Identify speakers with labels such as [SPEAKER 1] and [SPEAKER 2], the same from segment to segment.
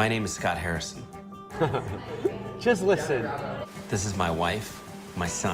[SPEAKER 1] My name is Scott Harrison.
[SPEAKER 2] Just listen.
[SPEAKER 1] This is my wife, my son.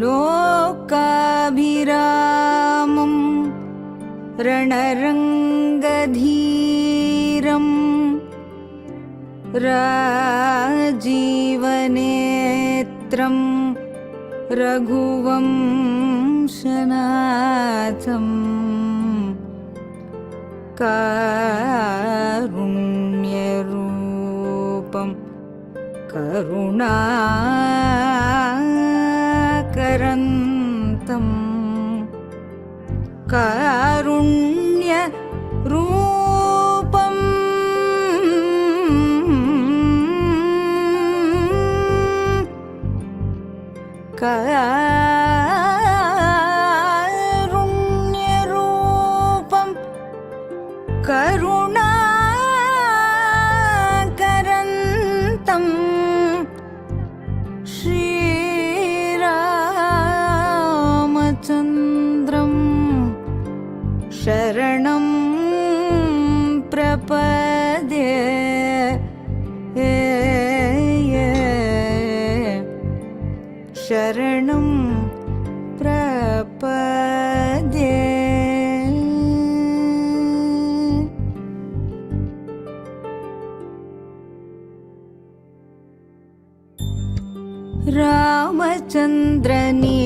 [SPEAKER 3] लोकाभिरामं रणरङ्गधीरं राजीवनेत्रं रघुवंशनाथं कारुण्यरूपं करुणाकरन्तं कारुण्यरूपं कारुण्यरूपं करुणाकरन्तं श्रीरामचन्द्रं शरणं प्रपद्ये शरणं प्रपद्ये। रामचन्द्रनी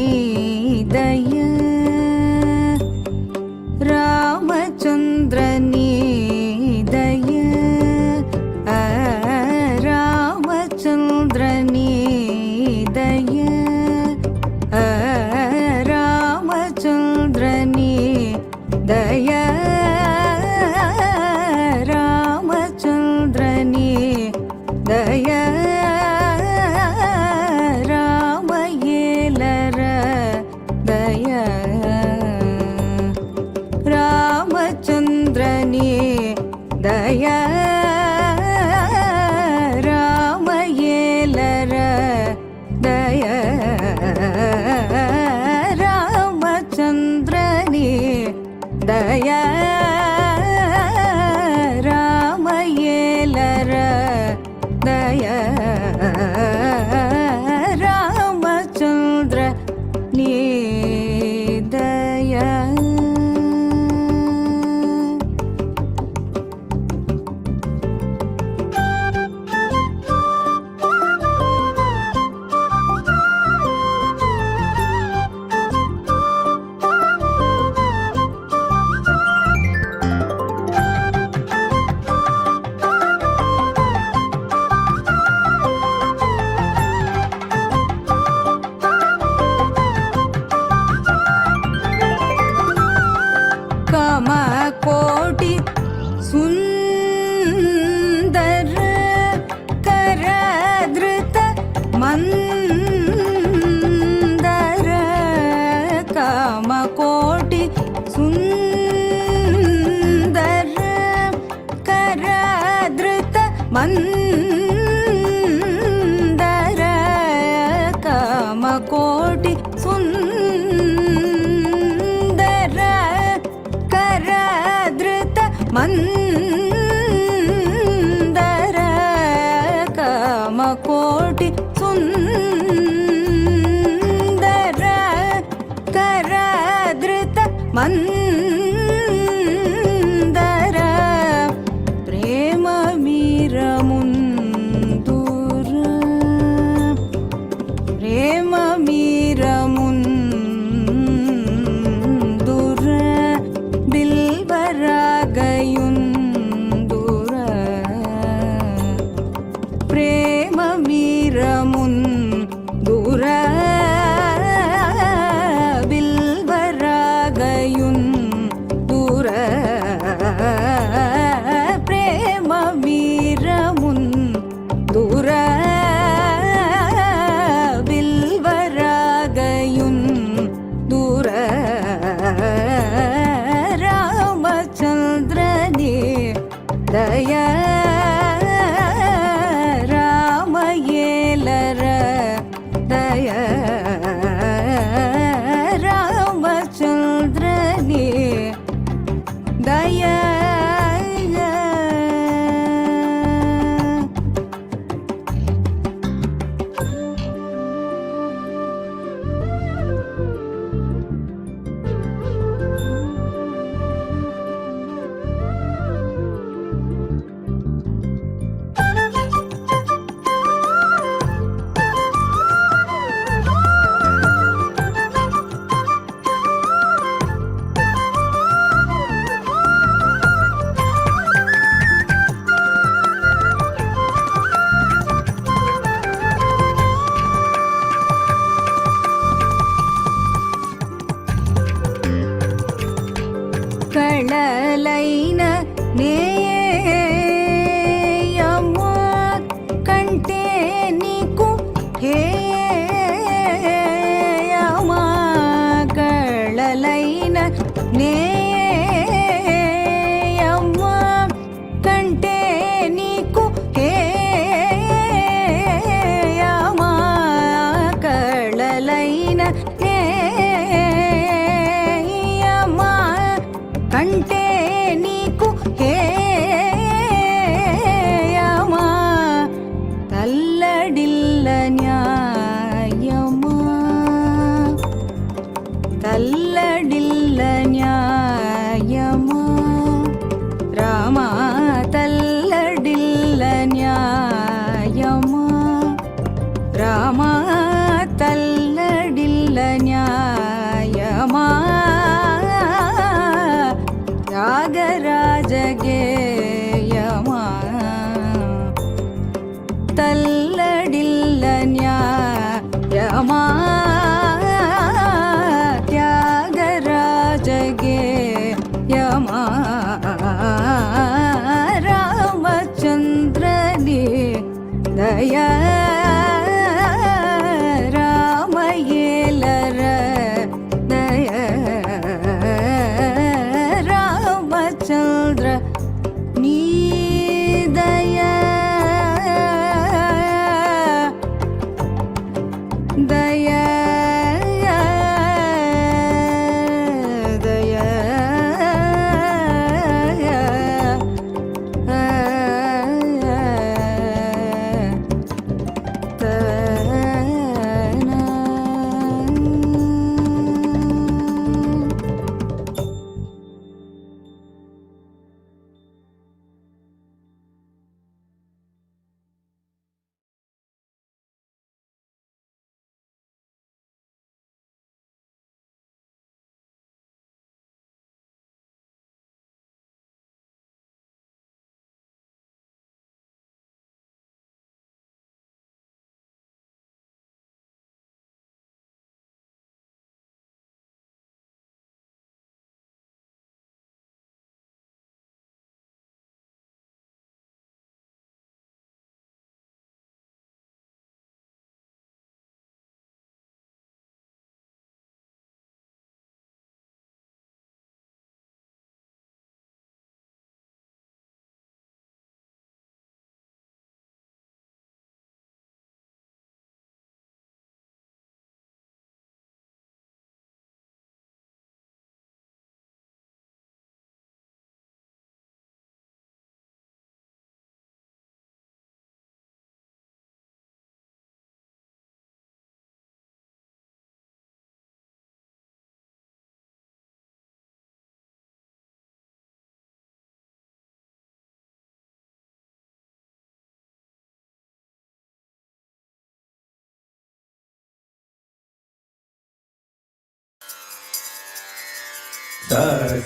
[SPEAKER 3] दय रामचन्द्रनी दय रामचन्द्रनी दय रामचन्द्रनी दय रामचन्द्रनी दय रामयेलर दय रामचन्द्रनी दय रामयेलर दय रामचन्द्रनी दय रामयेलर दय रामचन्द्रनी दय। कामकोटि सुन्दर करधृत मन्दर कामकोटि सुन्दर करधृत मन्दर कामकोटि सुन्दर करधृत मन्दर कामकोटि सुन्दर करधृत मन्दर प्रेम मीरमुन्दुर प्रेम मीरमुन्दुर बिल्वरागयुन्दुर प्रेम मीरमुन्दुर बिल्वरागयुन्दुर प्रेम मीरमुन्दुर बिल्वरागयुन्दुर रामचन्द्रनी दय रामयेलर दय रामचन्द्रनी दय। दया रामयेलर दया रामचंद्र नी दया दया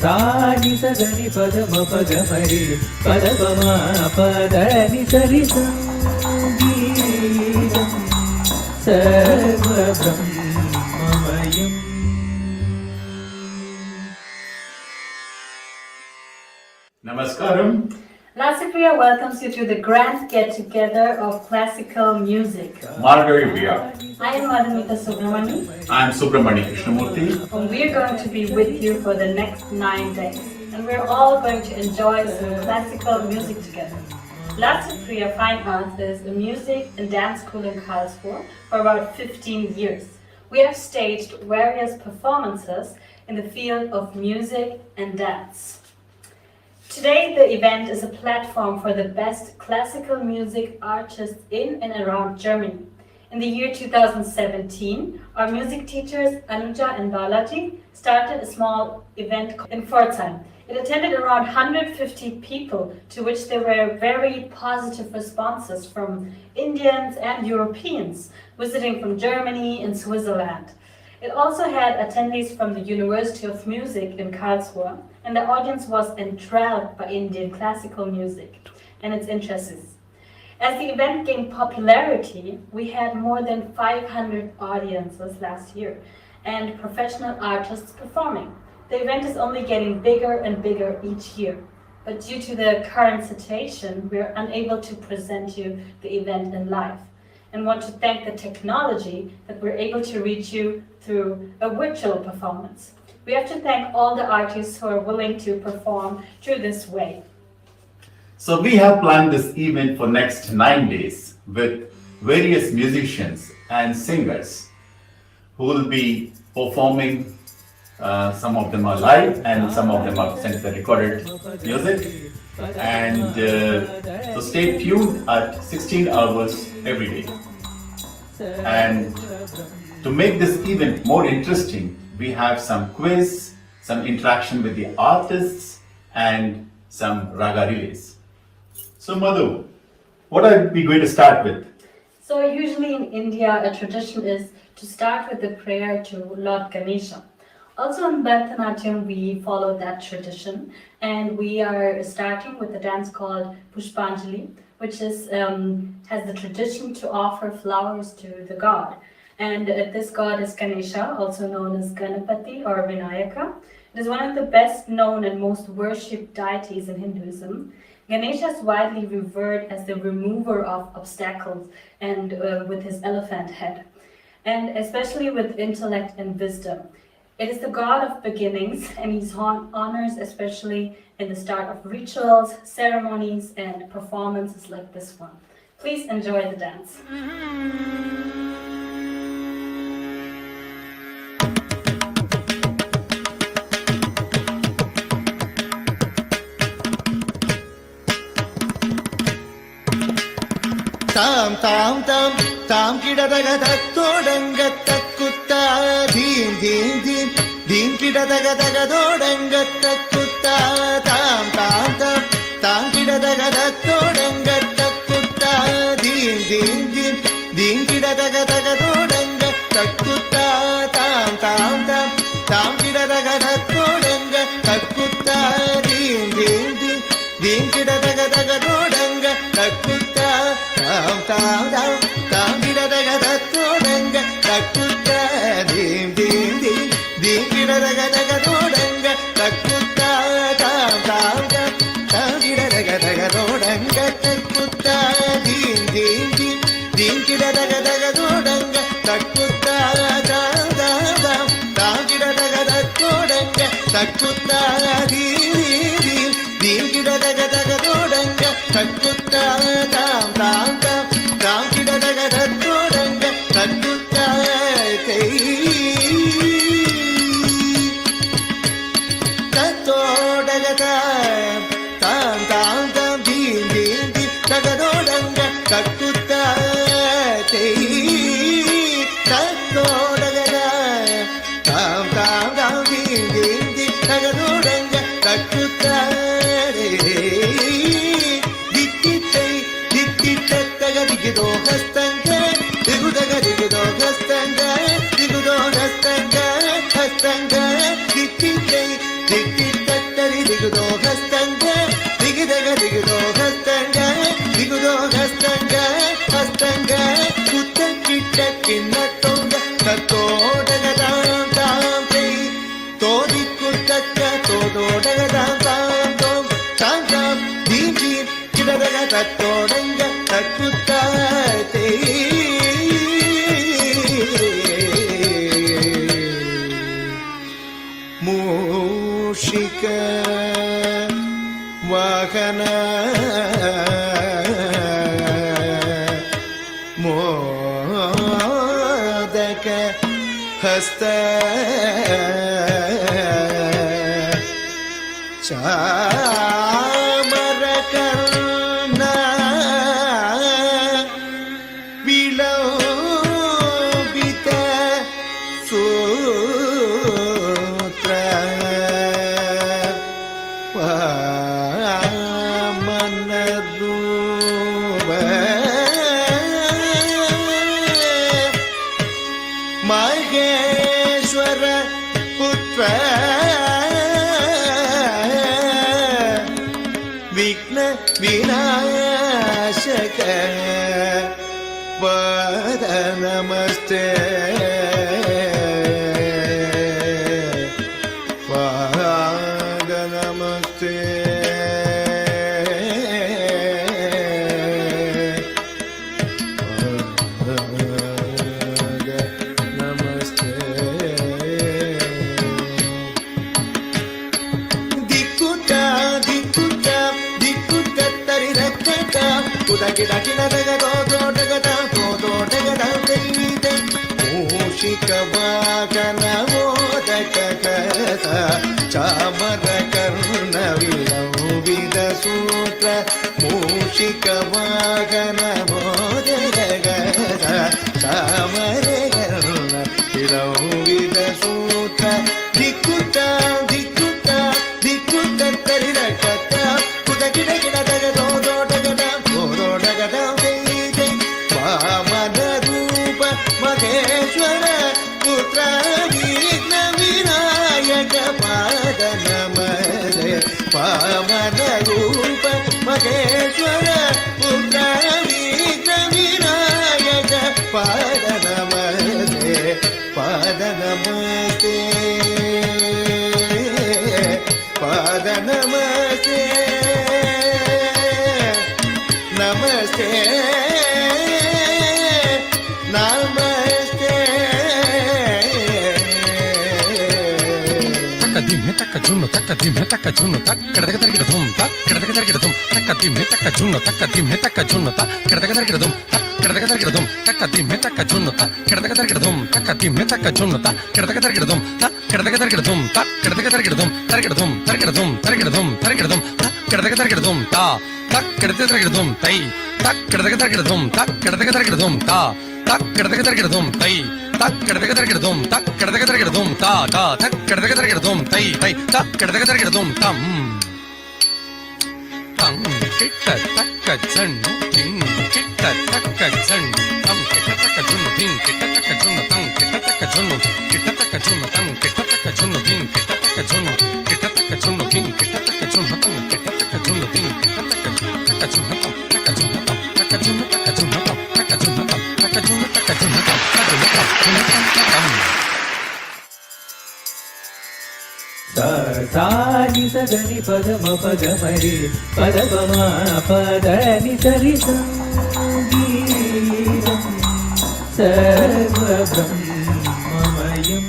[SPEAKER 4] सानि सगनि पदम पगमरि पदपमा पदनि सरि संगीतम् सर्वब्रह्ममयम्.
[SPEAKER 5] Namaskaram.
[SPEAKER 6] Lasya welcomes you to the grand get-together of classical music.
[SPEAKER 5] Margazhi.
[SPEAKER 6] I am Madhumita Subramani,
[SPEAKER 5] I am Subramani Krishnamurthy.
[SPEAKER 6] and we're going to be with you for the next 9 days. And we're all going to enjoy some classical music together. Lasya Fine Arts is a music and dance school in Karlsruhe for about 15 years. We have staged various performances in the field of music and dance. Today, the event is a platform for the best classical music artists in and around Germany. In the year 2017, our music teachers Anuja and Balaji started a small event in Pforzheim. It attended around 150 people, to which there were very positive responses from Indians and Europeans visiting from Germany and Switzerland. It also had attendees from the University of Music in Karlsruhe, and the audience was enthralled by Indian classical music and its interests. As the event gained popularity, we had more than 500 audiences last year and professional artists performing. The event is only getting bigger and bigger each year, but due to the current situation, we are unable to present you the event in live, and want to thank the technology that we're able to reach you through a virtual performance. We have to thank all the artists who are willing to perform through this way.
[SPEAKER 5] So we have planned this event for next 9 days with various musicians and singers who will be performing. Some of them are live and some of them are sent the recorded music. And so stay tuned at 16 hours every day. And to make this event more interesting, we have some quiz, some interaction with the artists, and some raga relays. So Madhu, what are we going to start with?
[SPEAKER 6] So usually in India, a tradition is to start with the prayer to Lord Ganesha. Also in Bharatanatyam, we follow that tradition, and we are starting with a dance called Pushpanjali, which is has the tradition to offer flowers to the god. And this god is Ganesha, also known as Ganapati or Vinayaka. It is one of the best known and most worshipped deities in Hinduism. Ganesha is widely revered as the remover of obstacles and with his elephant head, and especially with intellect and wisdom. It is the god of beginnings, and he's honors especially in the start of rituals, ceremonies, and performances like this one. Please enjoy the dance.
[SPEAKER 7] தாம் தாம் தாம் தாம் கிடதக தத்தோடங்க தக்குத்தா theme theme theme theme கிடதக தகதோடங்க தக்குத்தா தாம் தாம் தாம் தாம் கிடதக தத்தோடங்க தக்குத்தா theme theme theme theme கிடதக தகதோடங்க தக்குத்தா தாம் தாம் தாம் தாம் கிடதக தத்தோடங்க தக்குத்தா தீம் தீம் தீம் தீம் கிடதக தகதோடங்க தக்குத்தா தாம் தாம் தாம் தாம் கிடதக தத்தோடங்க தக்குத்தா தீம் தீம் தீம் தீம் கிடதக தகதோடங்க தக்குத்தா தாம் தாம் தாம் தாம் கிடதக தகதோடங்க தக்குத்தா தீம் தீம் தீம் தீம் கிடதக தகதோடங்க தக்குத்தா தாம் தாம் தாம் தாம் கிடதக தத்தோடங்க தக்குத்தா தீம் தீம் தீம் கிடதக தகதோடங்க தக்குத்தா தாம் தாம் தாம் தாம் கிடதக தத்தோடங்க தக்குத்தா தத்தோடக தாம் தாம் தாம் தீம் தீம் தீம் தகதோடங்க தக்குத்தா தத்தோடக தாம் தாம் தாம் தீம் தீம் தீம் தகதோடங்க தக்குத்தா ದಿಗಿದೋ ಹಸ್ತಂಗ ದಿಗುದಗ ದಿಗುದೋ ಹಸ್ತಂಗ ದಿಗುದೋ ಹಸ್ತಂಗ ಹಸ್ತಂಗ ದಿಕ್ಕಿದ್ದೈ ದಿಕ್ಕಿತ್ತರಿ ದಿಗುದೋ ಹಸ್ತಂಗ ದಿಗಿದಗ ದಿಗುದೋ ಹಸ್ತಂಗ ದಿಗುದೋ ಹಸ್ತಂಗ ಹಸ್ತಂಗ ಕುತ್ತ ಕಿಟ್ಟ ಕಿನ್ನ ತೊಂಗ ತತ್ತೋಡಗ ತಾಂ ತಾಂ ತೈ ತೋದಿ ಕುತ್ತಕ್ಕ ತೋದೋಡಗ ತಾಂ ತಾಂ ತೋಂ ತಾಂ ತಾಂ ದೀಂ ದೀಂ ಕಿಡದಗ ತತ್ತೋಡಂಗ ತಕ್ಕುತ್ತಾ ಮೂಷಿಕ ವಾಹನ ಮೋದಕ ಹಸ್ತ ಚಾಮರ ಕರ್ಣ ವಿಲೋಬಿತ ಸೂತ್ರ ವಾಮನ ರೂಪ ಮಹೇಶ್ವರ ಪುತ್ರ ವಿಘ್ನ ವಿನಾಶಕ ಪಾದ ನಮಸ್ತೆ ಪಾದ ನಮಸ್ತೆ ಮೂಷಿಕ ವಾಗನ ಮೋದಕ ಕಸ ಚಾಮರ ಕರ್ಣ ವಿಲೋಬಿತ ಸೂತ್ರ ಮೂಷಿಕ ವಾಗನ ಮೋದಕ ಕಸ ಚಾಮರ ಕರ್ಣ ವಿಲೋಬಿತ ಸೂತ್ರ ದಿಕ್ಕುತ್ತ ದಿಕ್ಕುತ್ತ ದಿಕ್ಕುತ್ತ ತರಿರಕತ್ತ ಕುದ ಗಿಡ ಗಿಡ ತಗದೋ ದೋಟಗದ ಗೋದೋಟಗದ ವಾಮನ ರೂಪ ಮಹೇಶ್ವರ ಪುತ್ರ ವಿಘ್ನ ವಿನಾಯಕ ಪಾದ ನಮಸ್ತೆ ವಾಮನ ರೂಪ ಮಹೇಶ್ವರ ಪುತ್ರ ವಿಘ್ನ Namaste.
[SPEAKER 8] Takadime takajunno takadime takajunno takadagadargidum takadagadargidum takadime takajunno takadime takajunno takadagadargidum takadagadargidum takadime takajunno takadagadargidum takadime takajunno takadagadargidum takadagadargidum takadagadargidum targidum targidum targidum targidum takadagadargidum ta takadagadargidum tai takadagadargidum takadagadargidum ta takadagadargidum tai takadagadargidum takadagadargidum ta ta takadagadargidum tai tai takadagadargidum tam tam kitta takajunnu ting kitta takajunnu tam kitta takajunnu ting kitta takajunnu tam kitta takajunnu tam kitta takajunnu ting kitta takajunnu ting kitta takajunnu tam kitta takajunnu ting kitta takajunnu tam takajunnu tam takajunnu tam takajunnu
[SPEAKER 4] sa ni sa ga ni pa ga ma pa ga ma re pa da pa ma pa da ni sa ri sa geetam sarva brahmamayam.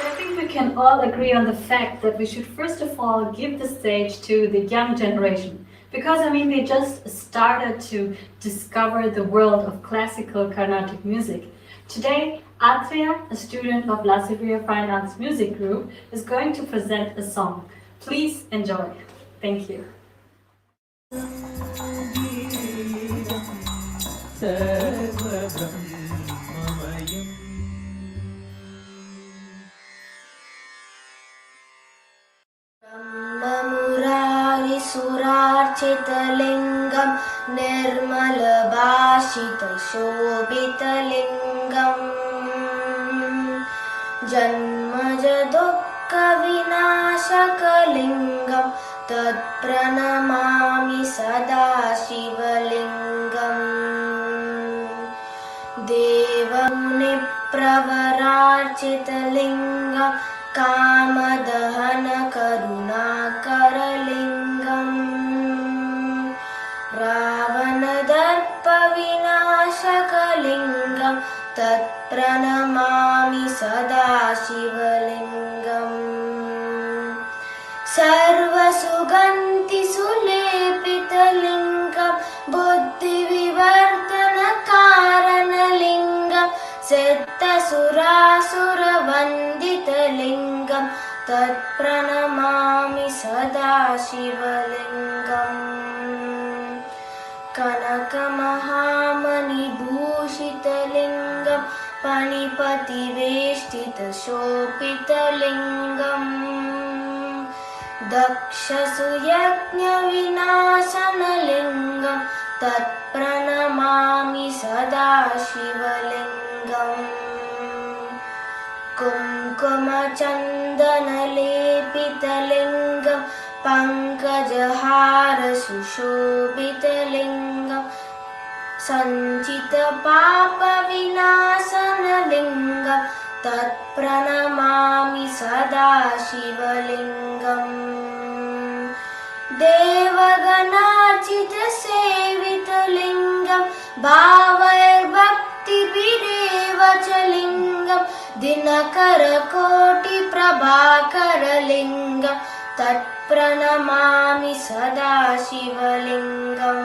[SPEAKER 6] I think we can all agree on the fact that we should first of all give the stage to the young generation. Because they just started to discover the world of classical Carnatic music. Today, Athreya, a student of Lasya Fine Arts Music Group, is going to present a song. Please enjoy. Thank you.
[SPEAKER 9] Surarchitalingam Nirmalabhashita Shobhitalingam Janmaja Dukkha Vinashakalingam Tad Pranamami Sada Shivalingam Devamuni Pravararchitalingam Kamadahana Karunakaralingam Ravanadarpa Vinashakalingam Tat Pranamami Sada Shivalingam Sarva Suganti Sulepitalingam Buddhi Vivartana Karanalingam Siddha Surasura Vanditalingam Tat Pranamami Sada Shivalingam Kanaka Mahamani Bhushitalingam Panipati Veshtita Shopitalingam Daksha Suyajna Vinasanalingam Tat Pranamami Sada Shivalingam Kumkuma Chandana Lepitalingam Pankajahara Sushobhitalingam Sanchita Papa Vinasanalingam Tat Pranamami Sada Shivalingam Devaganachita Sevitalingam Bhavair Bhakti Birevachalingam Dinakara Koti Prabhakara Lingam Tat Pranamami Sada Shivalingam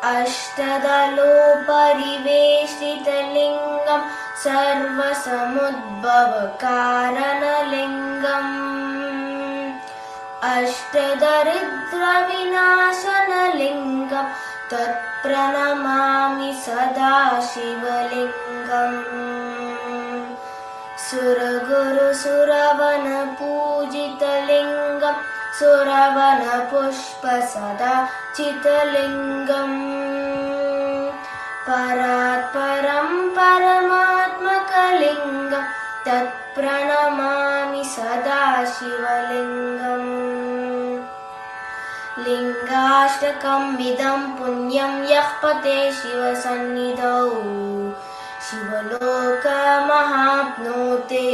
[SPEAKER 9] Ashtadalo Pariveshtitalingam Sarva Samudbhava Karanalingam Ashtadaridra Vinasanalingam Tat Pranamami Sada Shivalingam Suraguru Suravana Pujitalingam Suravana Pushpa Sada Chitalingam Parat Param Paramatmakalingam Tat Pranamami Sada Shivalingam Lingashtakam Vidam Punyam Yahpate Shiva Sannidau Shivaloka Mahapnote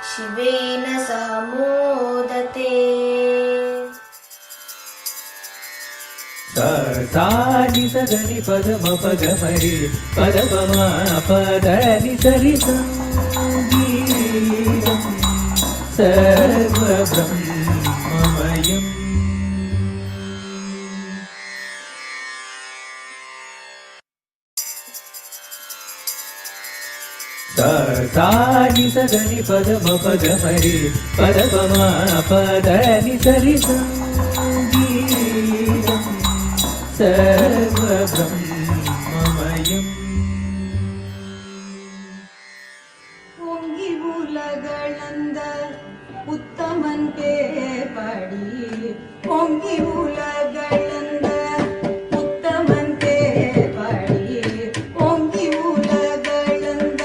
[SPEAKER 9] Shivena Sahamodate
[SPEAKER 4] Sani Sadani Padama Pagamari Padama Padani Sari Sangeetam Sarva Brahmamayam. Sani Sadani Padama Pagamari Padama Padani Sari Sangeetam Sarva Brahmamayam.
[SPEAKER 3] ஓங்கி உலகளந்த உத்தமன் பேபடி ஓங்கி உலகளந்த உத்தமன் பேபடி ஓங்கி உலகளந்த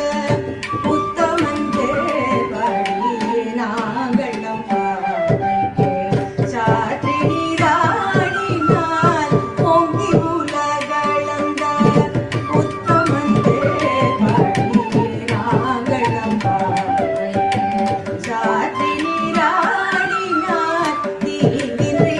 [SPEAKER 3] உத்தமன் பேபடி நாங்கள் நம் பாவைக்கே சாற்றி நீராடினார் ஓங்கி உலகளந்த உத்தமன் பேபடி நாங்கள் நம் பாவைக்கே சாற்றி நீராடினார் தீங்கின்றி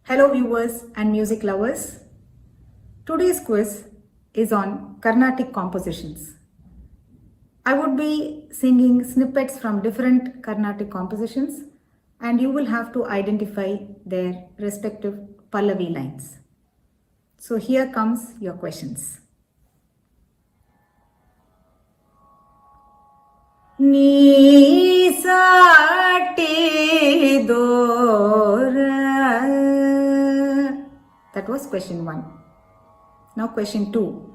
[SPEAKER 10] Hello viewers and music lovers. Today's quiz is on Carnatic compositions. I would be singing snippets from different Carnatic compositions and you will have to identify their respective Pallavi lines. So here comes your questions. Ni saati dora. That was question 1. Now question 2.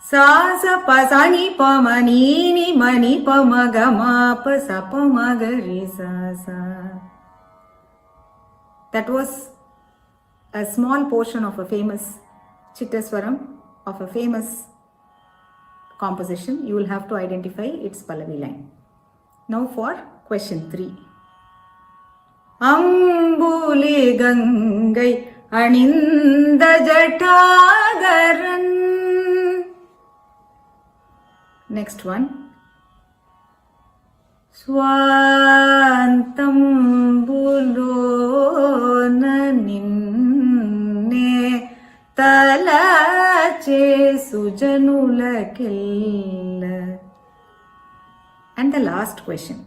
[SPEAKER 10] Sa sa pa sa ni pa ma ni ma ni pa ma ga ma pa sa pa ma ga re sa sa. That was a small portion of a famous Chittaswaram of a famous composition. You will have to identify its Pallavi line. Now for question 3. Ambuli gangai அணிந்த ஜட்டாதரன். Next one. ஸ்வாந்தம் புலோன Ninne தலச்சே சுஜனுலகில்ல. And the last question.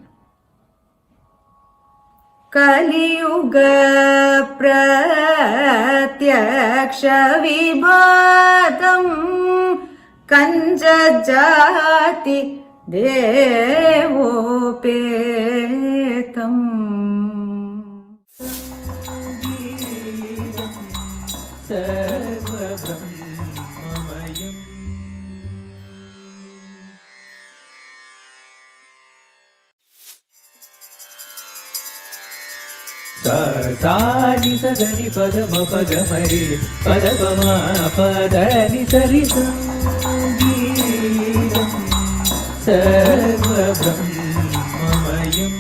[SPEAKER 10] கலியுக பிரத்யக்ஷ விபாதம் கஞ்சஜாதி தேவோபேதம்.
[SPEAKER 4] சர்வபிரம்மமயம். Sorry சதனி பதம பகமரி பதபமா பதனி சரி சங்கீதம் சர்வபிரம்மமயம்.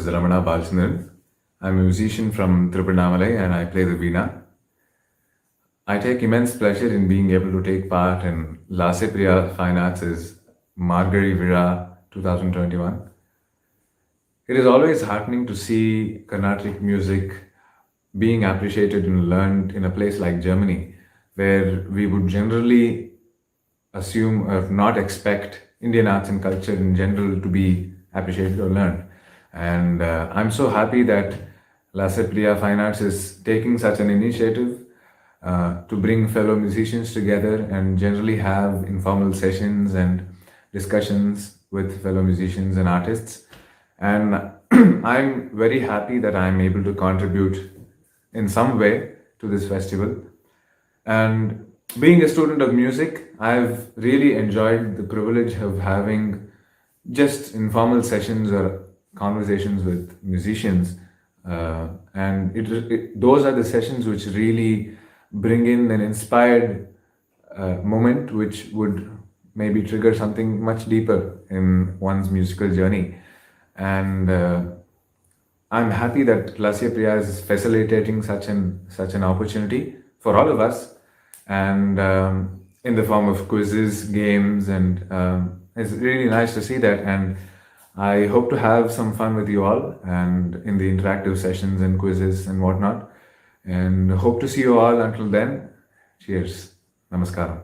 [SPEAKER 11] is Ramana Balachandran. I'm a musician from Tiruvannamalai and I play the Veena. I take immense pleasure in being able to take part in Lasya Fine Arts' Margazhi Vizha 2021. It is always heartening to see Carnatic music being appreciated and learned in a place like Germany, where we would generally assume or not expect Indian arts and culture in general to be appreciated or learned. And I'm so happy that Lasya Fine Arts is taking such an initiative to bring fellow musicians together and generally have informal sessions and discussions with fellow musicians and artists. And I'm very happy that I'm able to contribute in some way to this festival. And being a student of music, I've really enjoyed the privilege of having just informal sessions or conversations with musicians. And those are the sessions which really bring in an inspired moment which would maybe trigger something much deeper in one's musical journey. And I'm happy that Lasya is facilitating such an opportunity for all of us, and in the form of quizzes, games, and it's really nice to see that. And I hope to have some fun with you all and in the interactive sessions and quizzes and whatnot. And hope to see you all until then. Cheers. Namaskaram.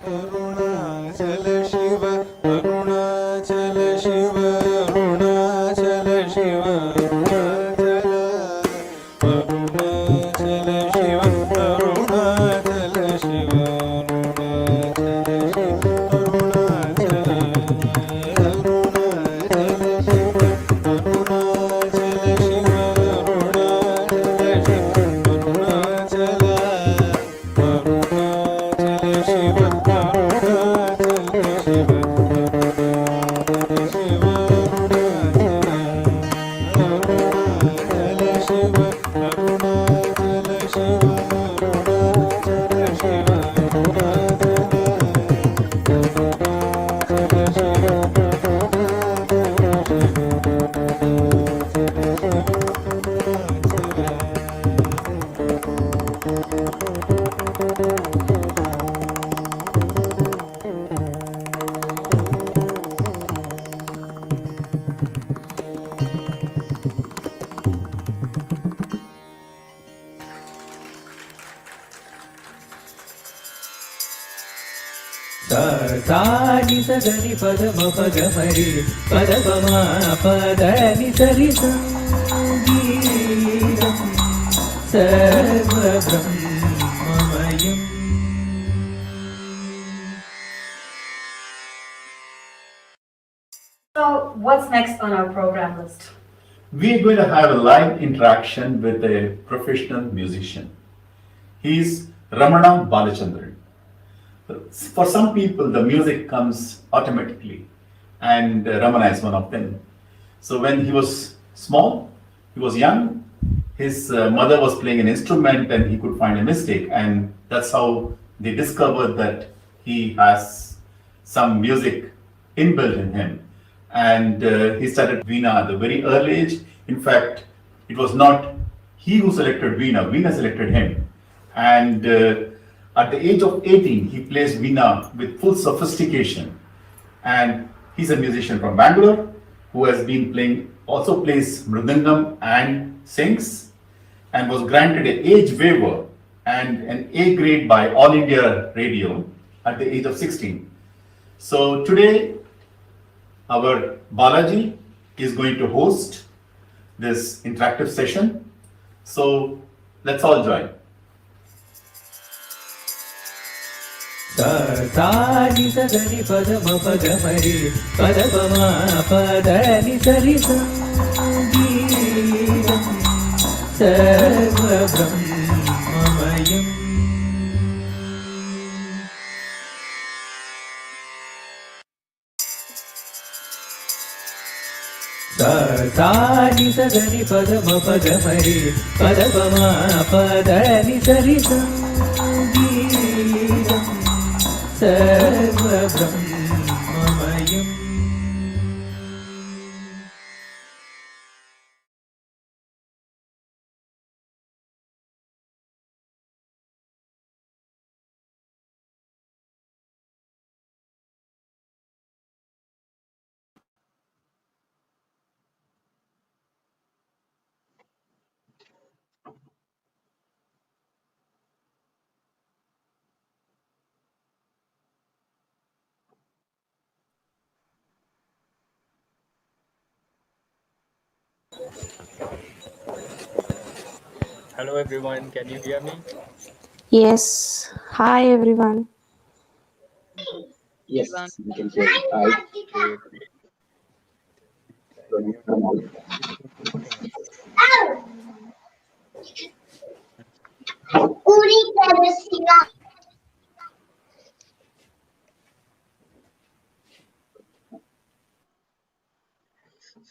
[SPEAKER 7] Arunachal Shiv Arunachal Shiv Arunachal Shiv Arunachal Arunachal Shiv Arunachal Shiv Arunachal
[SPEAKER 4] सानि सगनि पदम पगमरि पदपमा पदनि सरि संगीतम् सर्वब्रह्ममयम्.
[SPEAKER 6] So, what's next on our program list?
[SPEAKER 5] We're going to have a live interaction with a professional musician. He's Ramana Balachandran. For some people, the music comes automatically, and Ramana is one of them. So when he was small, he was young, his mother was playing an instrument and he could find a mistake, and that's how they discovered that he has some music inbuilt in him. And he started Veena at a very early age. In fact, it was not he who selected Veena, Veena selected him. And at the age of 18, he plays Veena with full sophistication. And he's a musician from Bangalore who has been playing, also plays Mridangam and sings, and was granted an age waiver and an A grade by All India Radio at the age of 16. So today, our Balaji is going to host this interactive session. So let's all join.
[SPEAKER 4] सानि सगनि पदम पगमरि पदपमा पदनि सरि संगीतम् सर्वब्रह्ममयम्. सानि सगनि पदम पगमरि पदपमा पदनि सरि संगीतम् सर्वब्रह्ममयम्.
[SPEAKER 12] Hello everyone, can you hear me?
[SPEAKER 13] Yes. Hi everyone.
[SPEAKER 12] Yes, we can hear you. Hi.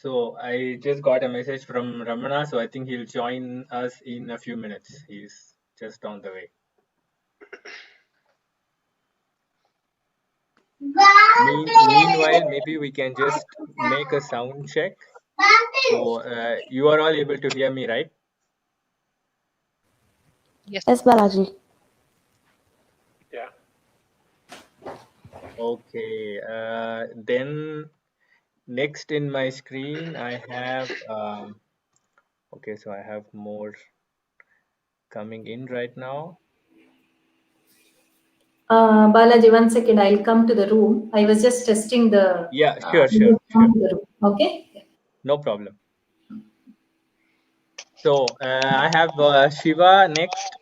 [SPEAKER 12] So I just got a message from Ramana, so I think he'll join us in a few minutes. He's just on the way. Meanwhile, maybe we can just make a sound check. So you are all able to hear me, right?
[SPEAKER 13] Yes, Balaji.
[SPEAKER 12] Yeah. Okay. Then next in my screen, I have. Okay, so I have more coming in right now.
[SPEAKER 6] Balaji, one second. I'll come to the room. I was just testing the.
[SPEAKER 12] Yeah, sure.
[SPEAKER 6] Okay.
[SPEAKER 12] No problem. So I have Shiva next.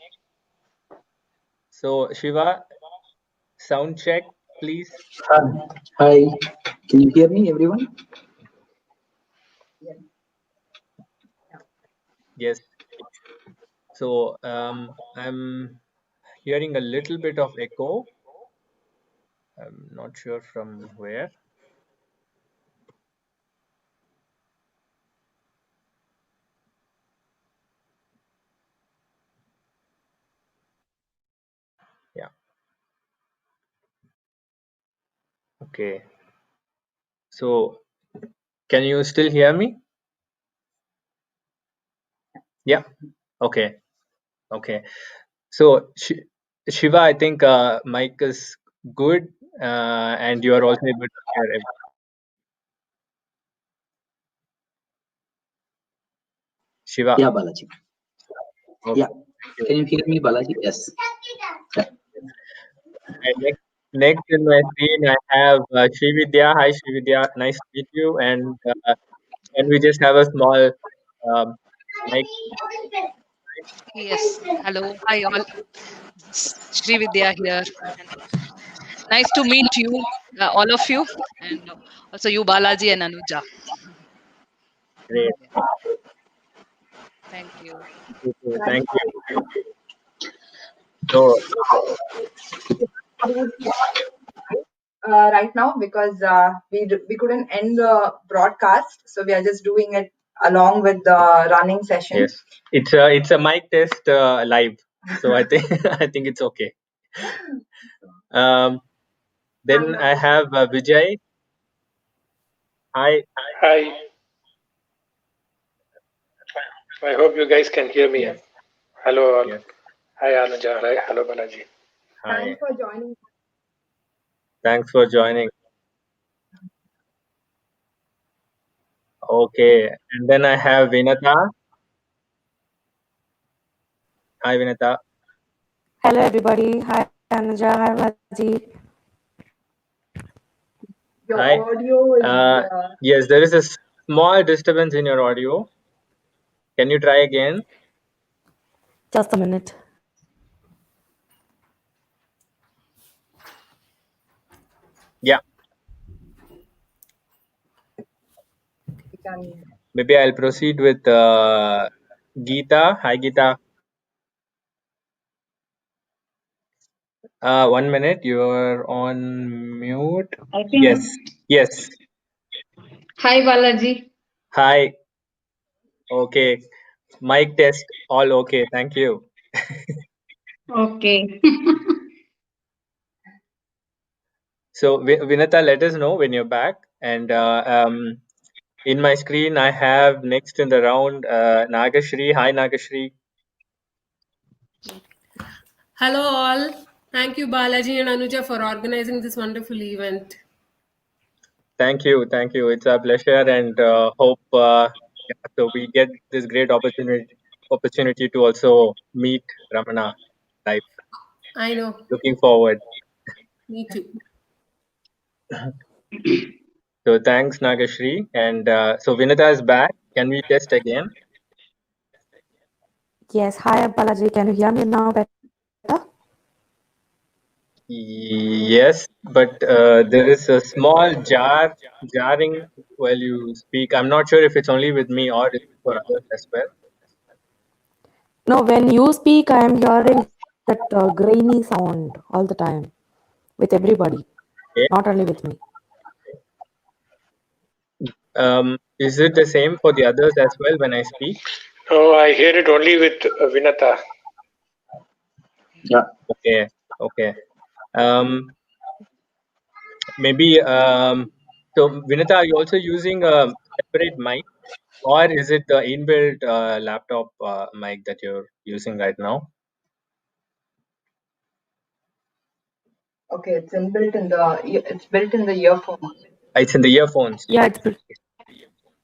[SPEAKER 12] So Shiva, sound check, please.
[SPEAKER 14] Hi, can you hear me, everyone?
[SPEAKER 12] Yes. So I'm hearing a little bit of echo. I'm not sure from where. Yeah. Okay. So can you still hear me? Yeah. Okay. Okay. So Shiva, I think mic is good, and you are also able to hear it. Shiva.
[SPEAKER 14] Yeah, Balaji.
[SPEAKER 12] Okay.
[SPEAKER 14] Yeah. Can you hear me, Balaji? Yes. Yeah.
[SPEAKER 12] And next in my screen, I have Srividya. Hi, Srividya. Nice to meet you. And can we just have a small mic?
[SPEAKER 15] Yes. Hello. Hi all. Srividya here. And nice to meet you, all of you, and also you, Balaji and Anuja.
[SPEAKER 12] Great.
[SPEAKER 15] Thank you.
[SPEAKER 12] Thank you. So,
[SPEAKER 10] Right now because we couldn't end the broadcast, so we are just doing it along with the running session.
[SPEAKER 12] yes, it's a mic test live. So I think I think it's okay. Then I have Vijay. Hi.
[SPEAKER 16] Hi. I hope you guys can hear me.
[SPEAKER 12] Yes.
[SPEAKER 16] Hello all.
[SPEAKER 12] Yes.
[SPEAKER 16] Hi Anuja. Hi. Hello Balaji.
[SPEAKER 12] Hi.
[SPEAKER 10] Thanks for joining.
[SPEAKER 12] Thanks for joining. Okay, and then I have Vinata. Hi, Vinata.
[SPEAKER 13] Hello, everybody. Hi, Anuja. Hi, Balaji.
[SPEAKER 10] Your
[SPEAKER 12] Hi.
[SPEAKER 10] audio is
[SPEAKER 12] Yes, there is a small disturbance in your audio. Can you try again?
[SPEAKER 13] Just a minute.
[SPEAKER 12] Yeah.
[SPEAKER 10] can
[SPEAKER 12] Maybe I'll proceed with Geeta. Hi, Geeta. 1 minute. You're on mute.
[SPEAKER 17] I think.
[SPEAKER 12] Yes. Yes.
[SPEAKER 17] Hi Balaji.
[SPEAKER 12] Hi. Okay. Mic test. All okay. Thank you.
[SPEAKER 17] Okay.
[SPEAKER 12] So, Vinata, let us know when you're back. And in my screen, I have next in the round Nagashri. Hi, Nagashri.
[SPEAKER 18] Hello all. Thank you Balaji and Anuja for organizing this wonderful event.
[SPEAKER 12] Thank you. Thank you. It's a pleasure, and hope so we get this great opportunity to also meet Ramana live.
[SPEAKER 18] I know.
[SPEAKER 12] Looking forward.
[SPEAKER 18] Me too.
[SPEAKER 12] So thanks, Nagashri. And so Vinata is back. Can we test again?
[SPEAKER 13] Yes. Hi, Balaji. Can you hear me now better?
[SPEAKER 12] Yes, but there is a small jarring while you speak. I'm not sure if it's only with me or it's for others as well.
[SPEAKER 13] No, when you speak, I am hearing that grainy sound all the time with everybody,
[SPEAKER 12] Okay.
[SPEAKER 13] not only with me.
[SPEAKER 12] Is it the same for the others as well when I speak?
[SPEAKER 16] No, I hear it only with Vinata.
[SPEAKER 14] Yeah.
[SPEAKER 12] Okay. Okay. Maybe so Vinata, are you also using a separate mic, or is it the inbuilt laptop mic that you're using right now?
[SPEAKER 17] Okay, it's built in the earphone.
[SPEAKER 12] It's in the earphones.
[SPEAKER 13] Yeah,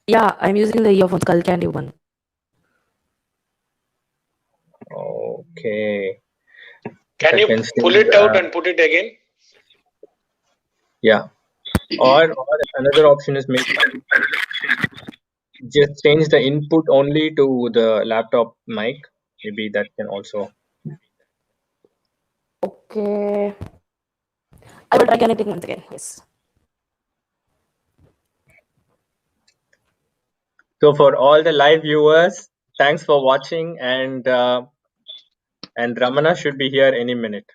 [SPEAKER 13] yeah, I'm using the earphones, Skull Candy one.
[SPEAKER 12] Okay.
[SPEAKER 16] Can you pull it out and put it again?
[SPEAKER 12] Yeah. Or another option is maybe just change the input only to the laptop mic. Maybe that can also.
[SPEAKER 13] Okay. I will try connecting once again. Yes.
[SPEAKER 12] So for all the live viewers, thanks for watching, and Ramana should be here any minute.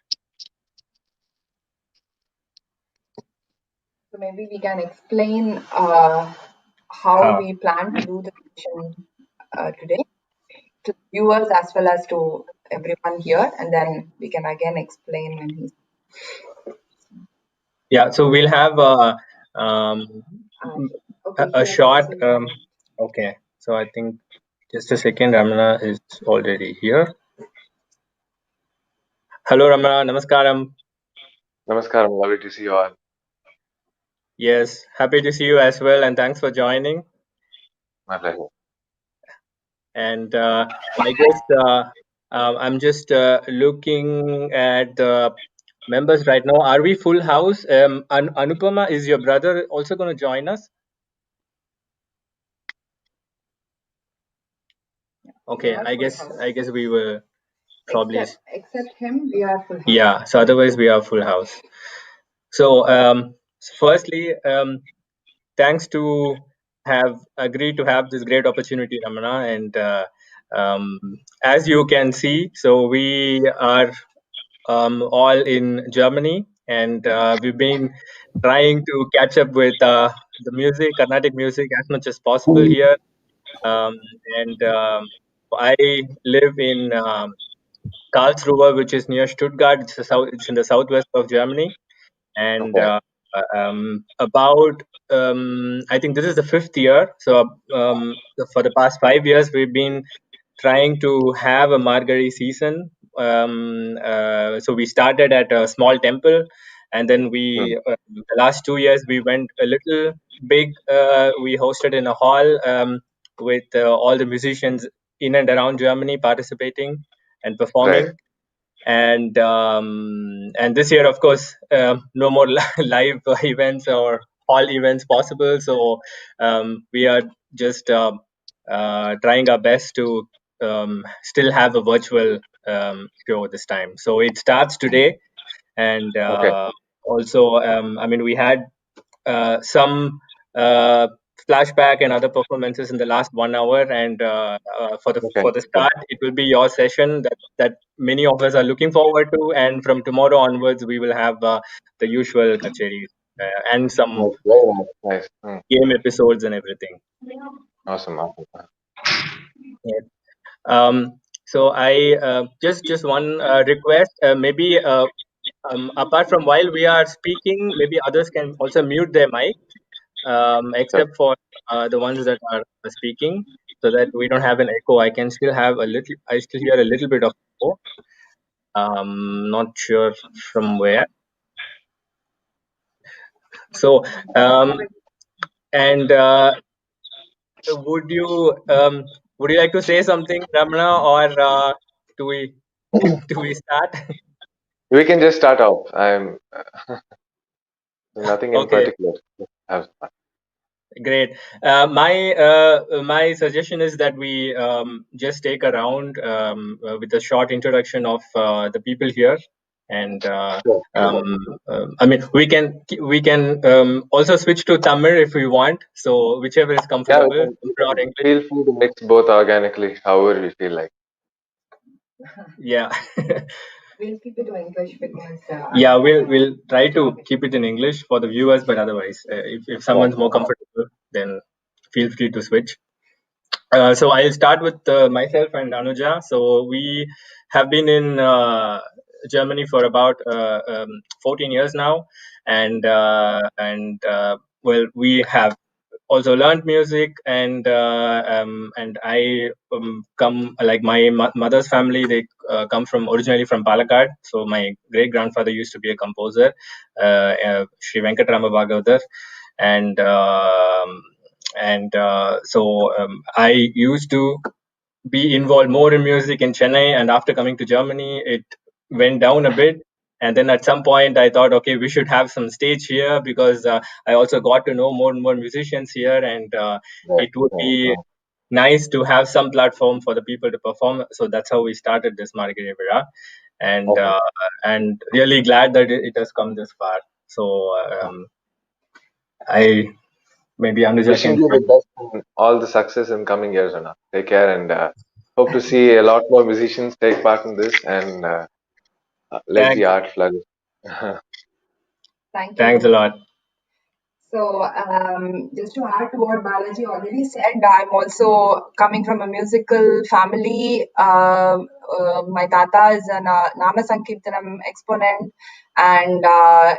[SPEAKER 17] So maybe we can explain how we plan to do the session today to viewers as well as to everyone here, and then we can again explain when he's.
[SPEAKER 12] Yeah, so we'll have a short. Okay, so I think just a second. Ramana is already here. Hello, Ramana. Namaskaram.
[SPEAKER 11] Namaskaram. Lovely to see you all.
[SPEAKER 12] Yes, happy to see you as well, and thanks for joining.
[SPEAKER 11] My pleasure.
[SPEAKER 12] And I guess I'm just looking at the members right now. Are we full house? Anupama, is your brother also going to join us? Okay, I guess we will probably.
[SPEAKER 17] Except him, we are full house.
[SPEAKER 12] Yeah, so otherwise we are full house. So firstly, thanks to have agreed to have this great opportunity, Ramana, and as you can see, so we are all in Germany, and we've been trying to catch up with the music, Carnatic music, as much as possible here. And I live in Karlsruhe, which is near Stuttgart. It's in the southwest of Germany, and about I think this is the 5th year. So for the past 5 years, we've been trying to have a Margazhi season. So we started at a small temple, and then we the last 2 years we went a little big. We hosted in a hall with all the musicians in and around Germany participating and performing.
[SPEAKER 11] Right.
[SPEAKER 12] And this year, of course, no more live events or hall events possible. So we are just trying our best to still have a virtual show this time. So it starts today, and also, I mean, we had some flashback and other performances in the last 1 hour, and for the start, it will be your session that many of us are looking forward to. And from tomorrow onwards, we will have the usual kacheris and some
[SPEAKER 11] Nice.
[SPEAKER 12] game episodes and everything.
[SPEAKER 11] Awesome.
[SPEAKER 12] Yes. So I just one request, maybe apart from while we are speaking, maybe others can also mute their mic, except for the ones that are speaking, so that we don't have an echo. I still hear a little bit of echo. Not sure from where. So and would you like to say something, Ramana, or do we start?
[SPEAKER 11] We can just start off. I'm nothing in
[SPEAKER 12] Okay.
[SPEAKER 11] particular. Have fun.
[SPEAKER 12] Great. My suggestion is that we just take a round with a short introduction of the people here, and I mean we can also switch to Tamil if we want. So whichever is comfortable. Or English.
[SPEAKER 11] Feel free to mix both organically, however we feel like.
[SPEAKER 12] Yeah.
[SPEAKER 17] We'll keep it to English because.
[SPEAKER 12] Yeah, we'll try to keep it in English for the viewers, but otherwise, if someone's more comfortable, then feel free to switch. So I'll start with myself and Anuja. So we have been in Germany for about 14 years now, and well, we have also learned music, and I come, like my mother's family, they come from originally from Palakkad. So my great grandfather used to be a composer, Sri Venkatrama Bhagavatar, and I used to be involved more in music in Chennai, and after coming to Germany, it went down a bit. And then at some point, I thought, okay, we should have some stage here, because I also got to know more and more musicians here, and it would be nice to have some platform for the people to perform. So that's how we started this Margazhi, and really glad that it has come this far. So I maybe Anuja
[SPEAKER 19] Wishing
[SPEAKER 12] can.
[SPEAKER 19] you the best and all the success in coming years, Anna. Take care, and hope to see a lot more musicians take part in this, and let the
[SPEAKER 12] Thanks.
[SPEAKER 19] art flourish.
[SPEAKER 17] Thank you.
[SPEAKER 12] Thanks a lot.
[SPEAKER 17] So, just to add to what Balaji already said, I'm also coming from a musical family. My tata is a Nama Sankirtanam exponent, and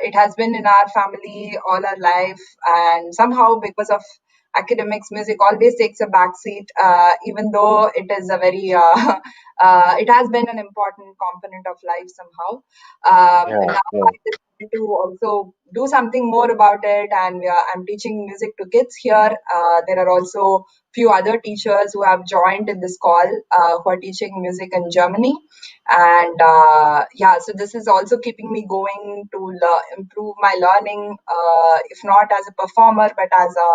[SPEAKER 17] it has been in our family all our life. And somehow, because of academics, music always takes a backseat, even though it is a very, it has been an important component of life somehow. And now I decided to also do something more about it, and I'm teaching music to kids here. There are also few other teachers who have joined in this call who are teaching music in Germany, and so this is also keeping me going to improve my learning, if not as a performer but as a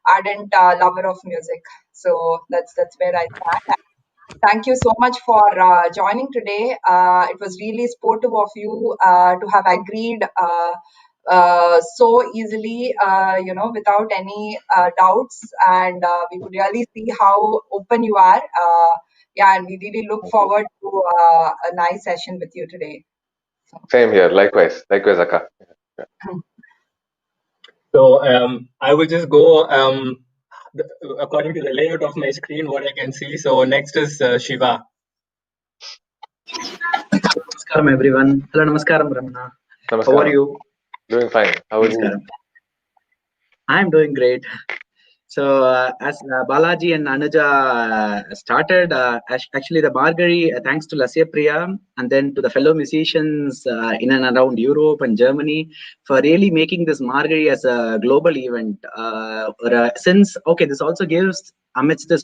[SPEAKER 17] ardent lover of music. So that's where I stand. Thank you so much for joining today. It was really sportive of you to have agreed so easily, without any doubts, and we could really see how open you are. And we really look forward to a nice session with you today.
[SPEAKER 19] Same here. Likewise, Akka.
[SPEAKER 12] So I will just go according to the layout of my screen, what I can see. So next is Shiva.
[SPEAKER 14] Namaskaram everyone. Hello, Namaskaram Ramana. How are you?
[SPEAKER 19] Doing fine. How are you?
[SPEAKER 14] I'm doing great. So as Balaji and Anuja started, actually the Margazhi, thanks to Lasya, Priya, and then to the fellow musicians in and around Europe and Germany for really making this Margazhi as a global event. Since this also gives amidst this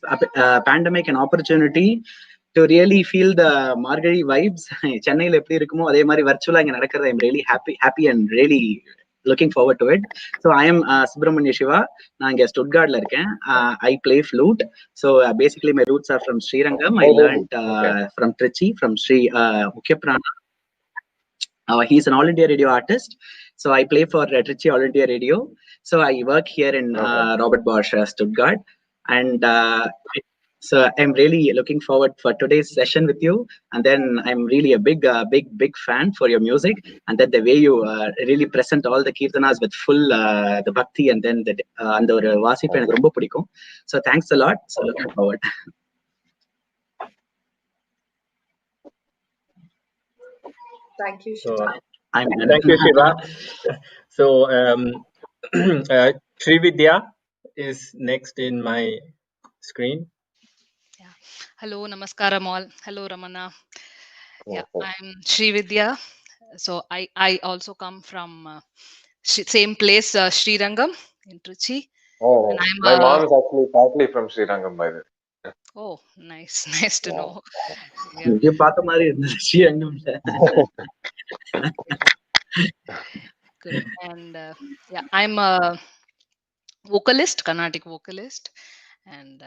[SPEAKER 14] pandemic an opportunity to really feel the Margazhi vibes. Chennai எப்படி இருக்குமோ அதே மாதிரி virtual இங்க நடக்கிறது. I'm really happy and really looking forward to it. So I am Subramanya Shiva. நான் இங்க ஸ்டுட்கார்ட்ல இருக்கேன். I play flute. So basically my roots are from Srirangam. I learned from Trichy, from Sri Mukhyaprana. He's an All India Radio artist. So I play for Trichy All India Radio. So I work here in Robert Bosch, Stuttgart. And so I'm really looking forward for today's session with you. And then I'm really a big fan for your music. And then the way you really present all the kirtanas with full the bhakti, and then the and the vasip எனக்கு ரொம்ப பிடிக்கும். So thanks a lot. So looking forward.
[SPEAKER 17] Thank you, Shiva.
[SPEAKER 12] Thank you, Shiva. So Sri Vidya is next in my screen.
[SPEAKER 15] Hello, namaskaram all. Hello, Ramana. Yeah, I'm Sri Vidya. So I also come from same place, Srirangam in Trichy.
[SPEAKER 19] Oh, my mom is actually partly from Srirangam, by the way.
[SPEAKER 15] Oh, nice to know.
[SPEAKER 14] You பார்த்த மாதிரி இருந்தது ஸ்ரீரங்கம்ல.
[SPEAKER 15] Good. And I'm a vocalist, Carnatic vocalist, and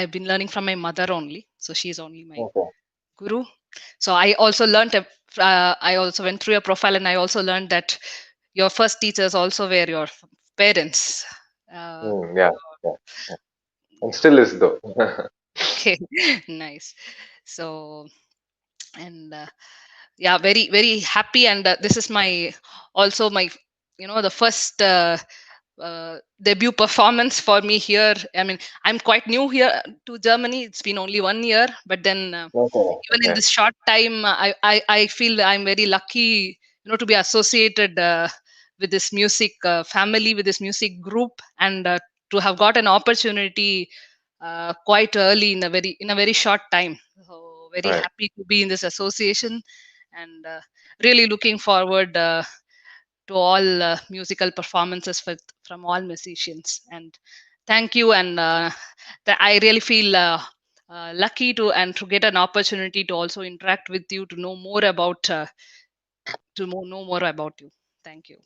[SPEAKER 15] I've been learning from my mother only, so she's only my guru. So I also learned I also went through your profile, and I also learned that your first teachers also were your parents.
[SPEAKER 19] And still is though.
[SPEAKER 15] Okay, nice. So and very very happy, and this is my the first debut performance for me here. I mean, I'm quite new here to Germany. It's been only 1 year, but then even in this short time, I feel I'm very lucky, to be associated with this music family, with this music group, and to have got an opportunity quite early in a very short time. So very happy to be in this association, and really looking forward to all musical performances from all musicians. And thank you, and I really feel lucky to get an opportunity to also interact with you, to know more about know more about you. Thank you.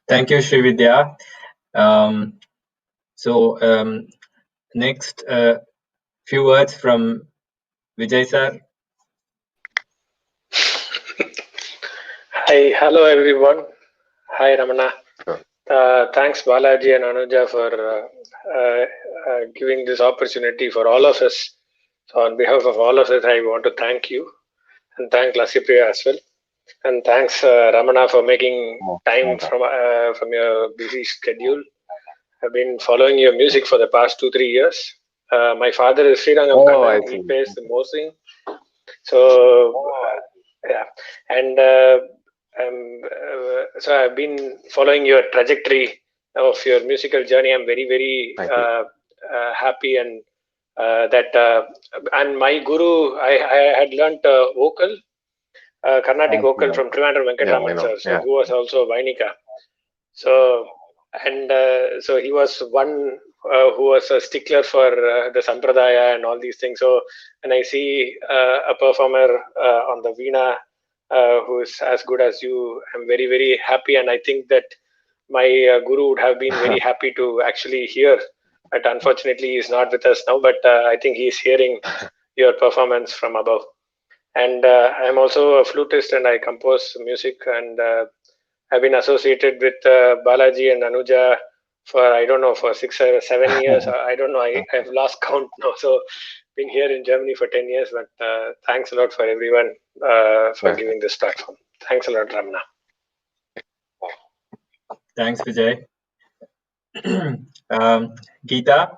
[SPEAKER 12] Thank you, Srividya. Next, few words from Vijay sir.
[SPEAKER 16] Hi, hello everyone. Hi, Ramana. Thanks, Balaji and Anuja, for giving this opportunity for all of us. So, on behalf of all of us, I want to thank you and thank Lasya Priya as well. And thanks, Ramana, for making time from your busy schedule. I've been following your music for the past 2-3 years. My father is Srirangam Kannan. He plays the mosing. So, yeah. And so I've been following your trajectory of your musical journey. I'm very, very happy, and and my guru, I had learnt vocal, Carnatic vocal from Trivandrum Venkataraman sir, so who was also Vainika. So, and so he was one who was a stickler for the Sampradaya and all these things. So when I see a performer on the Veena who is as good as you, I'm very, very happy. And I think that my guru would have been very happy to actually hear. But unfortunately, he's not with us now. But I think he's hearing your performance from above. And I'm also a flutist, and I compose music. And I've been associated with Balaji and Anuja for, I don't know, for 6 or 7 years. I don't know. I've lost count now. So been here in Germany for 10 years. But thanks a lot for everyone for giving this platform. Thanks a lot, Ramana.
[SPEAKER 12] Thanks, Vijay. Geeta,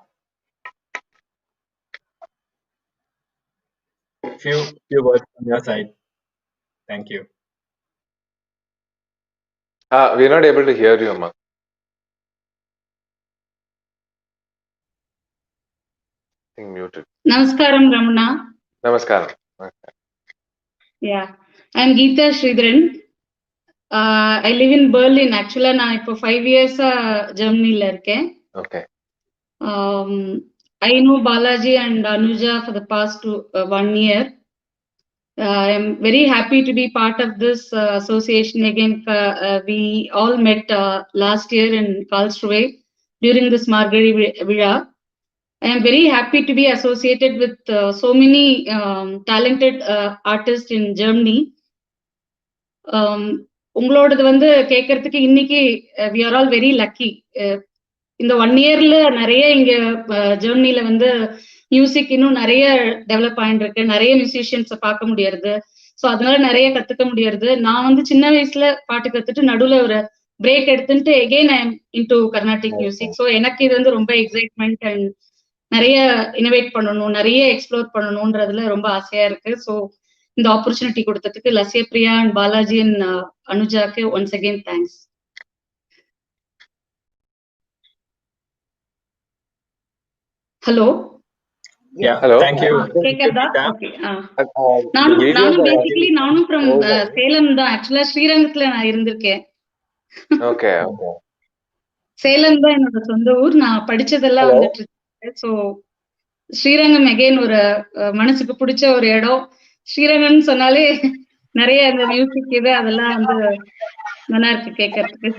[SPEAKER 12] few words from your side. Thank you.
[SPEAKER 19] We're not able to hear you, Amma. I think muted.
[SPEAKER 20] Namaskaram, Ramana.
[SPEAKER 19] Namaskaram.
[SPEAKER 20] Yeah, I'm Geeta Sridharan. I live in Berlin. Actually, நான் இப்போ 5 years ஜெர்மனில இருக்கேன்.
[SPEAKER 19] Okay.
[SPEAKER 20] I know Balaji and Anuja for the past 1 year. I am very happy to be part of this association again. We all met last year in Karlsruhe during this Margazhi Vizha. I am very happy to be associated with so many talented artists in Germany. உங்களோடது கேட்கறதுக்கு இன்னைக்கு we are all very lucky. இந்த 1 yearல நிறைய இங்க ஜெர்மனில music இன்னும் நிறைய develop ஆயிட்டு இருக்கு. நிறைய மியூசிஷியன்ஸை பார்க்க முடியறது. ஸோ அதனால நிறைய கத்துக்க முடியறது. நான் சின்ன வயசுல பாட்டு கத்துட்டு நடுவுல ஒரு பிரேக் எடுத்துட்டு again I am into Carnatic music. So எனக்கு இது ரொம்ப எக்ஸைட்மெண்ட் அண்ட் நிறைய இனோவேட் பண்ணணும், நிறைய எக்ஸ்ப்ளோர் பண்ணணும்ன்றதுல ரொம்ப ஆசையா இருக்கு. ஸோ இந்த ஆப்பர்ச்சுனிட்டி கொடுத்ததுக்கு லஸ்ய பிரியா அண்ட் பாலாஜி அண்ட் அனுஜாக்கு once again thanks. Hello.
[SPEAKER 12] Thank you.
[SPEAKER 20] கேக்குதா? ஓகே. நானும் பேசிக்கலி நானும் ஃப்ரம் சேலம் தான். ஆக்சுவலா ஸ்ரீரங்கத்துல நான் இருந்திருக்கேன்.
[SPEAKER 19] Okay.
[SPEAKER 20] சேலம் தான் என்னோட சொந்த ஊர். நான் படிச்சதெல்லாம் வந்துட்டு இருக்கு. ஸோ ஸ்ரீரங்கம் அகெயின் ஒரு மனசுக்கு பிடிச்ச ஒரு இடம். ஸ்ரீரங்கம்னு சொன்னாலே நிறைய அந்த மியூசிக் இது அதெல்லாம் நல்லா இருக்கு கேட்கறதுக்கு.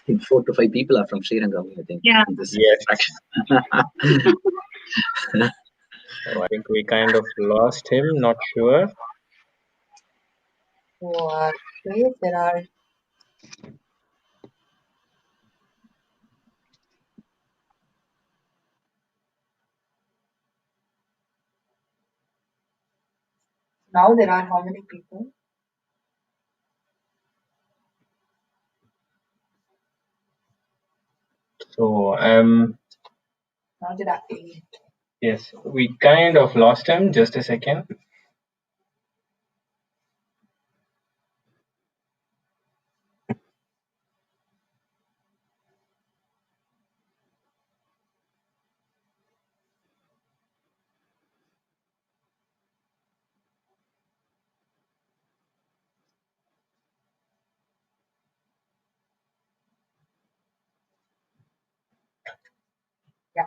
[SPEAKER 14] I think 4 to 5 people are from Srirangam, I think.
[SPEAKER 20] Yeah.
[SPEAKER 14] In this fraction.
[SPEAKER 12] So I think we kind of lost him. Not sure.
[SPEAKER 17] There are Now there are how many people?
[SPEAKER 12] So
[SPEAKER 17] Now there are 8.
[SPEAKER 12] yes, we kind of lost him. Just a second.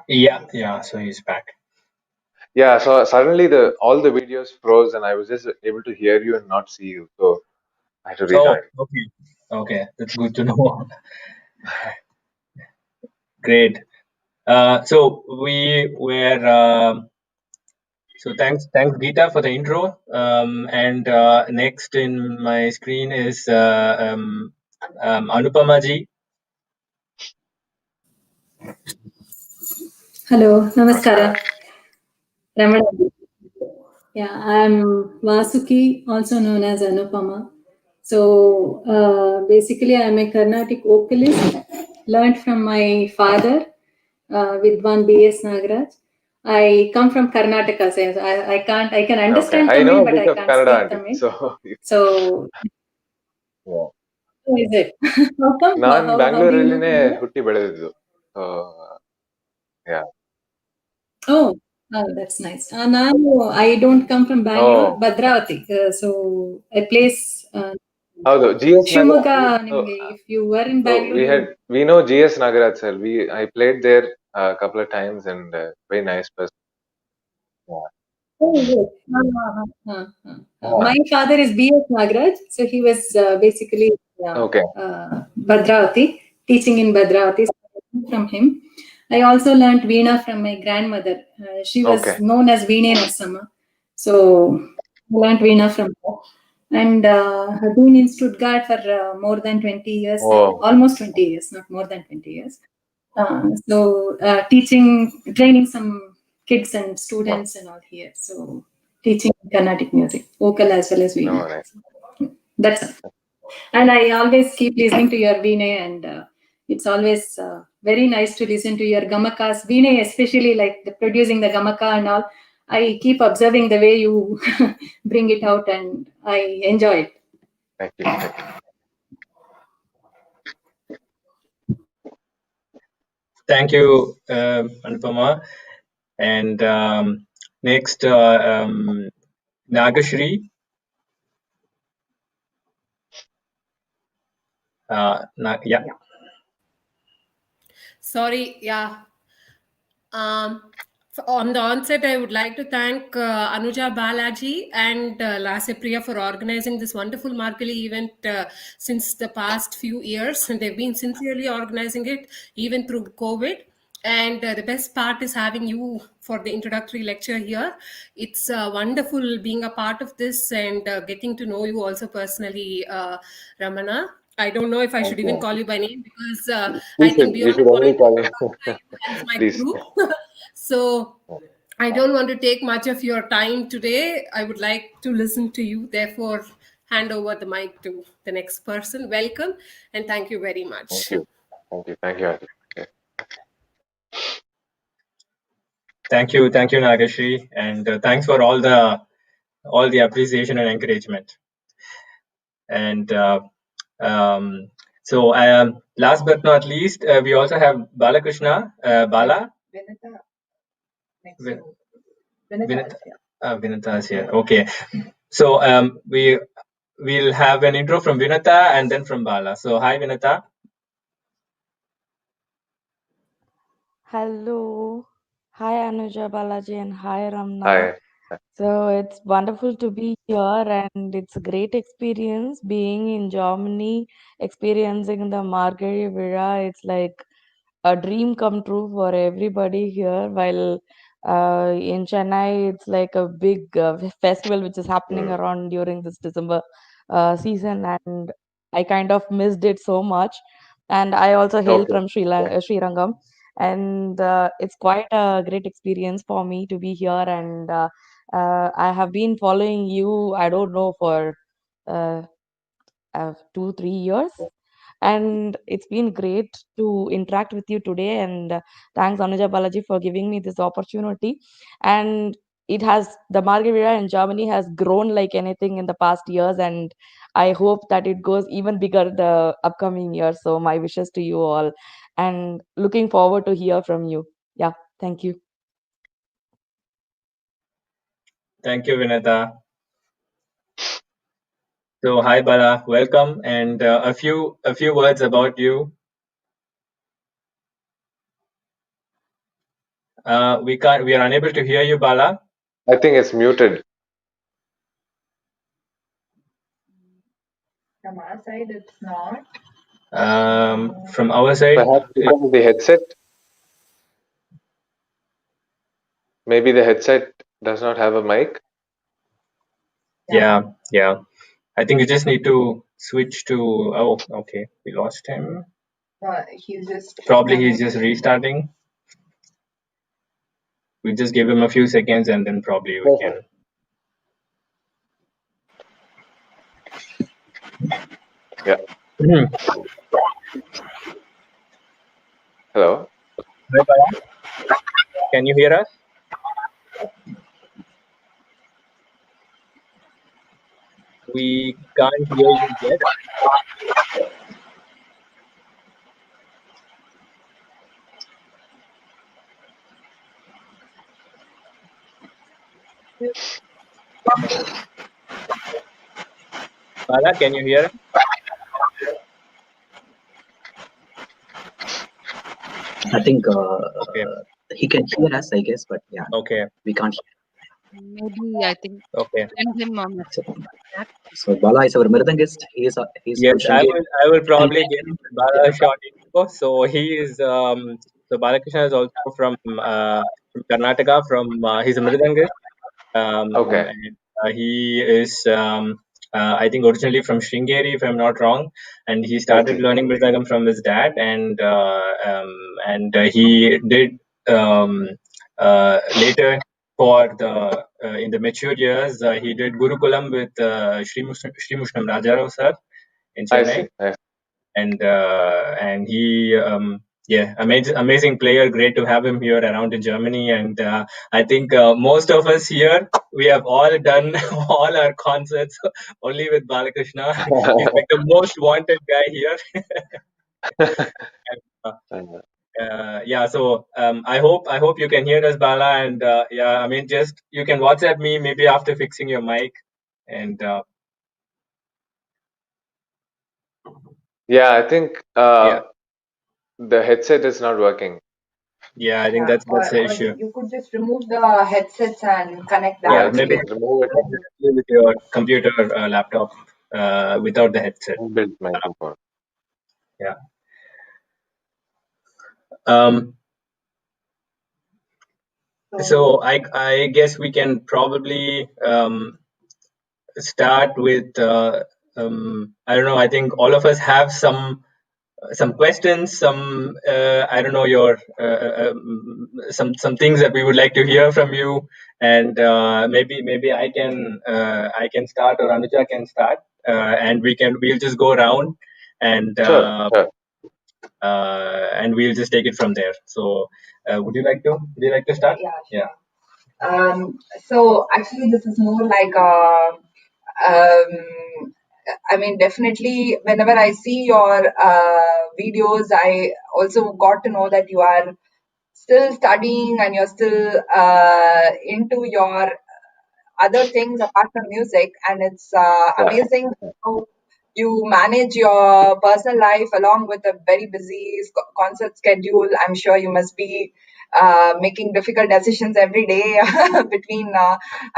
[SPEAKER 12] Yeah. So he's back.
[SPEAKER 19] Yeah, so suddenly all the videos froze and I was just able to hear you and not see you. So I had to rejoin.
[SPEAKER 12] Oh, okay, that's good to know. Great. So we were. So thanks Geeta for the intro. And next in my screen is Anupama ji.
[SPEAKER 6] Hello, Namaskara. Ramana. Yeah, I'm Vasuki, also known as Anupama. So basically, I'm a Carnatic vocalist. Learned from my father, Vidwan B.S. Nagaraj. I come from Karnataka, so I can understand
[SPEAKER 19] I know
[SPEAKER 6] Tamil,
[SPEAKER 19] a
[SPEAKER 6] but
[SPEAKER 19] bit
[SPEAKER 6] I
[SPEAKER 19] of
[SPEAKER 6] can't
[SPEAKER 19] Kannada,
[SPEAKER 6] speak
[SPEAKER 19] aunty.
[SPEAKER 6] Tamil.
[SPEAKER 19] So
[SPEAKER 6] So
[SPEAKER 19] yeah.
[SPEAKER 6] how is it? How come?
[SPEAKER 19] ನಾನು
[SPEAKER 6] How do you know
[SPEAKER 19] ಬ್ಯಾಂಗ್ಳೂರಲ್ಲಿನೇ
[SPEAKER 6] Kannada?
[SPEAKER 19] ಹುಟ್ಟಿ ಬೆಳೆದಿದ್ದು. So yeah.
[SPEAKER 6] Oh, that's nice. Now I don't come from Bangalore,
[SPEAKER 19] Oh,
[SPEAKER 6] Bhadravati. So a place,
[SPEAKER 19] ಹೌದು GS
[SPEAKER 6] Shimoga.
[SPEAKER 19] So,
[SPEAKER 6] If you were in Bangalore,
[SPEAKER 19] we know GS Nagaraj sir. I played there a couple of times and very nice person. Yeah.
[SPEAKER 6] Oh, yes. My father is B.S. Nagaraj, so he was basically
[SPEAKER 19] Okay.
[SPEAKER 6] Bhadravati, teaching in Bhadravati. So I learned from him. I also learnt Veena from my grandmother. She was
[SPEAKER 19] Okay.
[SPEAKER 6] known as Veena Narsama. So I learnt Veena from her. And have been in Stuttgart for more than 20 years now,
[SPEAKER 19] Oh.
[SPEAKER 6] almost 20 years, not more than 20 years. So teaching, training some kids and students and all here. So teaching Carnatic music, vocal as well as Veena.
[SPEAKER 19] No, nice.
[SPEAKER 6] That's it. And I always keep listening to your Veena, and it's always very nice to listen to your gamakas. Veena, especially like producing the gamaka and all. I keep observing the way you bring it out, and I enjoy it.
[SPEAKER 19] Thank you.
[SPEAKER 12] Thank you, Anupama. And next, Nagashri. Yeah.
[SPEAKER 18] Sorry, yeah. On the onset, I would like to thank Anuja Balaji and Lasya Priya for organizing this wonderful Margazhi event since the past few years. And they've been sincerely organizing it even through COVID. And the best part is having you for the introductory lecture here. It's wonderful being a part of this and getting to know you also personally, Ramana. I don't know if I should even call you by name because I think
[SPEAKER 19] You
[SPEAKER 18] beyond
[SPEAKER 19] should
[SPEAKER 18] a
[SPEAKER 19] only
[SPEAKER 18] point,
[SPEAKER 19] call him.
[SPEAKER 18] hence my
[SPEAKER 19] Please.
[SPEAKER 18] group. So I don't want to take much of your time today. I would like to listen to you. Therefore, hand over the mic to the next person. Welcome and thank you very much.
[SPEAKER 19] Thank you. Thank you, aunty. Okay.
[SPEAKER 12] Thank you, Nagashri, and thanks for all the appreciation and encouragement. And so last but not least, we also have Balakrishna. Bala.
[SPEAKER 17] Vinita.
[SPEAKER 12] Vinita is here. Okay. So we'll have an intro from Vinita and then from Bala. So hi, Vinita.
[SPEAKER 13] Hello. Hi, Anuja Balaji, and hi, Ramna.
[SPEAKER 19] Hi.
[SPEAKER 13] So it's wonderful to be here, and it's a great experience being in Germany, experiencing the Margazhi Vizha. It's like a dream come true for everybody here. While in Chennai, it's like a big festival which is happening around during this December season, and I kind of missed it so much. And I also hail
[SPEAKER 19] Okay.
[SPEAKER 13] from Sri Rangam, and it's quite a great experience for me to be here and I have been following you, I don't know, for uh, 2-3 years, and it's been great to interact with you today. And thanks, Anuja Balaji, for giving me this opportunity. And the Margazhi in Germany has grown like anything in the past years, and I hope that it goes even bigger the upcoming years. So my wishes to you all, and looking forward to hear from you. Yeah, thank you.
[SPEAKER 12] Thank you, Vinata. So hi Bala, welcome, and a few words about you. We are unable to hear you, Bala.
[SPEAKER 19] I think it's muted.
[SPEAKER 17] From our side, it's not.
[SPEAKER 12] From our side,
[SPEAKER 19] Perhaps because of the headset. Maybe the headset does not have a mic.
[SPEAKER 12] Yeah. I think you just need to switch to. Oh, okay, we lost him.
[SPEAKER 17] He's just
[SPEAKER 12] restarting. We just give him a few seconds, and then probably we can.
[SPEAKER 19] Yeah. Hello.
[SPEAKER 12] Hi, Bala. Can you hear us? We can't hear you yet. Bala, can you hear us?
[SPEAKER 14] I think he can hear us, I guess, but yeah.
[SPEAKER 12] Okay.
[SPEAKER 14] We can't hear.
[SPEAKER 15] Maybe I think
[SPEAKER 12] Okay.
[SPEAKER 15] send him a message.
[SPEAKER 14] So Bala is our Mridangist. He's
[SPEAKER 12] Yes,
[SPEAKER 14] from Sringeri.
[SPEAKER 12] I will probably get Bala a short intro. So he is so Balakrishna is also from Karnataka. He's a Mridangist.
[SPEAKER 19] Okay.
[SPEAKER 12] And, he is I think originally from Sringeri, if I'm not wrong, and he started learning Mridangam from his dad, and he did later for the in the mature years he did Gurukulam with Sri Mushnam Rajarao sir in Chennai.
[SPEAKER 19] I see.
[SPEAKER 12] And he amazing player, great to have him here around in Germany. And I think most of us here, we have all done all our concerts only with Balakrishna. He's like the most wanted guy here. And, so I hope you can hear us, Bala, and just you can WhatsApp me maybe after fixing your mic. And
[SPEAKER 19] yeah, I think the headset is not working.
[SPEAKER 12] Yeah, I think that's the issue.
[SPEAKER 17] You could just remove the headsets and connect that.
[SPEAKER 12] Yeah, maybe
[SPEAKER 19] remove it
[SPEAKER 12] with your computer, laptop, without the headset.
[SPEAKER 19] Built microphone.
[SPEAKER 12] Yeah. So I guess we can probably start with I don't know. I think all of us have some questions, some I don't know your some things that we would like to hear from you, and maybe I can start, or Anuja can start, and we'll just go around, and
[SPEAKER 19] Sure.
[SPEAKER 12] And we'll just take it from there. So would you like to start?
[SPEAKER 17] Yeah. So actually, this is more like I mean, definitely, whenever I see your videos, I also got to know that you are still studying and you're still into your other things apart from music, and it's amazing how you manage your personal life along with a very busy concert schedule. I'm sure you must be making difficult decisions every day between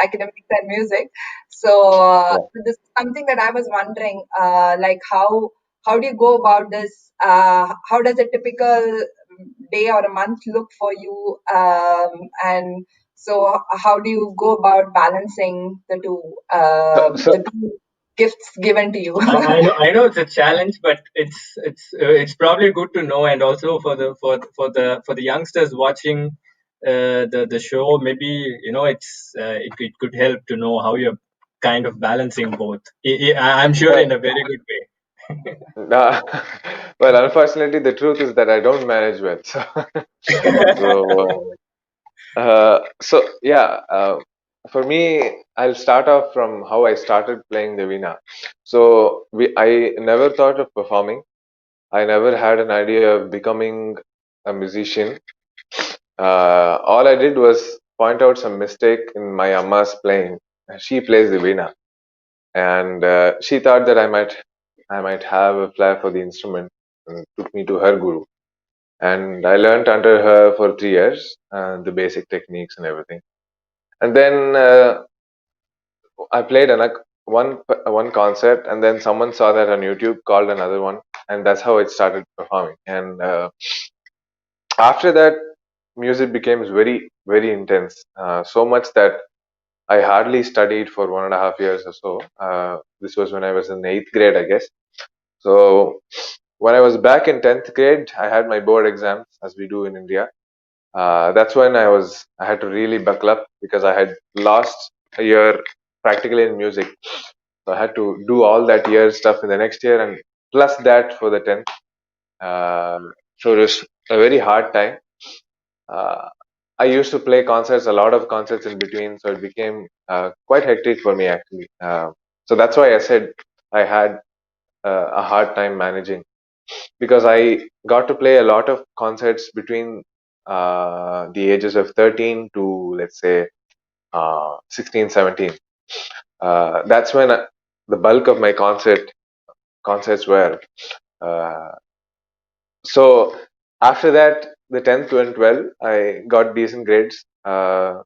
[SPEAKER 17] academics and music. So this is something that I was wondering, like how do you go about this? How does a typical day or a month look for you? And so how do you go about balancing the two gifts given to you?
[SPEAKER 12] I know it's a challenge, but it's probably good to know, and also for the youngsters watching, the show, maybe it could help to know how you're kind of balancing both. I'm sure in a very good way.
[SPEAKER 19] Uh, well, unfortunately, the truth is that I don't manage well. So yeah, for me, I'll start off from how I started playing the Veena. So I never thought of performing. I never had an idea of becoming a musician. All I did was point out some mistake in my Amma's playing. She plays the Veena, and she thought that I might have a flair for the instrument, and took me to her guru. And I learned under her for 3 years, the basic techniques and everything. And then I played one concert, and then someone saw that on YouTube, called another one, and that's how it started performing. And after that, music became very intense, so much that I hardly studied for 1.5 years or so. This was when I was in 8th grade, I guess. So when I was back in 10th grade, I had my board exams, as we do in India. That's when I had to really buckle up, because I had lost a year practically in music. So I had to do all that year stuff in the next year, and plus that for the 10th. So it was a very hard time. Uh, I used to play concerts, a lot of concerts in between, so it became quite hectic for me actually. So that's why I said I had a hard time managing, because I got to play a lot of concerts between the ages of 13 to, let's say, 16, 17. That's when the bulk of my concerts were. Uh, so after that, the 10th went well. I got decent grades. And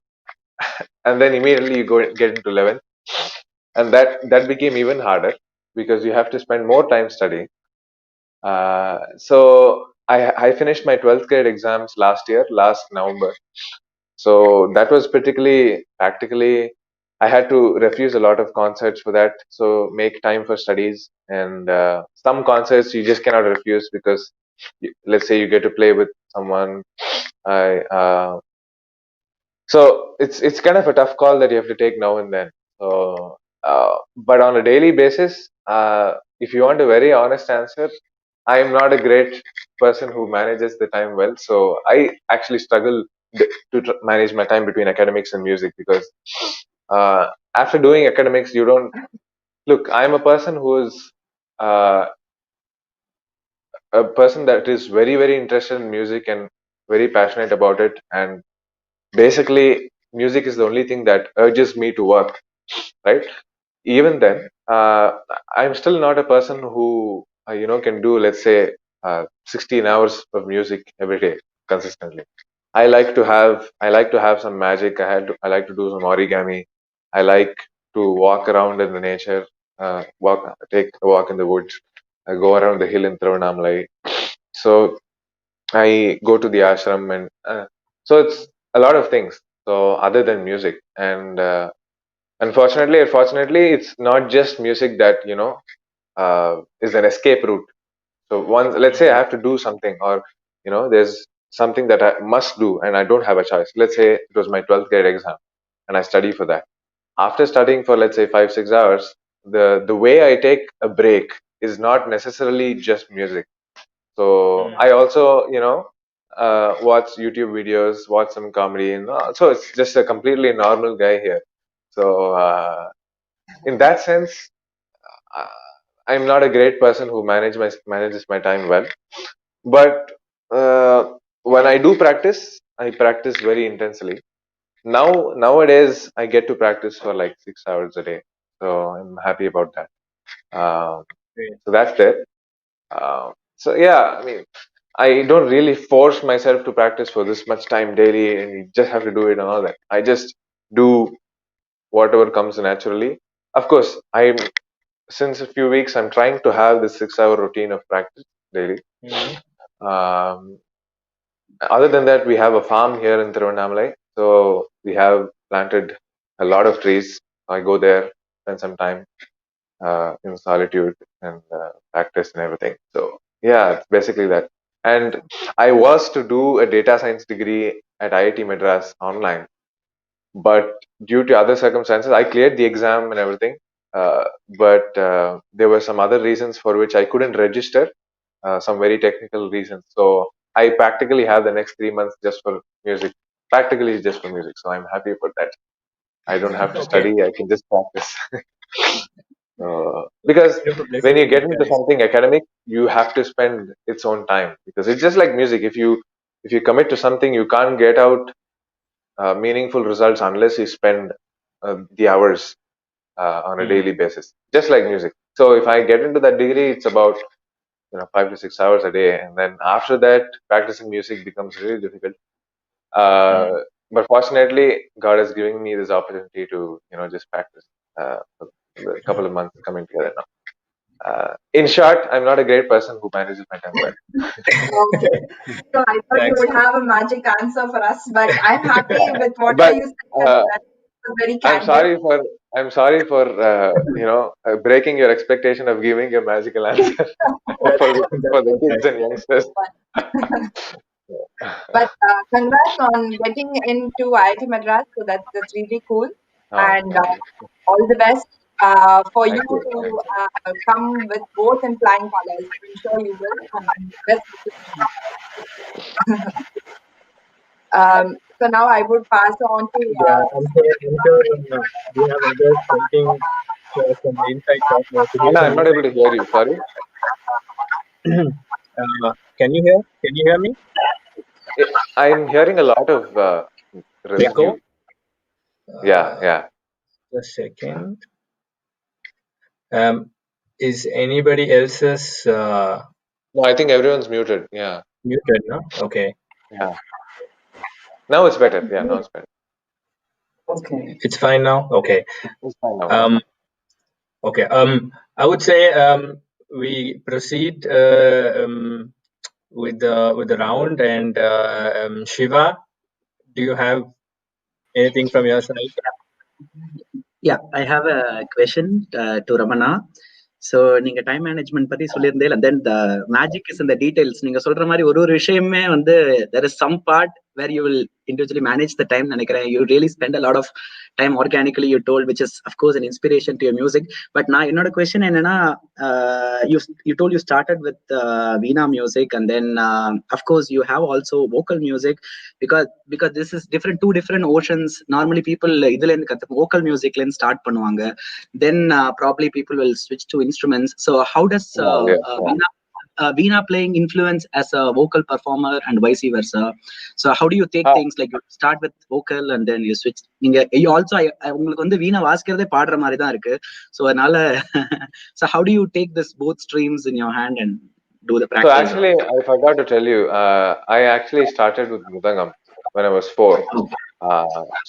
[SPEAKER 19] then immediately you get into 11th, and that became even harder, because you have to spend more time studying. So I finished my 12th grade exams last November. So that was particularly practically, I had to refuse a lot of concerts for that. So make time for studies, and some concerts you just cannot refuse, because let's say you get to play with someone. I So it's kind of a tough call that you have to take now and then. So, but on a daily basis, if you want a very honest answer, I am not a great person who manages the time well. So I actually struggle to manage my time between academics and music, because after doing academics, you don't look. I'm a person who is uh, a person that is very interested in music and very passionate about it, and basically music is the only thing that urges me to work, right? Even then, I'm still not a person who can do, let's say, 16 hours of music every day consistently. I like to have some magic. I like to do some origami. I like to walk around in the nature, take a walk in the woods. I go around the hill in Tiruvannamalai. So I go to the ashram, and so it's a lot of things. So other than music, and unfortunately, it's not just music that is an escape route. So once, let's say, I have to do something, or there's something that I must do, and I don't have a choice. Let's say it was my 12th grade exam, and I study for that. After studying for, let's say, 5-6 hours, the way I take a break is not necessarily just music. So I also, watch YouTube videos, watch some comedy, and so it's just a completely normal guy here. So in that sense, uh, I'm not a great person who manages my time well. But when I do practice, I practice very intensely. Nowadays, I get to practice for like 6 hours a day, so I'm happy about that. So that's it. So yeah, I mean, I don't really force myself to practice for this much time daily, and you just have to do it and all that. I just do whatever comes naturally. Of course, since a few weeks I'm trying to have this 6-hour routine of practice daily. Um, Other than that, we have a farm here in Tiruvannamalai, so we have planted a lot of trees. I go there, spend some time in solitude, and practice and everything. So yeah, it's basically that. And I was to do a data science degree at IIT Madras online. But due to other circumstances, I cleared the exam and everything. But there were some other reasons for which I couldn't register, some very technical reasons. So I practically have the next 3 months just for music, practically just for music. So I'm happy about that. I don't have to
[SPEAKER 12] Okay.
[SPEAKER 19] study, I can just practice. Because when you get into something academic, you have to spend its own time, because it's just like music. If you commit to something, you can't get out meaningful results unless you spend the hours on a daily basis, just like music. So if I get into that degree, it's about 5 to 6 hours a day, and then after that, practicing music becomes really difficult. But fortunately, God has given me this opportunity to just practice for a couple of months coming together now. In short, I'm not a great person who manages my time well.
[SPEAKER 17] Okay. So I thought you
[SPEAKER 19] Thanks.
[SPEAKER 17] would have a magic answer for us, but I'm happy with what
[SPEAKER 19] But
[SPEAKER 17] you said. That was very
[SPEAKER 19] I'm
[SPEAKER 17] candid.
[SPEAKER 19] sorry for breaking your expectation of giving a magical answer for the kids and youngsters.
[SPEAKER 17] But congrats on getting into IIT Madras. So that's really cool. And all the best for you to come with both in flying colors. I'm sure you will. And best wishes. So now I would pass on to.
[SPEAKER 12] Yeah, I'm sure we have others waiting for some insights of to hear
[SPEAKER 19] Anna,
[SPEAKER 12] some
[SPEAKER 19] I'm not able to
[SPEAKER 12] insights.
[SPEAKER 19] hear you. Sorry.
[SPEAKER 12] Can you hear me?
[SPEAKER 19] I'm hearing a lot of residue.
[SPEAKER 12] Echo?
[SPEAKER 19] Yeah.
[SPEAKER 12] Just a second. Is anybody else's
[SPEAKER 19] No, I think everyone's muted. Yeah.
[SPEAKER 12] muted? No. Okay.
[SPEAKER 19] Yeah. Now it's better. Yeah, now it's better.
[SPEAKER 17] Okay.
[SPEAKER 12] It's fine now. Okay.
[SPEAKER 19] It's fine now.
[SPEAKER 12] Okay. I would say we proceed with the round, and Shiva, do you have anything from your side?
[SPEAKER 14] Yeah, I have a question to Ramana. So நீங்க time management பத்தி சொல்லியிருந்தேன், and then the magic is in the details. நீங்க சொல்ற மாதிரி ஒரு விஷயமே வந்து there is some part where you will individually manage the time. நினைக்கிறேன் you really spend a lot of time organically, you told, which is of course an inspiration to your music. But நான் என்னோட question என்னன்னா, you told you started with Veena music, and then of course you have also vocal music, because this is two different oceans. Normally people இதுல இருந்து vocal musicல இருந்து start பண்ணுவாங்க, then probably people will switch to instruments. So how does Veena playing influence as a vocal performer and vice versa? So how do you take things like you start with vocal and then you switch? You also உங்களுக்கு வந்து வீணா வாசிக்கிறதே பாடுற மாதிரி தான் இருக்கு. So அதனால so how do you take this both streams in your hand and do the practice?
[SPEAKER 19] So actually, I forgot to tell you, I actually started with Mridangam when I was 4.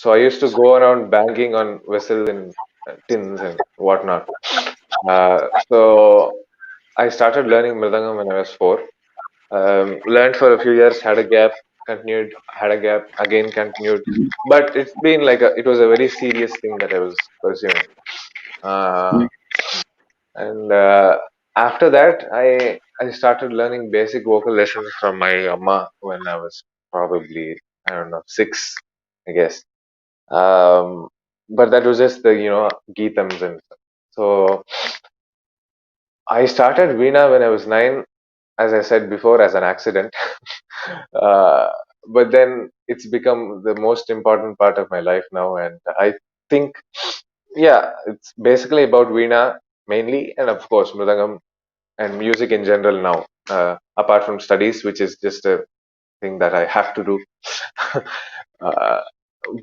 [SPEAKER 19] So I used to go around banging on vessels and tins and whatnot. So I started learning Mridangam when I was 4. Learned for a few years, had a gap, continued, had a gap, again continued. But it's been like it was a very serious thing that I was pursuing. And after that, I started learning basic vocal lessons from my amma when I was probably, I don't know, 6, I guess. But that was just the geetams and stuff. So I started Veena when I was 9, as I said before, as an accident. But then it's become the most important part of my life now, and I think, yeah, it's basically about Veena mainly, and of course Mridangam and music in general now, apart from studies, which is just a thing that I have to do.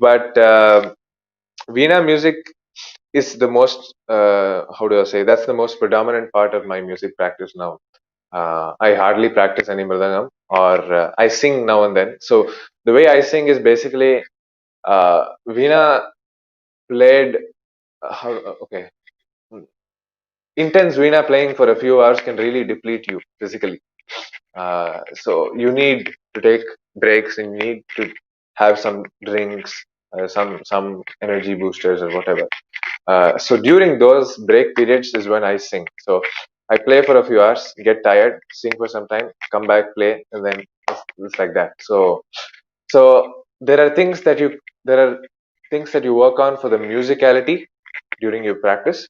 [SPEAKER 19] But Veena music is the most, how do I say, that's the most predominant part of my music practice now. I hardly practice any Mridangam, or I sing now and then. So the way I sing is basically, Veena played, okay, intense Veena playing for a few hours can really deplete you physically. So you need to take breaks, and you need to have some drinks, some energy boosters or whatever. So during those break periods is when I sing. So I play for a few hours, get tired, sing for some time, come back, play, and then it's like that. So there are things that you work on for the musicality during your practice,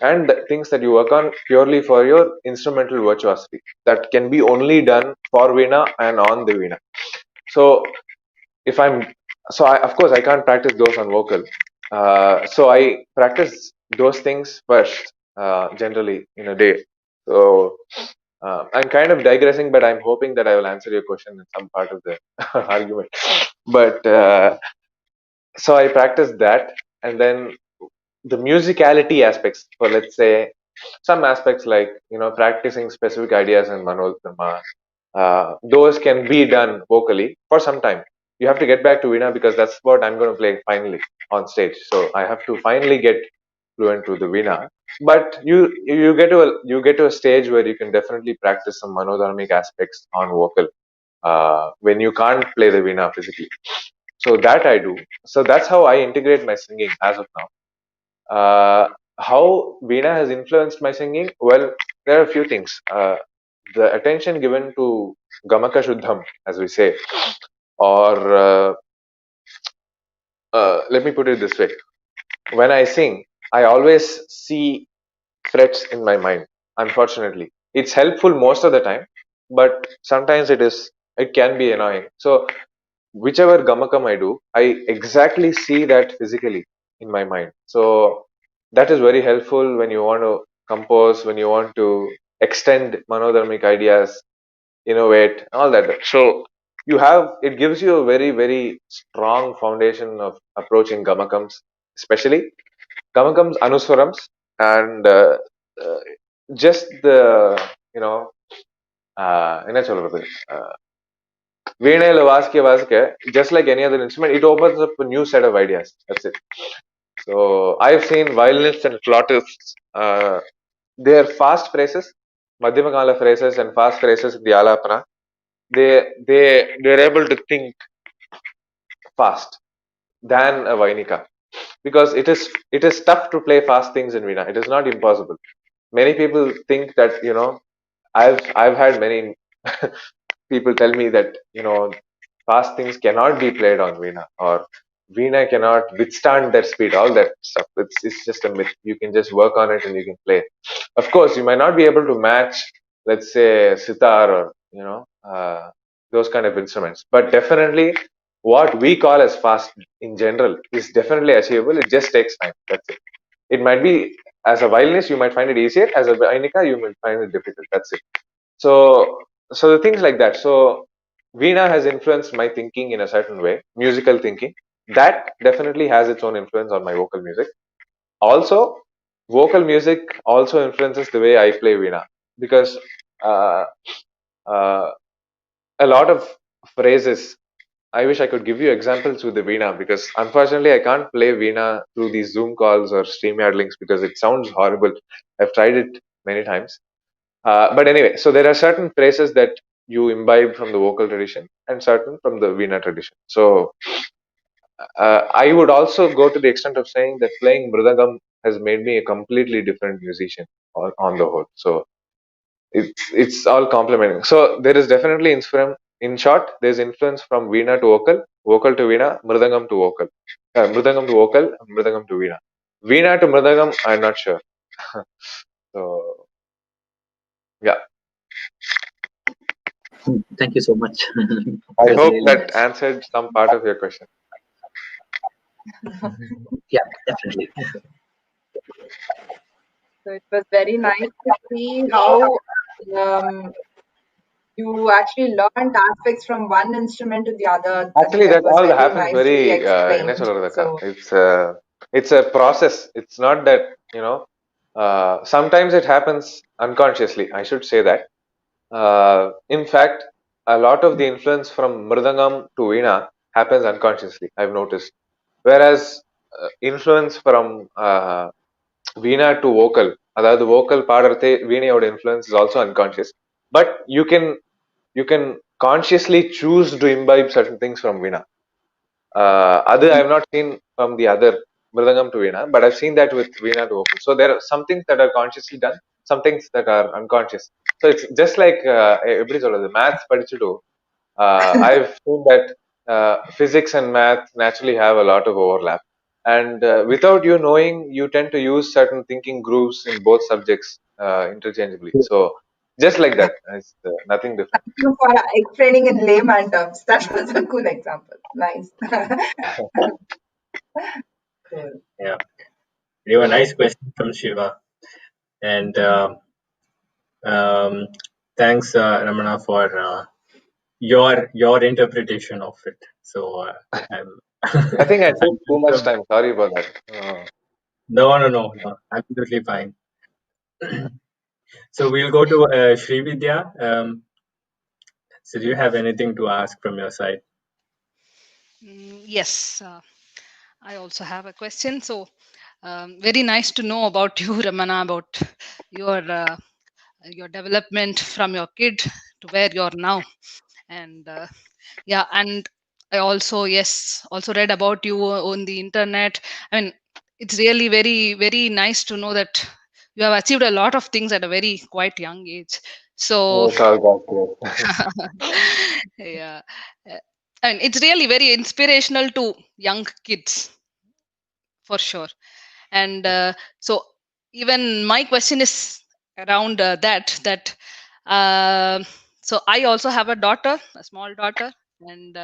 [SPEAKER 19] and the things that you work on purely for your instrumental virtuosity that can be only done for Veena and on the Veena. So if I'm so I, of course I can't practice those on vocal. So I practice those things first, generally in a day. So I'm kind of digressing, but I'm hoping that I will answer your question in some part of the argument. But so I practice that, and then the musicality aspects for, let's say, some aspects like, practicing specific ideas in Manodharma, those can be done vocally for some time. You have to get back to Veena because that's what I'm going to play finally on stage. So I have to finally get fluent to the Veena. But you get to a stage where you can definitely practice some monodharmic aspects on vocal when you can't play the Veena physically. So that I do. So that's how I integrate my singing as of now. How Veena has influenced my singing? Well, there are a few things. The attention given to Gamaka Shuddham, as we say, or let me put it this way. When I sing, I always see frets in my mind. Unfortunately, it's helpful most of the time, but sometimes it can be annoying. So whichever gamakam I do, I exactly see that physically in my mind. So that is very helpful when you want to compose, when you want to extend monodharmic ideas, innovate, all that. So it gives you a very, very strong foundation of approaching gamakams, especially gamakams, anuswarams, and just the, என்ன சொல்றது, வீணையில வாசிக்க வாசிக்க, just like any other instrument, it opens up a new set of ideas. That's it. So I've seen violinists and flautists, their fast phrases, madhyama kala phrases and fast phrases, the alapana, they're able to think fast than a vainika, because it is tough to play fast things in Veena. It is not impossible. Many people think that, I've had many people tell me that, fast things cannot be played on Veena, or Veena cannot withstand their speed, all that stuff. It's just a myth. You can just work on it and you can play. Of course, you might not be able to match, let's say, sitar or, those kind of instruments, but definitely what we call as fast in general is definitely achievable. It just takes time. That's it. It might be, as a violinist, you might find it easier. As a vainika, you might find it difficult. That's it. So the things like that. So Veena has influenced my thinking in a certain way, musical thinking. That definitely has its own influence on my vocal music. Also, vocal music also influences the way I play Veena, because uh, uh, a lot of phrases, I wish I could give you examples with the Veena, because unfortunately I can't play Veena through these Zoom calls or StreamYard links because it sounds horrible. I've tried it many times. But anyway, so there are certain phrases that you imbibe from the vocal tradition and certain from the Veena tradition. So I would also go to the extent of saying that playing Mridangam has made me a completely different musician on the whole. So it's all complementing. So there is definitely influence. In short, there's influence from Veena to vocal, vocal to Veena, Mridangam to vocal, Mridangam to vocal, Mridangam to Veena. Veena to Mridangam, I'm not sure. So yeah.
[SPEAKER 14] Thank you so much.
[SPEAKER 19] I hope that answered some part of your question.
[SPEAKER 14] Yeah, definitely.
[SPEAKER 17] So it was very nice to see how you actually learned aspects from one instrument to the other.
[SPEAKER 19] Actually, that
[SPEAKER 17] was
[SPEAKER 19] all
[SPEAKER 17] very
[SPEAKER 19] happens
[SPEAKER 17] nicely
[SPEAKER 19] very
[SPEAKER 17] explained. So
[SPEAKER 19] it's a process. It's not that, sometimes it happens unconsciously, I should say that. In fact, a lot of the influence from Mridangam to Veena happens unconsciously, I've noticed. Whereas influence from Veena to vocal, அதாவது vocal பாடுறதே வீணையோட influence is also unconscious. But you can consciously choose to imbibe certain things from Veena. I have not seen from the other Mridangam to Veena, but I've seen that with Veena to vocal. So there are some things that are consciously done, some things that are unconscious. So it's just like எப்படி சொல்றது, maths படிச்சுட்டு I've seen that physics and math naturally have a lot of overlap. And without you knowing, you tend to use certain thinking grooves in both subjects interchangeably. So just like that, it's nothing different.
[SPEAKER 17] Thank you for explaining in layman terms. That was a cool example. Nice. Cool.
[SPEAKER 12] Yeah, we have a nice question from Shiva, and thanks, Ramana, for your interpretation of it. So
[SPEAKER 19] I think I took too much time. Sorry about that.
[SPEAKER 12] No, absolutely fine. So we'll go to Srividya. So do you have anything to ask from your side?
[SPEAKER 15] Yes, I also have a question. So, very nice to know about you, Ramana, about your development from your kid to where you are now, and yeah, and I also also read about you on the internet. I mean, it's really very nice to know that you have achieved a lot of things at a very quite young age. So,
[SPEAKER 19] It's all God's grace.
[SPEAKER 15] yeah, and it's really very inspirational to young kids for sure. And so even my question is around that uh, so I also have a daughter, a small daughter, and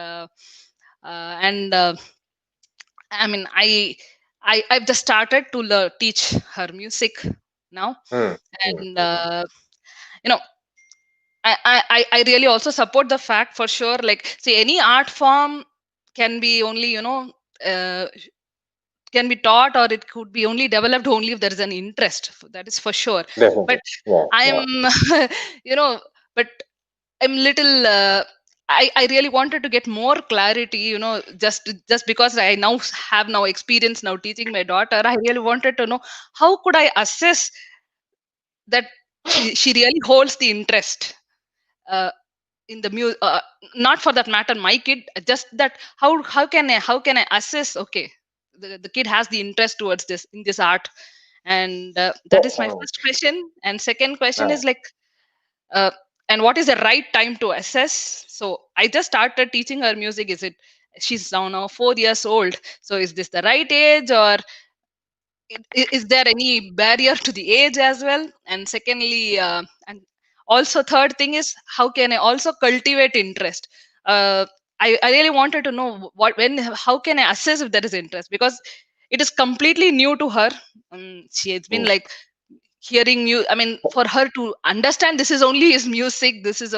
[SPEAKER 15] and I mean, I've just started to teach her music now, and you know, I really also support the fact for sure. Like, see, any art form can be only, uh, can be taught, or it could be only developed only if there is an interest. That is for sure. But
[SPEAKER 19] Definitely. Yeah.
[SPEAKER 15] I am, you know, but I'm little. I really wanted to get more clarity. Just because I now have now experience now teaching my daughter, I really wanted to know how could I assess that she really holds the interest uh, in the music. Not for that matter, my kid. Just that how can I assess? Okay, the kid has the interest towards this in this art, and that is my first question. And second question is like. Uh, and what is the right time to assess? So I just started teaching her music. She's now 4 years old, so is this the right age, or is there any barrier to the age as well? And secondly, and also third thing is, how can I also cultivate interest? I really wanted to know how can I assess if there is interest, because it is completely new to her. It's been like hearing music. I mean, for her to understand this is only is music, this is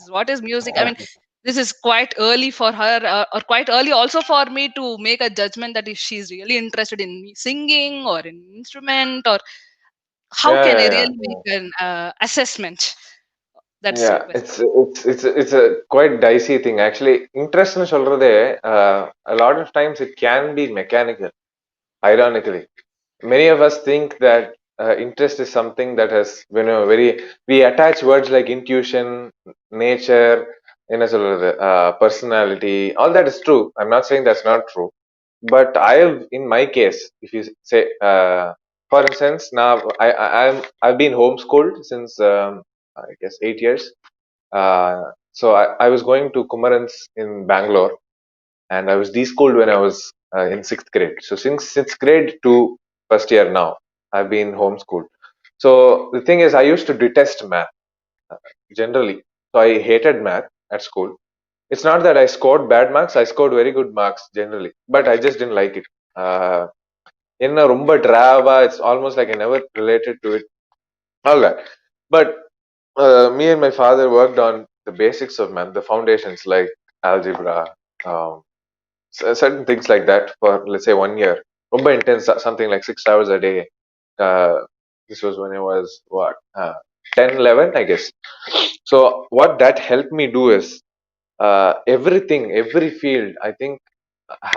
[SPEAKER 15] what is music. I mean, this is quite early for her, or quite early also for me to make a judgment that if she's really interested in singing or in instrument, or how
[SPEAKER 19] Yeah,
[SPEAKER 15] can I
[SPEAKER 19] yeah, yeah.
[SPEAKER 15] really make an assessment. That's the
[SPEAKER 19] Yeah,
[SPEAKER 15] question.
[SPEAKER 19] it's a quite dicey thing actually. Interest in சொல்றதே a lot of times it can be mechanical. Ironically, many of us think that interest is something that has we attach words like intuition, nature, என்ன சொல்றது, personality. All that is true. I'm not saying that's not true, but in my case, if you say, for instance, now I've been homeschooled since I guess 8 years. So I was going to Kumarans in Bangalore, and I was deschooled when I was in sixth grade. So since sixth grade to first year now, I've been homeschooled. So the thing is, I used to detest math generally. So I hated math at school. It's not that I scored bad marks; I scored very good marks generally, but I just didn't like it. In a rumba drava, it's almost like I never related to it. All that, but me and my father worked on the basics of math, the foundations like algebra, um, certain things like that for let's say 1 year. ரொம்ப intense, something like 6 hours a day. This was when I was 10, 11, I guess. So what that helped me do is every field, I think,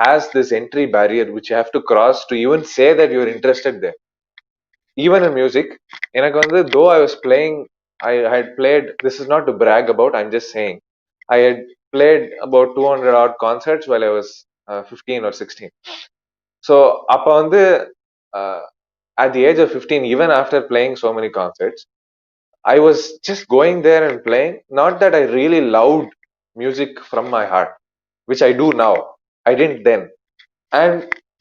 [SPEAKER 19] has this entry barrier which you have to cross to even say that you're interested there. Even in music, எனக்கு வந்து though I was playing, I had played, this is not to brag about, I'm just saying, I had played about 200 odd concerts while I was 15 or 16. So அப்ப வந்து at the age of 15, even after playing so many concerts, I was just going there and playing, not that I really loved music from my heart, which I do now. I didn't then. And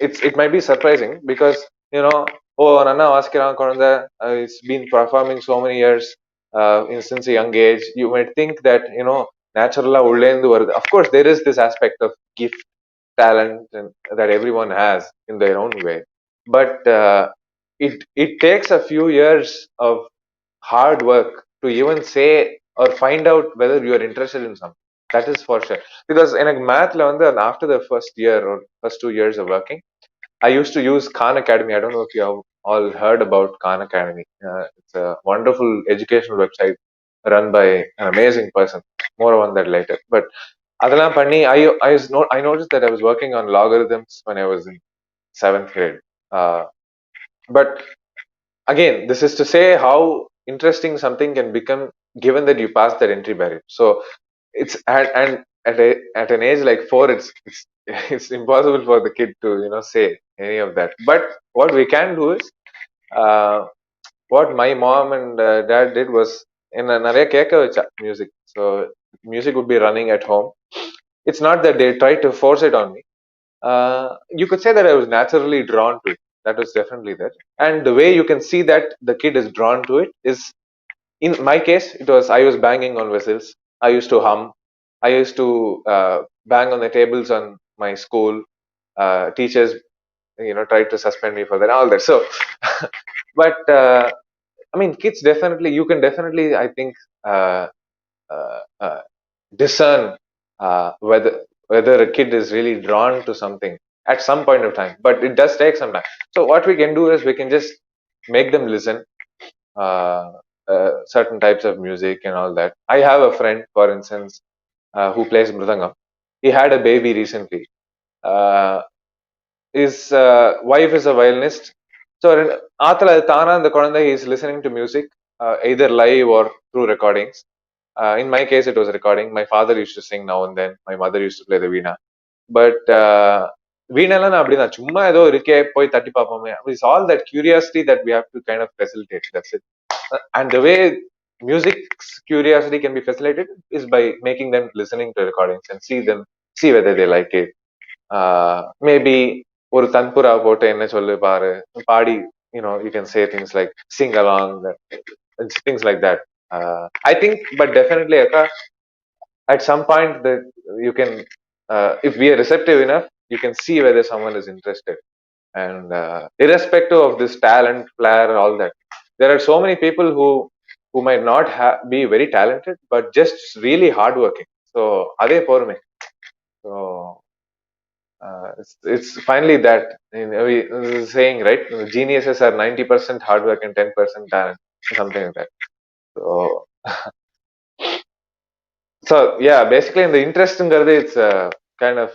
[SPEAKER 19] it might be surprising because, oh, Nana Vaskiran Konda, it's been performing so many years since a young age. You might think that, natural of course, there is this aspect of gift, talent, and that everyone has in their own way. But it takes a few years of hard work to even say or find out whether you are interested in something. That is for sure. Because in a math, after the first year or first 2 years of working, I used to use Khan Academy. I don't know if you have all heard about Khan Academy. It's a wonderful educational website run by an amazing person. More on that later. But அதெல்லாம் பண்ணி I noticed that I was working on logarithms when I was in 7th grade. But again, this is to say how interesting something can become given that you pass that entry barrier. So it's at an age like 4, it's impossible for the kid to say any of that. But what we can do is, what my mom and dad did was, in நிறைய கேட்க வச்சா music. So music would be running at home. It's not that they tried to force it on me. You could say that I was naturally drawn to it. That was definitely there. And the way you can see that the kid is drawn to it is, in my case, it was I was banging on whistles. I used to hum. I used to bang on the tables on my school. Teachers, tried to suspend me for that, all that. So, but I mean, kids definitely, you can definitely, I think, discern whether a kid is really drawn to something at some point of time. But it does take some time. So what we can do is we can just make them listen certain types of music and all that. I have a friend, for instance, who plays mridangam. He had a baby recently. His wife is a violinist. So ஆத்துல தானா அந்த குழந்தை is listening to music, either live or through recordings. In my case, it was a recording. My father used to sing now and then. My mother used to play the veena. But வீணெல்லாம் நான் அப்படிதான் சும்மா ஏதோ இருக்கே போய் தட்டி பார்ப்போமே. It's all that curiosity that we have to kind of facilitate. That's it. And the way music's curiosity can be facilitated is by making them listening to recordings and see whether they like it. Maybe ஒரு தன்புரா போட்டு என்ன சொல்லு பாரு பாடி, you can say things like sing along, things like that. I think, but definitely at some point that you can, if we are receptive enough, you can see whether someone is interested. And irrespective of this talent, flair, all that, there are so many people who might not be very talented, but just really hardworking. So adhe porume. So it's finally that, saying, right? Geniuses are 90% hard work and 10% talent, something like that. So yeah, basically in the interest in Garde, it's kind of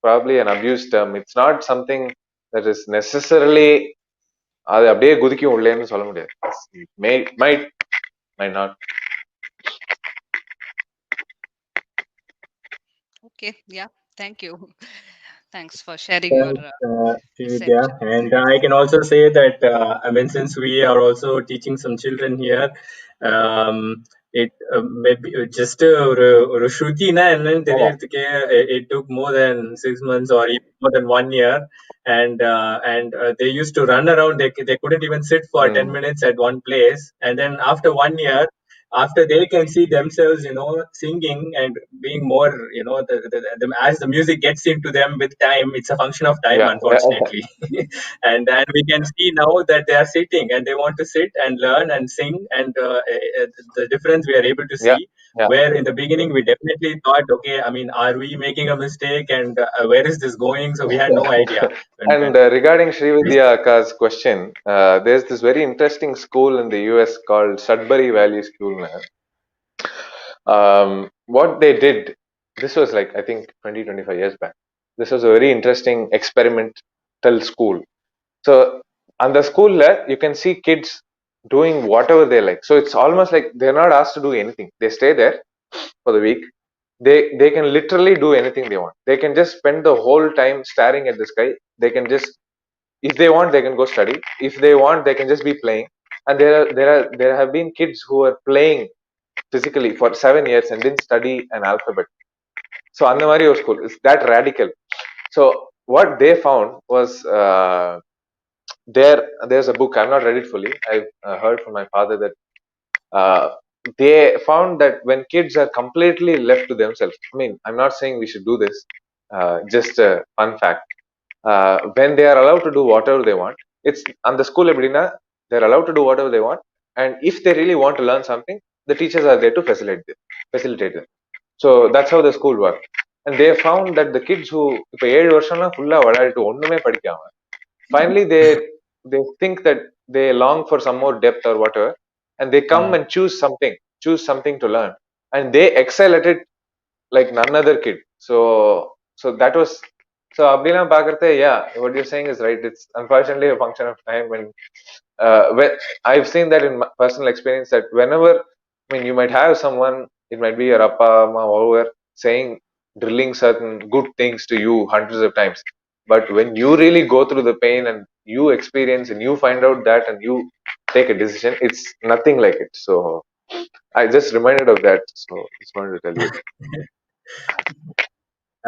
[SPEAKER 19] probably an abused term. It's not something that is necessarily அது அப்படியே குதிக்கும் உள்ளேன்னு சொல்ல முடியாது. Might not.
[SPEAKER 15] Okay, yeah, thank you. Thanks for sharing your
[SPEAKER 12] Vidya. And I can also say that, since we are also teaching some children here, it maybe just ஒரு ஸ்ருதினா என்னன்னு தெரியறதுக்கே it took more than 6 months or even more than 1 year. And they used to run around. They couldn't even sit for 10 minutes at one place. And then after 1 year, after they can see themselves, singing and being more, as the music gets into them with time, it's a function of time, unfortunately. And we can see now that they are sitting and they want to sit and learn and sing. And the difference we are able to see, where in the beginning we definitely thought, okay, are we making a mistake, and where is this going? So we had no idea.
[SPEAKER 19] And regarding Srividya Akka's question, there's this very interesting school in the US called Sudbury Valley School. What they did, this was like, I think 20-25 years back. This was a very interesting experimental school. So on the school, you can see kids doing whatever they like. So it's almost like they're not asked to do anything. They stay there for the week. They can literally do anything they want. They can just spend the whole time staring at the sky. They can just, if they want, they can go study. If they want, they can just be playing. And there have been kids who are playing physically for 7 years and didn't study an alphabet. So அந்த மாதிரி ஒரு school is that radical. So what they found was there's a book. I've not read it fully. I've heard from my father that uh, they found that when kids are completely left to themselves, I mean, I'm not saying we should do this, just a fun fact, when they are allowed to do whatever they want, it's on the school ebrina, they're allowed to do whatever they want, and if they really want to learn something, the teachers are there to facilitate them. So that's how the school works. And they found that the kids who இப்போ 7 வருஷம்லாம் ஃபுல்லா விளையாடிட்டு ஒண்ணுமே படிக்காம finally they think that they long for some more depth or whatever, and they come and choose something to learn, and they excel at it like none other kid. So that was, so அப்படிலாம் பார்க்கறதே, yeah, what you're saying is right. It's unfortunately a function of time. When I've seen that in my personal experience, that whenever, I mean, you might have someone, it might be your appa amma over saying, drilling certain good things to you hundreds of times, but when you really go through the pain and you experience and you find out that and you take a decision, it's nothing like it. So I just reminded of that, so just wanted to tell you.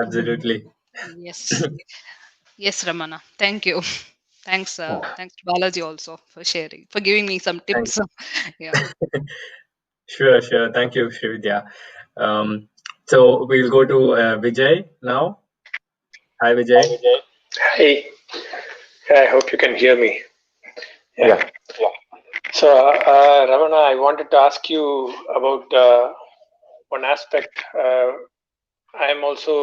[SPEAKER 12] Absolutely.
[SPEAKER 15] Yes. Yes, Ramana. Thank you. Thanks, thanks to Balaji also for sharing, for giving me some tips. Yeah.
[SPEAKER 12] Sure. Thank you, Srividya. So we'll go to Vijay now. Hi, Vijay.
[SPEAKER 16] Hi. I hope you can hear me. Yeah. So, Ramana, I wanted to ask you about one aspect. I am also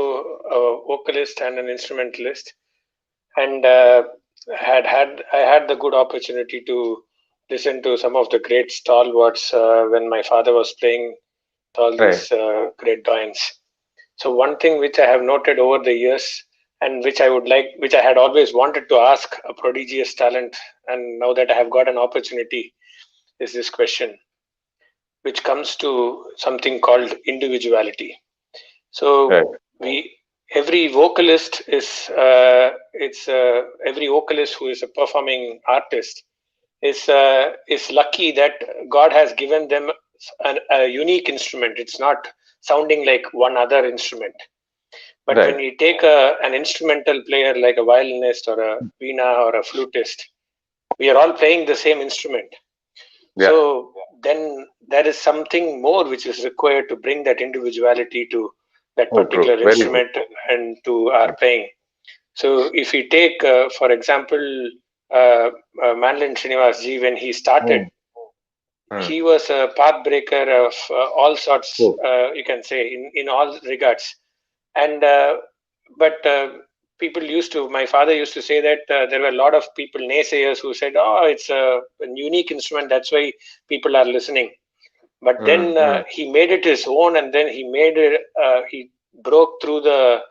[SPEAKER 16] a vocalist and an instrumentalist, and I had the good opportunity to listen to some of the great stalwarts when my father was playing all these great doyens. So one thing which I have noted over the years, and which I had always wanted to ask a prodigious talent, and now that I have got an opportunity, is this question, which comes to something called individuality. So every vocalist is every vocalist who is a performing artist is lucky that God has given them a unique instrument. It's not sounding like one other instrument. But when you take an instrumental player like a violinist or a veena or a flutist, we are all playing the same instrument. So then there is something more which is required to bring that individuality to that particular instrument and to our playing. So if we take, for example, Mandolin Srinivas ji, when he started, he was a pathbreaker of all sorts, you can say, in all regards. And but people my father used to say that there were a lot of people, naysayers, who said, oh, it's a unique instrument, that's why people are listening. But then he made it his own, and then he broke through the,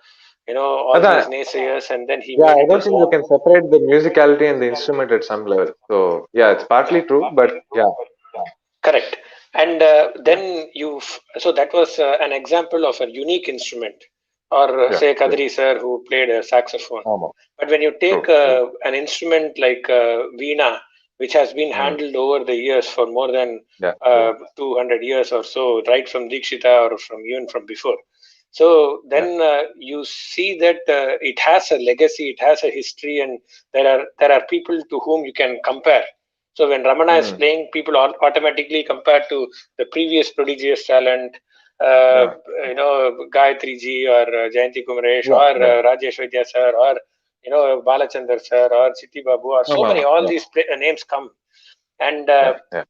[SPEAKER 16] all these naysayers, and then he made
[SPEAKER 19] I
[SPEAKER 16] it
[SPEAKER 19] don't
[SPEAKER 16] his
[SPEAKER 19] think
[SPEAKER 16] own.
[SPEAKER 19] you can separate the musicality and the instrument at some level. So yeah, it's partly true, but yeah.
[SPEAKER 16] Correct. And then so that was an example of a unique instrument. Or say Kadri sir, who played a saxophone. But when you take an instrument like veena, which has been handled over the years for more than 200 years or so, right from Dikshita or even from before. So then you see that it has a legacy, it has a history, and there are people to whom you can compare. So when Ramana is playing, people automatically compare to the previous prodigious talent, Gayatri ji or Jayanti Kumaresh or Rajesh Vaidya sir or Balachandran sir or Chitti Babu or so many, all these names come. And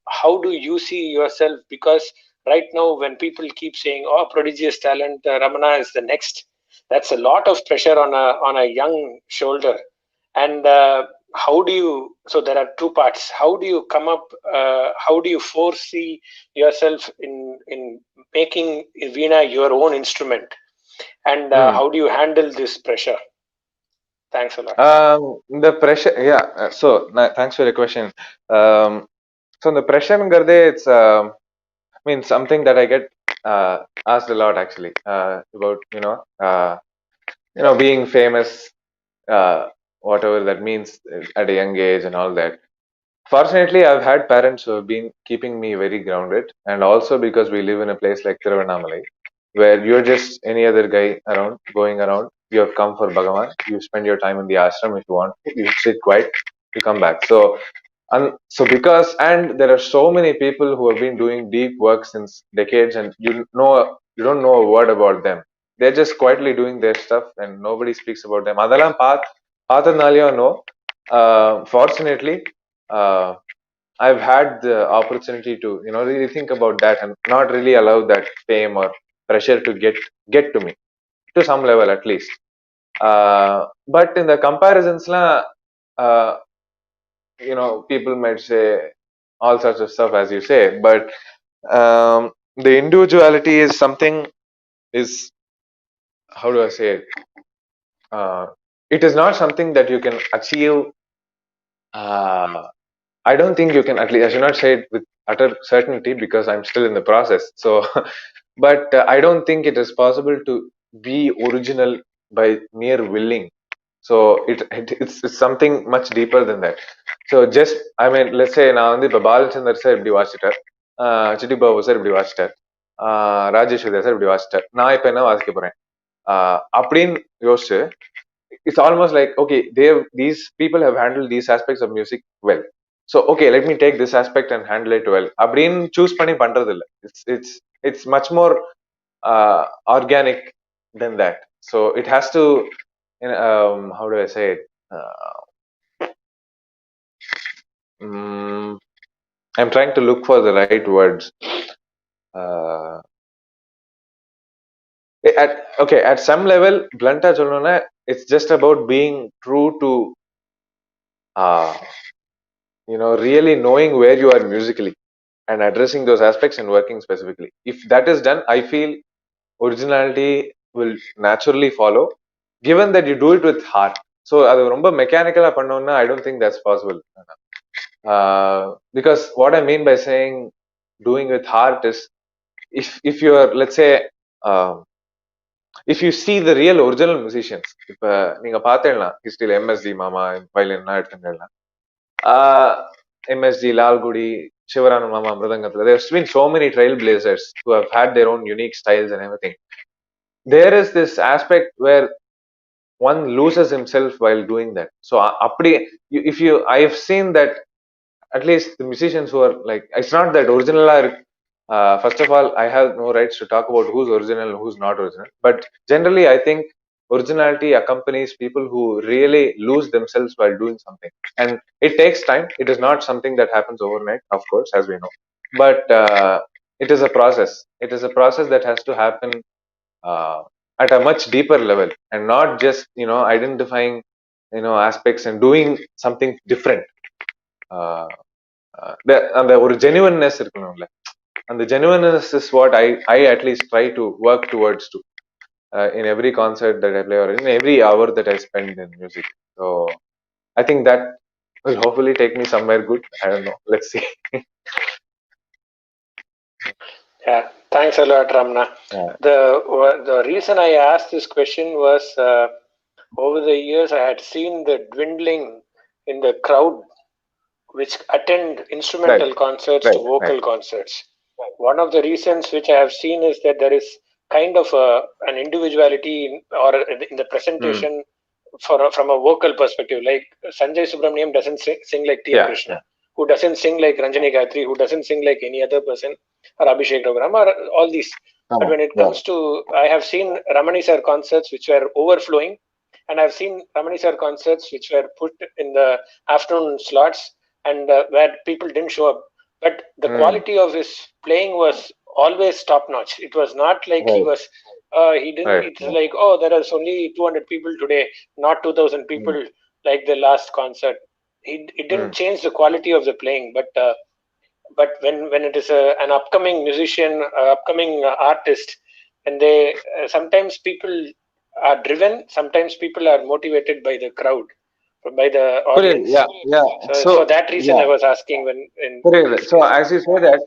[SPEAKER 16] how do you see yourself? Because right now when people keep saying, oh, prodigious talent, Ramana is the next, that's a lot of pressure on a young shoulder. And how do you, so there are two parts, how do you come up, how do you foresee yourself in making veena your own instrument, and how do you handle this pressure? Thanks a lot.
[SPEAKER 19] The pressure, so thanks for the question. So the pressure, it's I mean, something that I get asked a lot actually, about being famous, whatever that means at a young age and all that. Fortunately, I've had parents who have been keeping me very grounded, and also because we live in a place like Tiruvannamalai, where you're just any other guy around, going around. You have come for Bhagavan. You spend your time in the ashram if you want. You sit quiet. You come back. So, and so because and there are so many people who have been doing deep work since decades, and you don't know a word about them. They're just quietly doing their stuff, and nobody speaks about them. Adalam paathanalyo no. Fortunately, I've had the opportunity to really think about that and not really allow that fame or pressure to get to me to some level at least. But in the comparisons, uh, people might say all sorts of stuff as you say, but the individuality is something is how do I say it? It is not something that you can achieve. I don't think you can, at least I should not say it with utter certainty because I'm still in the process. So, but I don't think it is possible to be original by mere willing. So it's something much deeper than that. So just, I mean, let's say நான் வந்து இப்போ Balachander sir இப்படி வாசிட்டார், city Babu sir இப்படி வாசிட்டார், Rajeswari sir இப்படி வாசிட்டார், நான் இப்போ என்ன வாசிக்க போறேன் அப்படின்னு யோசிச்சு it's almost like okay, these people have handled these aspects of music well, so okay, let me take this aspect and handle it well அப்படின்னு choose பண்ணி பண்றது இல்ல. It's much more organic than that. So it has to how do I say it, I'm trying to look for the right words. At some level, blunt சொல்லணும்னா it's just about being true to really knowing where you are musically and addressing those aspects and working specifically. If that is done, I feel originality will naturally follow, given that you do it with heart. So அது ரொம்ப மெக்கானிக்கலா பண்ணோம்னா I don't think that's possible. Because what I mean by saying doing with heart is if you are, let's say, if you see the real original musicians, இப்ப நீங்க பார்த்தேன்னா ஹிஸ்டரியில் MST மாமா violin எடுத்துக்கலாம், MSG, Lalgudi, Shivaranand Mama, Mridangathila. There's been so many trailblazers who have had their own unique styles and everything. There is this aspect where one loses himself while doing that. So, I have seen that at least the musicians who are like, it's not that original are. First of all, I have no rights to talk about who's original and who's not original. But generally, I think originality accompanies people who really lose themselves while doing something, and it takes time. It is not something that happens overnight, of course, as we know, but it is a process. It is a process that has to happen at a much deeper level, and not just identifying aspects and doing something different. அந்த ஒரு genuineness இருக்கணும்ல, and the genuineness is what I at least try to work towards to in every concert that I play or in every hour that I spend in music. So I think that will hopefully take me somewhere good. I don't know. Let's see.
[SPEAKER 16] Yeah, thanks a lot, Ramana.
[SPEAKER 19] Yeah.
[SPEAKER 16] The reason I asked this question was over the years I had seen the dwindling in the crowd which attend instrumental concerts to vocal concerts. One of the reasons which I have seen is that there is kind of an individuality or in the presentation from a vocal perspective. Like Sanjay Subramaniam doesn't sing like T. Krishna, who doesn't sing like Ranjani Gayatri, who doesn't sing like any other person, or Abhishek Raghuram, or all these. But when it comes to, I have seen Ramani sir concerts which were overflowing, and I've seen Ramani sir concerts which were put in the afternoon slots and where people didn't show up. But the quality of his playing was always top notch. It was not like he was, he didn't, it's like, oh, there is only 200 people today, not 2000 people like the last concert. It didn't change the quality of the playing, but when it is an upcoming musician, upcoming artist, and they, sometimes people are driven, sometimes people are motivated by the crowd, by the audience. So that reason I was asking when.
[SPEAKER 19] So as you say that,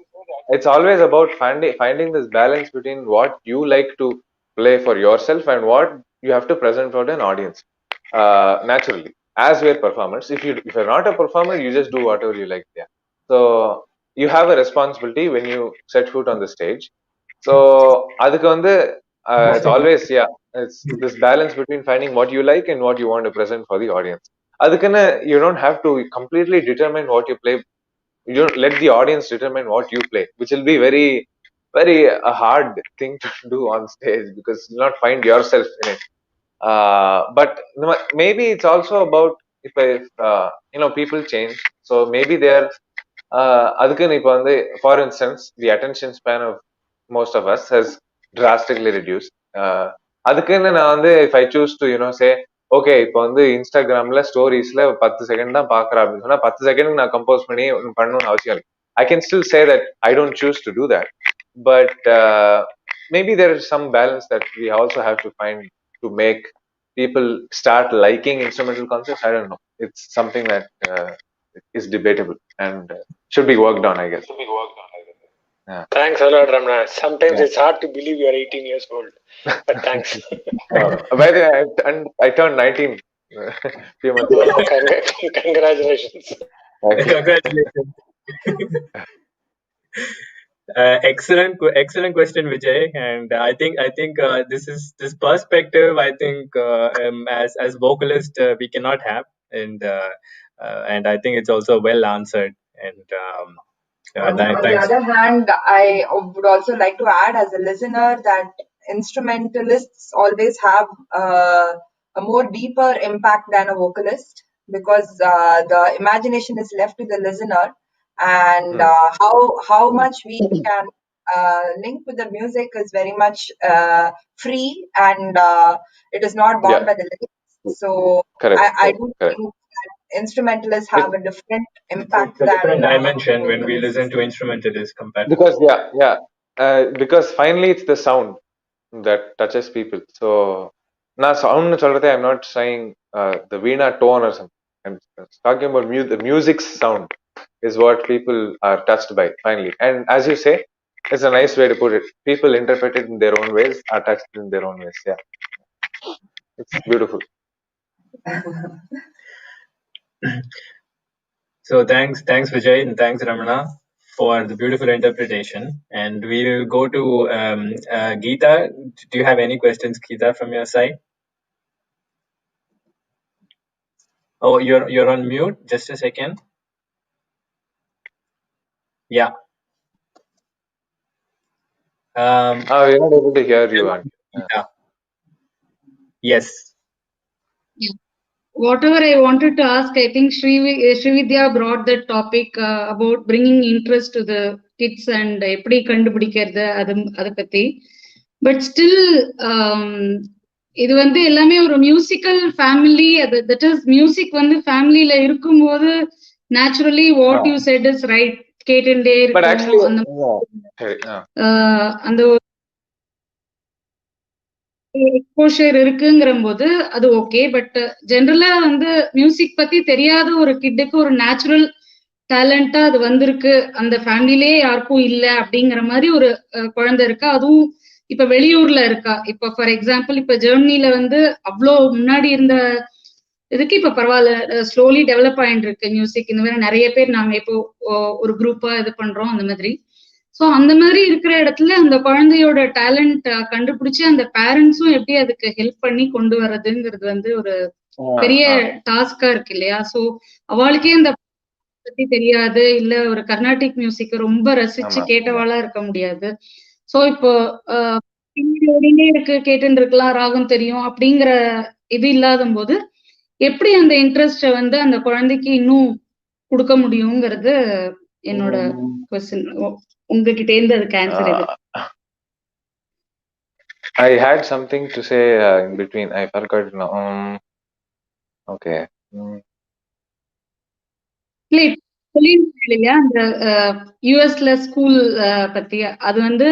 [SPEAKER 19] it's always about finding this balance between what you like to play for yourself and what you have to present for an audience. Naturally, as we are performers, if you're not a performer, you just do whatever you like. Yeah. So you have a responsibility when you set foot on the stage. So அதுக்கு வந்து it's always it's this balance between finding what you like and what you want to present for the audience. அதுக்குன்னு you don't have to completely determine what you play. You don't let the audience determine what you play, which will be very a hard thing to do on stage because you'll not find yourself in it. But maybe it's also about if people change, so maybe they're அதுக்குன்னு இப்போ வந்து for instance the attention span of most of us has drastically reduced. அதுக்குன்னு நான் வந்து if I choose to say okay இப்போ வந்து இன்ஸ்டாகிராம்ல ஸ்டோரிஸ்ல 10 second தான் பாக்குறேன் அப்படின்னு சொன்னா 10 செகண்ட் நான் கம்போஸ் பண்ணி பண்ணணும்னு அவசியம் இல்லை. I can still say that I don't choose to do that, but maybe there is some balance that we also have to find to make people start liking instrumental concerts. I don't know. It's something that is debatable and should be worked on, I guess. Yeah.
[SPEAKER 16] Thanks a lot, Ramana. Sometimes it's hard to believe you're 18 years old, but thanks.
[SPEAKER 19] By the way, I turned 19 few months ago.
[SPEAKER 16] Congratulations.
[SPEAKER 12] Congratulations. Excellent question, Vijay. And I think this perspective, I think as vocalist we cannot have, and I think it's also well answered. And
[SPEAKER 17] on the other hand, I would also like to add as a listener that instrumentalists always have a more deeper impact than a vocalist, because the imagination is left to the listener, and how much we can link with the music is very much free, and it is not bound by the lyrics. So I do think instrumentalists have a different impact
[SPEAKER 12] than different dimension when we listen to instrumentalists compared
[SPEAKER 19] because because finally it's the sound that touches people. So na sound solrathe, I'm not saying the Veena tone or something. I'm talking about the music's sound is what people are touched by finally. And as you say, it's a nice way to put it. People interpret it in their own ways, are touched in their own ways. Yeah, it's beautiful.
[SPEAKER 12] So thanks Vijay, and thanks Ramana for the beautiful interpretation. And we will go to Geeta. Do you have any questions, Geeta, from your side? Oh, you're on mute. Just a second. Yeah.
[SPEAKER 19] We're not able to hear you.
[SPEAKER 12] Yeah. Yes.
[SPEAKER 20] Yeah. Whatever I wanted to ask, I think Srividya brought that topic about bringing interest to the kids and எப்படி கண்டுபிடிக்கிறது அதை பத்தி. But still இது வந்து எல்லாமே ஒரு musical family, that is music வந்து ஃபேமிலியில இருக்கும்போது naturally what you said is right, கேட்டுட்டே இருக்கும். அந்த எக்ஸ்போஷர் இருக்குங்கிற போது அது ஓகே. பட் ஜென்ரலா வந்து மியூசிக் பத்தி தெரியாத ஒரு கிட்டுக்கு ஒரு நேச்சுரல் டேலண்டா அது வந்திருக்கு, அந்த ஃபேமிலிலே யாருக்கும் இல்ல அப்படிங்கிற மாதிரி ஒரு குழந்தை இருக்கா, அதுவும் இப்ப வெளியூர்ல இருக்கா. இப்ப ஃபார் எக்ஸாம்பிள் இப்ப ஜெர்மனில வந்து அவ்வளோ முன்னாடி இருந்த இதுக்கு இப்ப பரவாயில்ல, ஸ்லோலி டெவலப் ஆயிட்டு இருக்கு மியூசிக். இந்த மாதிரி நிறைய பேர் நாங்க இப்போ ஒரு குரூப்பா இது பண்றோம் அந்த மாதிரி. சோ அந்த மாதிரி இருக்கிற இடத்துல அந்த குழந்தையோட டேலண்ட் கண்டுபிடிச்சு அந்த பேரண்ட்ஸும் எப்படி அதுக்கு ஹெல்ப் பண்ணி கொண்டு வர்றதுங்கிறது வந்து ஒரு பெரிய டாஸ்கா இருக்கு இல்லையா. சோ அவளுக்கே அந்த பத்தி தெரியாது, இல்ல ஒரு கர்நாடிக் மியூசிக் ரொம்ப ரசிச்சு கேட்டவாளா இருக்க முடியாது. சோ இப்போ இருக்கு, கேட்டுன்னு இருக்கலாம், ராகம் தெரியும் அப்படிங்கிற இது இல்லாத போது எப்படி அந்த இன்ட்ரெஸ்ட வந்து அந்த குழந்தைக்கு இன்னும் கொடுக்க முடியுங்கிறது என்னோட क्वेश्चन. உங்ககிட்ட இருந்து அதுக்கு ஆன்சர் எது?
[SPEAKER 19] I had something to say in between. I forgot now. Okay.
[SPEAKER 20] இல்லையா அந்த யூஎஸ்ல ஸ்கூல் பத்தி, அது வந்து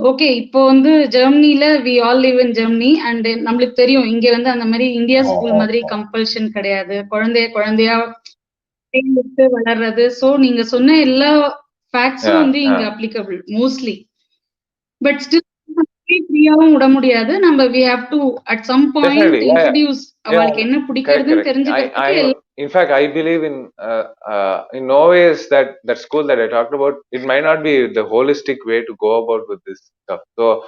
[SPEAKER 20] ஓகே இப்போ வந்து ஜெர்மனில we all live in Germany and நம்மளுக்கு தெரியும் இங்க வந்து அந்த மாதிரி இந்தியா ஸ்கூல் மாதிரி கம்பல்ஷன் கிடையாது, குழந்தையா வளர்றது. சோ நீங்க சொன்ன எல்லா ஃபேக்ட்ஸும் வந்து இங்க அப்ளிகபிள் மோஸ்ட்லி. பட் ஸ்டில் ஃப்ரீயாவும் விட முடியாது. நம்ம we have to at some point introduce அவளுக்கு என்ன பிடிக்குதுன்னு தெரிஞ்சுக்கிறதுக்கு
[SPEAKER 19] in fact, I believe in no ways that school that I talked about, it might not be the holistic way to go about with this stuff. So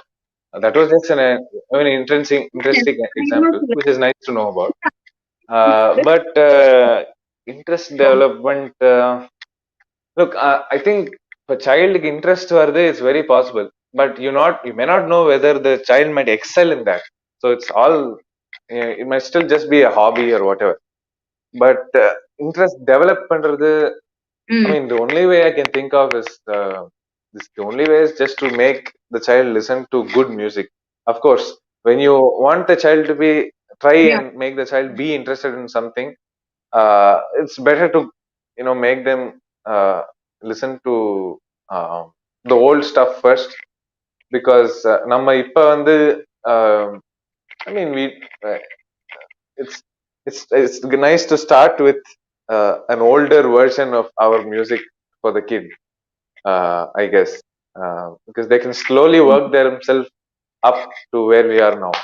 [SPEAKER 19] that was just an interesting example, which is nice to know about. But interest development, look, I think for child interest is very possible, but you may not know whether the child might excel in that. So it's all, it might still just be a hobby or whatever. But interest develop பண்றது, I mean, the only way I can think of is the only way is just to make the child listen to good music. Of course, when you want the child to try and make the child be interested in something, it's better to make them listen to the old stuff first, because நம்ம இப்ப வந்து I mean, it's nice to start with an older version of our music for the kid, I guess, because they can slowly work themselves up to where we are now.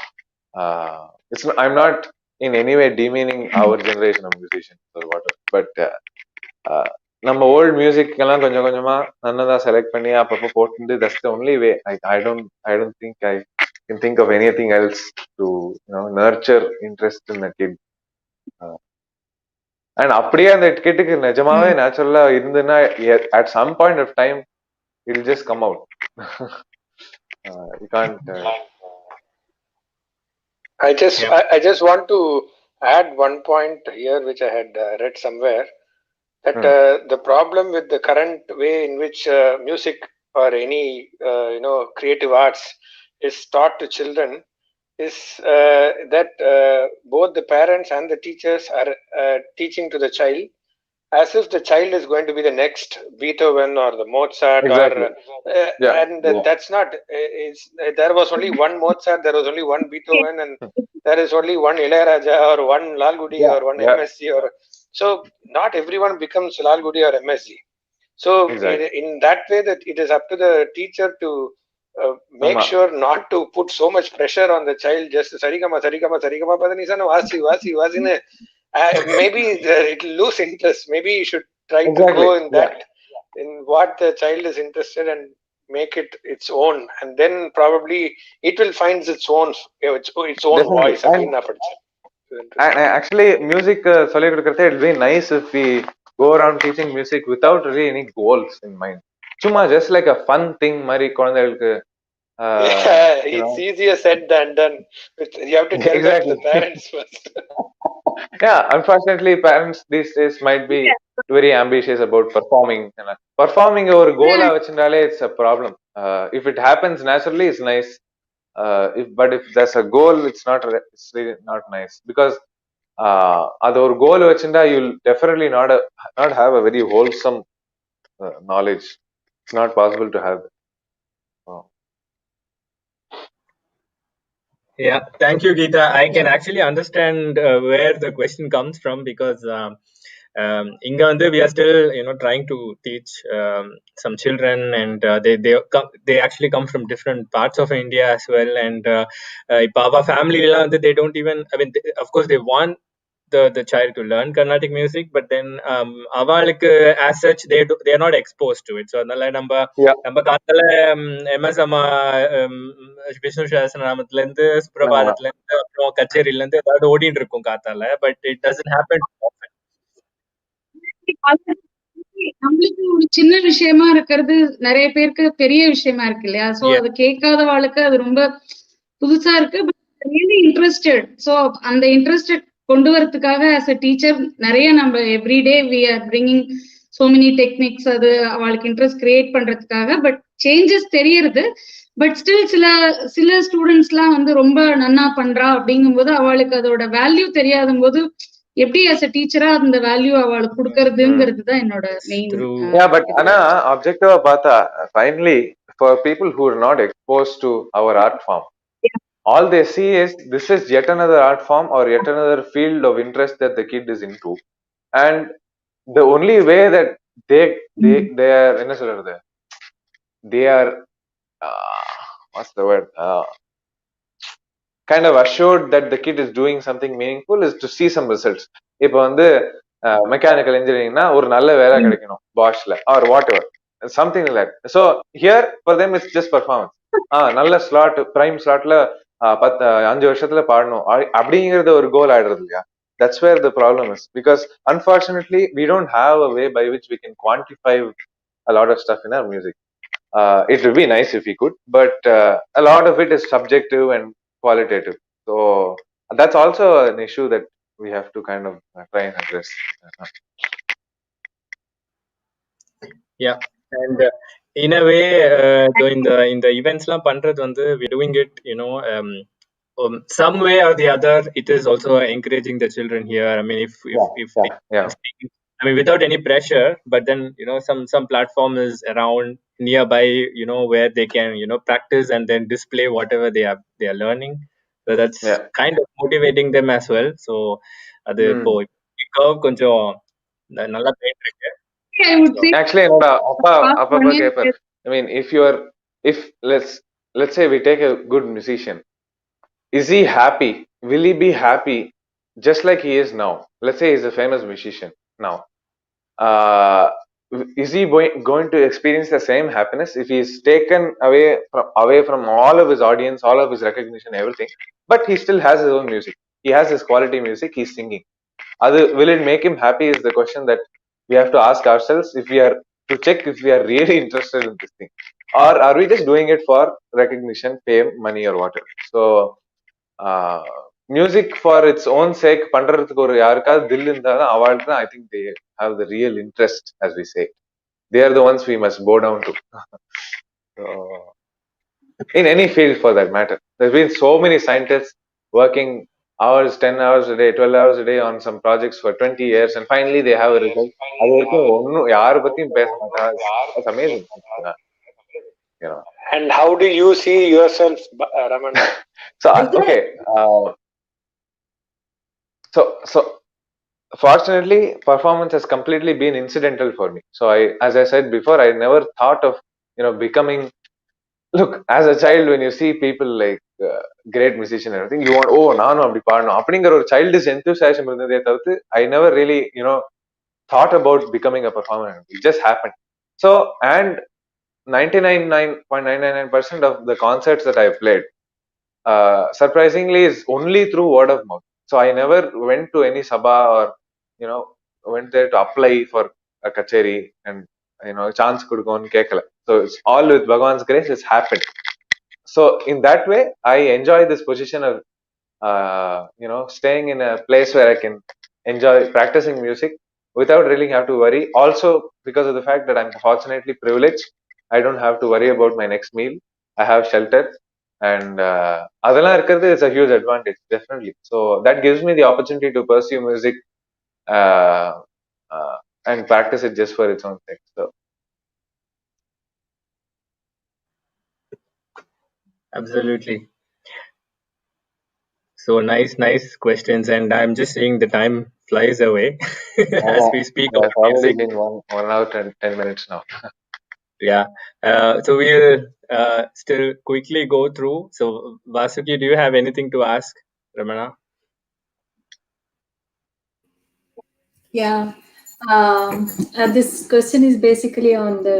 [SPEAKER 19] I'm not in any way demeaning our generation of musicians or whatever, but நம்ம volt music எல்லாம் கொஞ்சம் கொஞ்சமா நல்லதா select பண்ணி அப்பப்போ போட்டு, that's the only way. I don't think I can think of anything else to nurture interest in the kid. And அப்படியே அந்த கிட்டுக்கு நிஜமாவே நேச்சுரலா இருந்துன்னா, at some point of time it'll just come out. You can't
[SPEAKER 16] I just want to add one point here which I had read somewhere, that the problem with the current way in which music or any creative arts is taught to children is that both the parents and the teachers are teaching to the child as if the child is going to be the next Beethoven or the Mozart.
[SPEAKER 19] Exactly.
[SPEAKER 16] That's not. There was only one Mozart, there was only one Beethoven, and there is only one Ilayaraja or one Lalgudi or one MSc. So not everyone becomes Lalgudi or MSc. So in that way, that it is up to the teacher to make sure not to put so much pressure on the child. Just sarigama padanisa vasi. Maybe it will lose interest. Maybe you should try to go in that, in what the child is interested, and make it its own, and then probably it will find its own voice.
[SPEAKER 19] Actually, music சொல்லி கொடுக்கறதே, it'll be nice if we go around teaching music without really any goals in mind. சும்மா just like a fun thing மாதிரி குழந்தைகளுக்கு.
[SPEAKER 16] It's easier said than done. You have to tell that to the parents first.
[SPEAKER 19] Yeah, unfortunately, parents these days might be very ambitious about performing. Performing over goal vachindale, it's a problem. If it happens naturally, it's nice. But if there's a goal, it's really not nice, because அது ஒரு கோல் வச்சுட்டா you'll definitely not have a very wholesome knowledge. It's not possible to have that.
[SPEAKER 12] Yeah, thank you, Geeta. I can actually understand where the question comes from, because inga vandu we are still trying to teach some children, and they actually come from different parts of India as well, and ipa our family la vandu they don't even, I mean, of course they want the child to learn Carnatic music, but then avalukku as such they are not exposed to it. So adnala namba kaathala ms amma Vishnu Sahasranamathila irundhu Suprabhadathila irundhu appo kacheriல irundhu edavadhu odindu irukum kaathala, but it doesn't happen often.
[SPEAKER 20] நம்மளுக்கு ஒரு சின்ன விஷயமா இருக்கிறது நிறைய பேருக்கு பெரிய விஷயமா இருக்கு இல்லையா? சோ அது கேட்காதவாளுக்கு அது ரொம்ப புதுசா இருக்கு. Really interested. சோ அந்த இன்ட்ரெஸ்டட் கொண்டு வரதுக்காக as a teacher நிறைய நம்ம everyday we are bringing so many techniques, அது அவளுக்கு இன்ட்ரெஸ்ட் கிரியேட் பண்றதுக்காக. பட் சேஞ்சஸ் தெரியறது. பட் ஸ்டில் சில ஸ்டூடெண்ட்ஸ்லாம் வந்து ரொம்ப நன்னா பண்றா அப்படிங்கும்போது அவளுக்கு அதோட வேல்யூ தெரியாத போது எப்படி as a teacher அந்த வேல்யூ அவளுக்கு கொடுக்கறதுங்கிறது தான் என்னோட மெயின்.
[SPEAKER 19] But ஆனா objective பார்த்தா finally for people who are not exposed to our art form, all they see is this is yet another art form or yet another field of interest that the kid is into, and the only way that they are என்ன சொல்றது, they are what's the word, kind of assured that the kid is doing something meaningful is to see some results. இப்போ வந்து mechanical இன்ஜினியரிங்னா ஒரு நல்ல வேலை கிடைக்கணும் பாஷ்ல or whatever something like so here for them it's just performance நல்ல slot prime ஸ்லாட்ல 5 வருஷத்துல பாடணும் அப்படிங்கிறது ஒரு கோல் ஆயிடுறது இல்லையா. That's where the problem is because unfortunately we don't have a way by which we can quantify a lot of stuff in our music. It would be nice if we could, but a lot of it is subjective and qualitative. So that's also an issue that we have to kind of try and address.
[SPEAKER 12] Yeah, and in a way, though in the events லாம் பண்றது வந்து we're doing it, some way or the other, it is also encouraging the children here. I mean, if I mean, without any pressure, but then some platform is around nearby, where they can practice and then display whatever they are learning. So that's kind of motivating them as well. So அது இப்போ curve கொஞ்சம் நல்லா போயிட்டு இருக்கு.
[SPEAKER 20] I would say
[SPEAKER 19] Actually, என்னோட அப்பா கேட்பார். I mean, if let's say we take a good musician, is he happy? Will he be happy just like he is now? Let's say he's a famous musician now. Is he going to experience the same happiness if he is taken away from all of his audience, all of his recognition, everything, but he still has his own music, he has his quality music, he's singing. Will it make him happy is the question that we have to ask ourselves, if we are to check if we are really interested in this thing, or are we just doing it for recognition, fame, money, or whatever. So music for its own sake பண்றதுக்கு ஒரு யாருக்காவது தில் இருந்தா அவளுக்கு தான் I think they have the real interest, as we say. They are the ones we must bow down to. So, in any field for that matter, there's been so many scientists working hours, 10 hours a day, 12 hours a day on some projects for 20 years, and finally they have a result. அது வரைக்கும் ஒன்னும் யாரை பத்தியும் பேச மாட்டாங்க. That's amazing.
[SPEAKER 16] And how do you see yourself, Ramana?
[SPEAKER 19] So okay, so fortunately performance has completely been incidental for me. So as I said before, I never thought of becoming. Look, as a child, when you see people like great musician and everything, you want, நானும் அப்படி பாடணும் அப்படிங்கிற ஒரு childish enthusiasm இருந்ததே தவிர்த்து I never really thought about becoming a performer. It just happened. So, and 99.999% of the concerts that I played, surprisingly, is only through word of mouth. So I never went to any sabha or went there to apply for a kacheri and chance kudukonu kekala. So it's all with Bhagwan's grace, it's happened. So in that way, I enjoy this position of staying in a place where I can enjoy practicing music without really have to worry. Also, because of the fact that I'm fortunately privileged, I don't have to worry about my next meal. I have shelter, and adala irukkiradhu is a huge advantage, definitely. So that gives me the opportunity to pursue music and practice it just for its own sake. So
[SPEAKER 12] Absolutely. So nice questions, and I'm just seeing the time flies away as we speak about music.
[SPEAKER 19] Been 1 hour and 10 minutes now.
[SPEAKER 12] Yeah. So we'll still quickly go through. So Vasuki, do you have anything to ask Ramana?
[SPEAKER 10] Yeah. This question is basically on the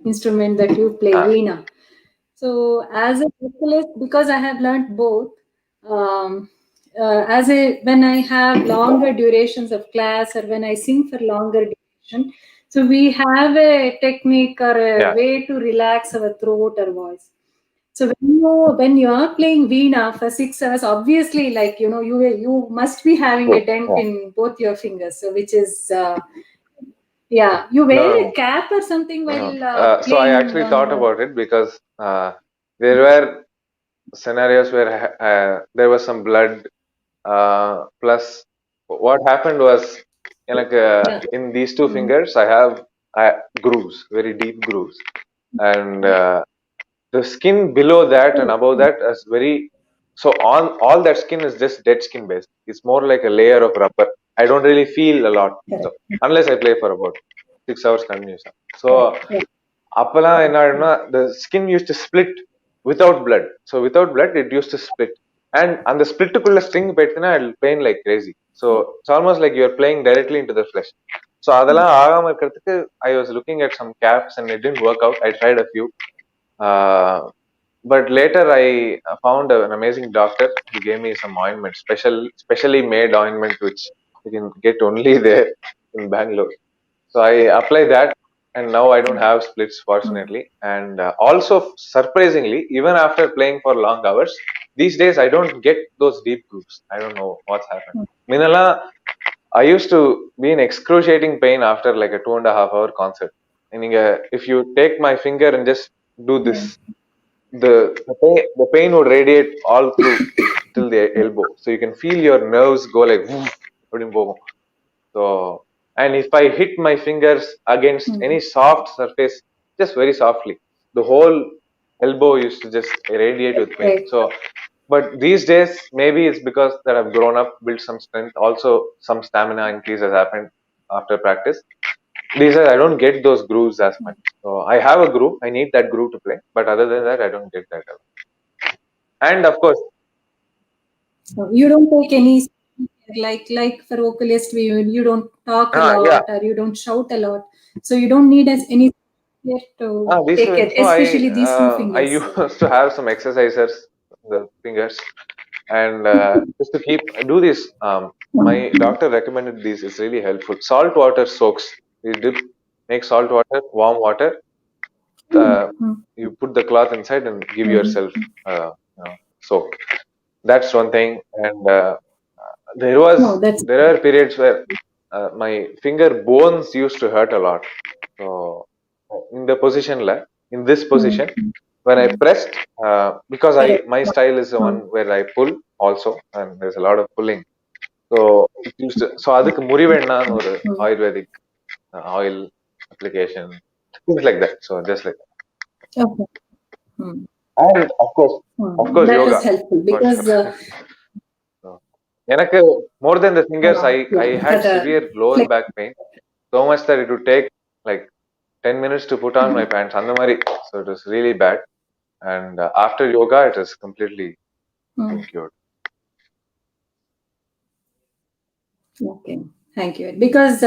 [SPEAKER 10] instrument that you play, Veena. So as a vocalist, because I have learned both, when I have longer durations of class or when I sing for longer duration, so we have a technique or a way to relax our throat or voice. So when you are playing Veena for 6 hours, obviously, like you must be having a dent in both your fingers. So which is you wear a cap or something while playing.
[SPEAKER 19] So I actually thought about it because there were scenarios where there was some blood. Plus, what happened was, in these two fingers, I have grooves, very deep grooves, and the skin below that and above that is very. So on all that skin is just dead skin based. It's more like a layer of rubber. I don't really feel a lot, so, unless I play for about 6 hours continuously. So the skin used to split without blood. So without blood, it used to split. and the split string pettina it'll pain like crazy. So it's almost like you're playing directly into the flesh. So adala agama irukradhukku I was looking at some caps and it didn't work out. I tried a few, but later I found an amazing doctor. He gave me some ointment, specially made ointment which you can get only there in Bangalore. So I apply that, and now I don't have splits, fortunately. And also, surprisingly, even after playing for long hours, these days I don't get those deep grooves. I don't know what's happened. Minala, I used to be in excruciating pain after like a 2.5 hour concert. Meaning, if you take my finger and just do this, the pain would radiate all through till the elbow. So you can feel your nerves go like woof, so, and if I hit my fingers against any soft surface, just very softly, the whole elbow used to just radiate with pain.
[SPEAKER 10] Right.
[SPEAKER 19] So, but these days, maybe it's because that I've grown up, built some strength, also some stamina increase has happened after practice. These days, I don't get those grooves as much. So, I have a groove, I need that groove to play, but other than that, I don't get that. And of course,
[SPEAKER 10] So you don't take any, like for vocalist, you don't talk a lot,
[SPEAKER 19] yeah.
[SPEAKER 10] or you don't shout a lot. So you don't need any to take it,
[SPEAKER 19] So
[SPEAKER 10] especially these two
[SPEAKER 19] I
[SPEAKER 10] fingers.
[SPEAKER 19] used to have some exercisers, the fingers, and just to do this. My doctor recommended these. It's really helpful. Salt water soaks. You dip, make salt water, warm water. You put the cloth inside and give yourself soak. That's one thing. And there are periods where my finger bones used to hurt a lot. So in this position, when I pressed, because my style is the one where I pull also, and there's a lot of pulling. So it used to, so adukku murivenna or Ayurvedic oil application, things like that. So just like that.
[SPEAKER 10] Okay.
[SPEAKER 19] And of course
[SPEAKER 10] That
[SPEAKER 19] yoga
[SPEAKER 10] is helpful because
[SPEAKER 19] எனக்கு more than the fingers, I had severe lower back pain, so much that it would take like 10 minutes to put on my pants. And so it was really bad. And after yoga, it is completely cured.
[SPEAKER 10] Okay, thank you. Because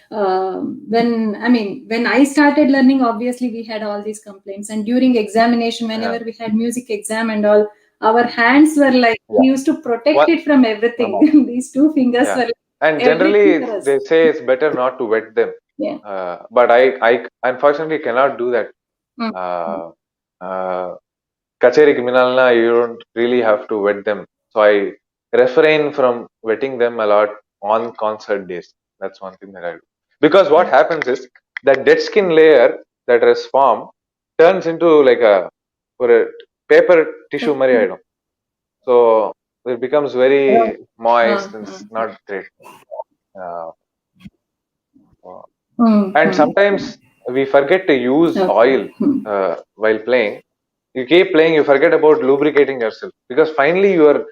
[SPEAKER 10] when I started learning, obviously we had all these complaints, and during examination, whenever we had music exam and all, our hands were like we used to protect it from everything. These two fingers were.
[SPEAKER 19] And generally, they say it's better not to wet them.
[SPEAKER 10] Yeah.
[SPEAKER 19] But I unfortunately cannot do that. Kacheriku minalna, you don't really have to wet them. So I refrain from wetting them a lot on concert days. That's one thing that I do. Because what happens is that dead skin layer that is formed turns into like a paper tissue mari idum. So it becomes very moist and it's not great. And sometimes we forget to use oil while playing. You keep playing, you forget about lubricating yourself, because finally you are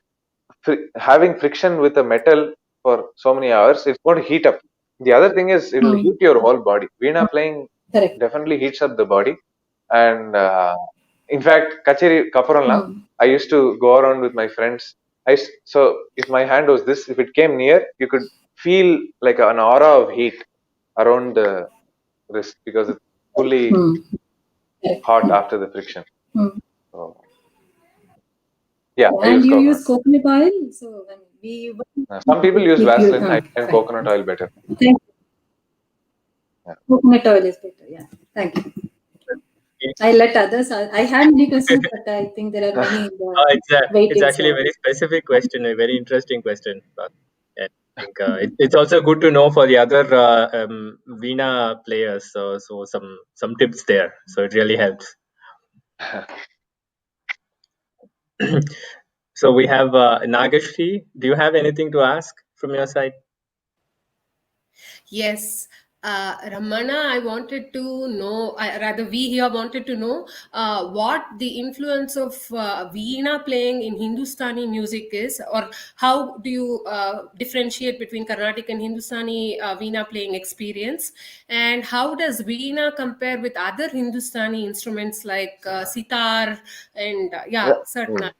[SPEAKER 19] having friction with a metal for so many hours. It's going to heat up. The other thing is it will heat your whole body. Veena playing definitely heats up the body. And in fact, kacheri kaparamla, I used to go around with my friends. So if my hand was this, if it came near, you could feel like an aura of heat around the wrist, because it's fully hot after the friction. So, yeah,
[SPEAKER 10] And you use coconut oil. So
[SPEAKER 19] some people use Vaseline. I find coconut oil better.
[SPEAKER 10] Thank you. Coconut oil is better. Yeah, thank you. I let others. I have many questions, but I think there are many.
[SPEAKER 12] It's actually a very specific question, a very interesting question. But I think it's also good to know for the other Veena players. So some tips there. So it really helps. So we have Nagashri. Do you have anything to ask from your side?
[SPEAKER 18] Yes. Ramana, I wanted to know, rather we here wanted to know what the influence of Veena playing in Hindustani music is, or how do you differentiate between Carnatic and Hindustani Veena playing experience, and how does Veena compare with other Hindustani instruments like sitar and certain.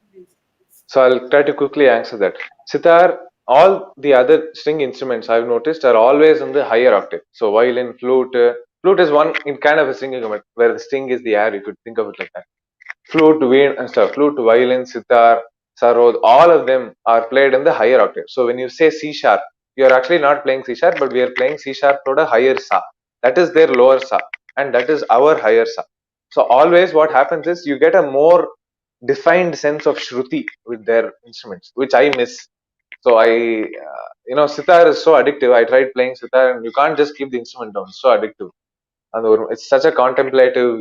[SPEAKER 19] So I'll try to quickly answer that. Sitar, all the other string instruments I've noticed are always in the higher octave. So violin, flute, flute is one in kind of a string instrument where the string is the air. You could think of it like that. Flute, flute, violin, sitar, sarod, all of them are played in the higher octave. So when you say C sharp, you are actually not playing C sharp, but we are playing C sharp to a higher sa. That is their lower sa, and that is our higher sa. So always what happens is you get a more defined sense of shruti with their instruments, which I miss. So sitar is so addictive. I tried playing sitar, and you can't just keep the instrument down. It's so addictive, and it's such a contemplative,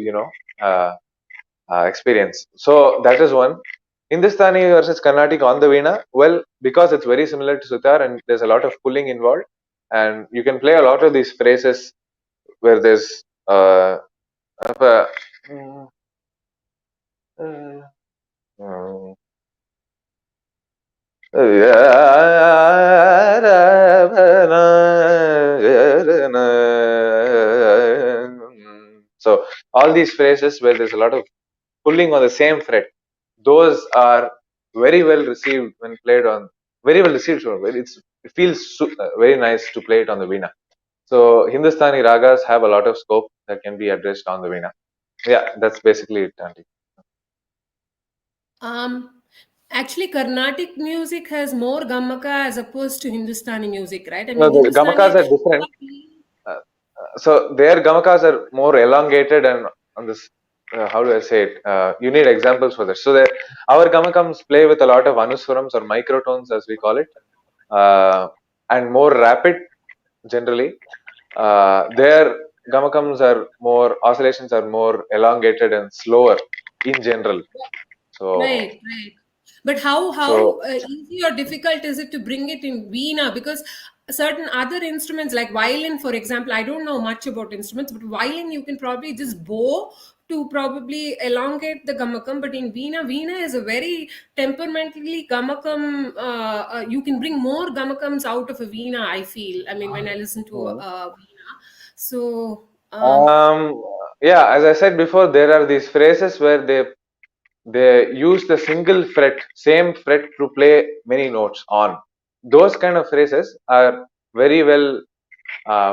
[SPEAKER 19] experience. So that is one. Hindustani versus Carnatic on the Veena. Well, because it's very similar to sitar, and there's a lot of pulling involved, and you can play a lot of these phrases where there's uh, so all these phrases where there's a lot of pulling on the same fret, those are very well received when played on, very well received. It feels very nice to play it on the Veena. So Hindustani ragas have a lot of scope that can be addressed on the Veena. Yeah, that's basically it, Auntie.
[SPEAKER 18] Actually, Carnatic music has more gamaka as opposed to Hindustani music, right? I mean,
[SPEAKER 19] No, the
[SPEAKER 18] Hindustani.
[SPEAKER 19] gamakas are different. So their gamakas are more elongated and on this. How do I say it? You need examples for this. So our gamakams play with a lot of anuswarams or microtones, as we call it, and more rapid generally. Their gamakams are more, oscillations are more elongated and slower in general. So
[SPEAKER 18] right. But how easy or difficult is it to bring it in Veena? Because certain other instruments like violin, for example, I don't know much about instruments, but violin you can probably just bow to probably elongate the gamakam. But in Veena is a very temperamentally gamakam. You can bring more gamakams out of a Veena, I feel. I mean, when I listen to Veena. So.
[SPEAKER 19] Yeah, as I said before, there are these phrases where they use the single fret, same fret to play many notes on. Those kind of phrases are very well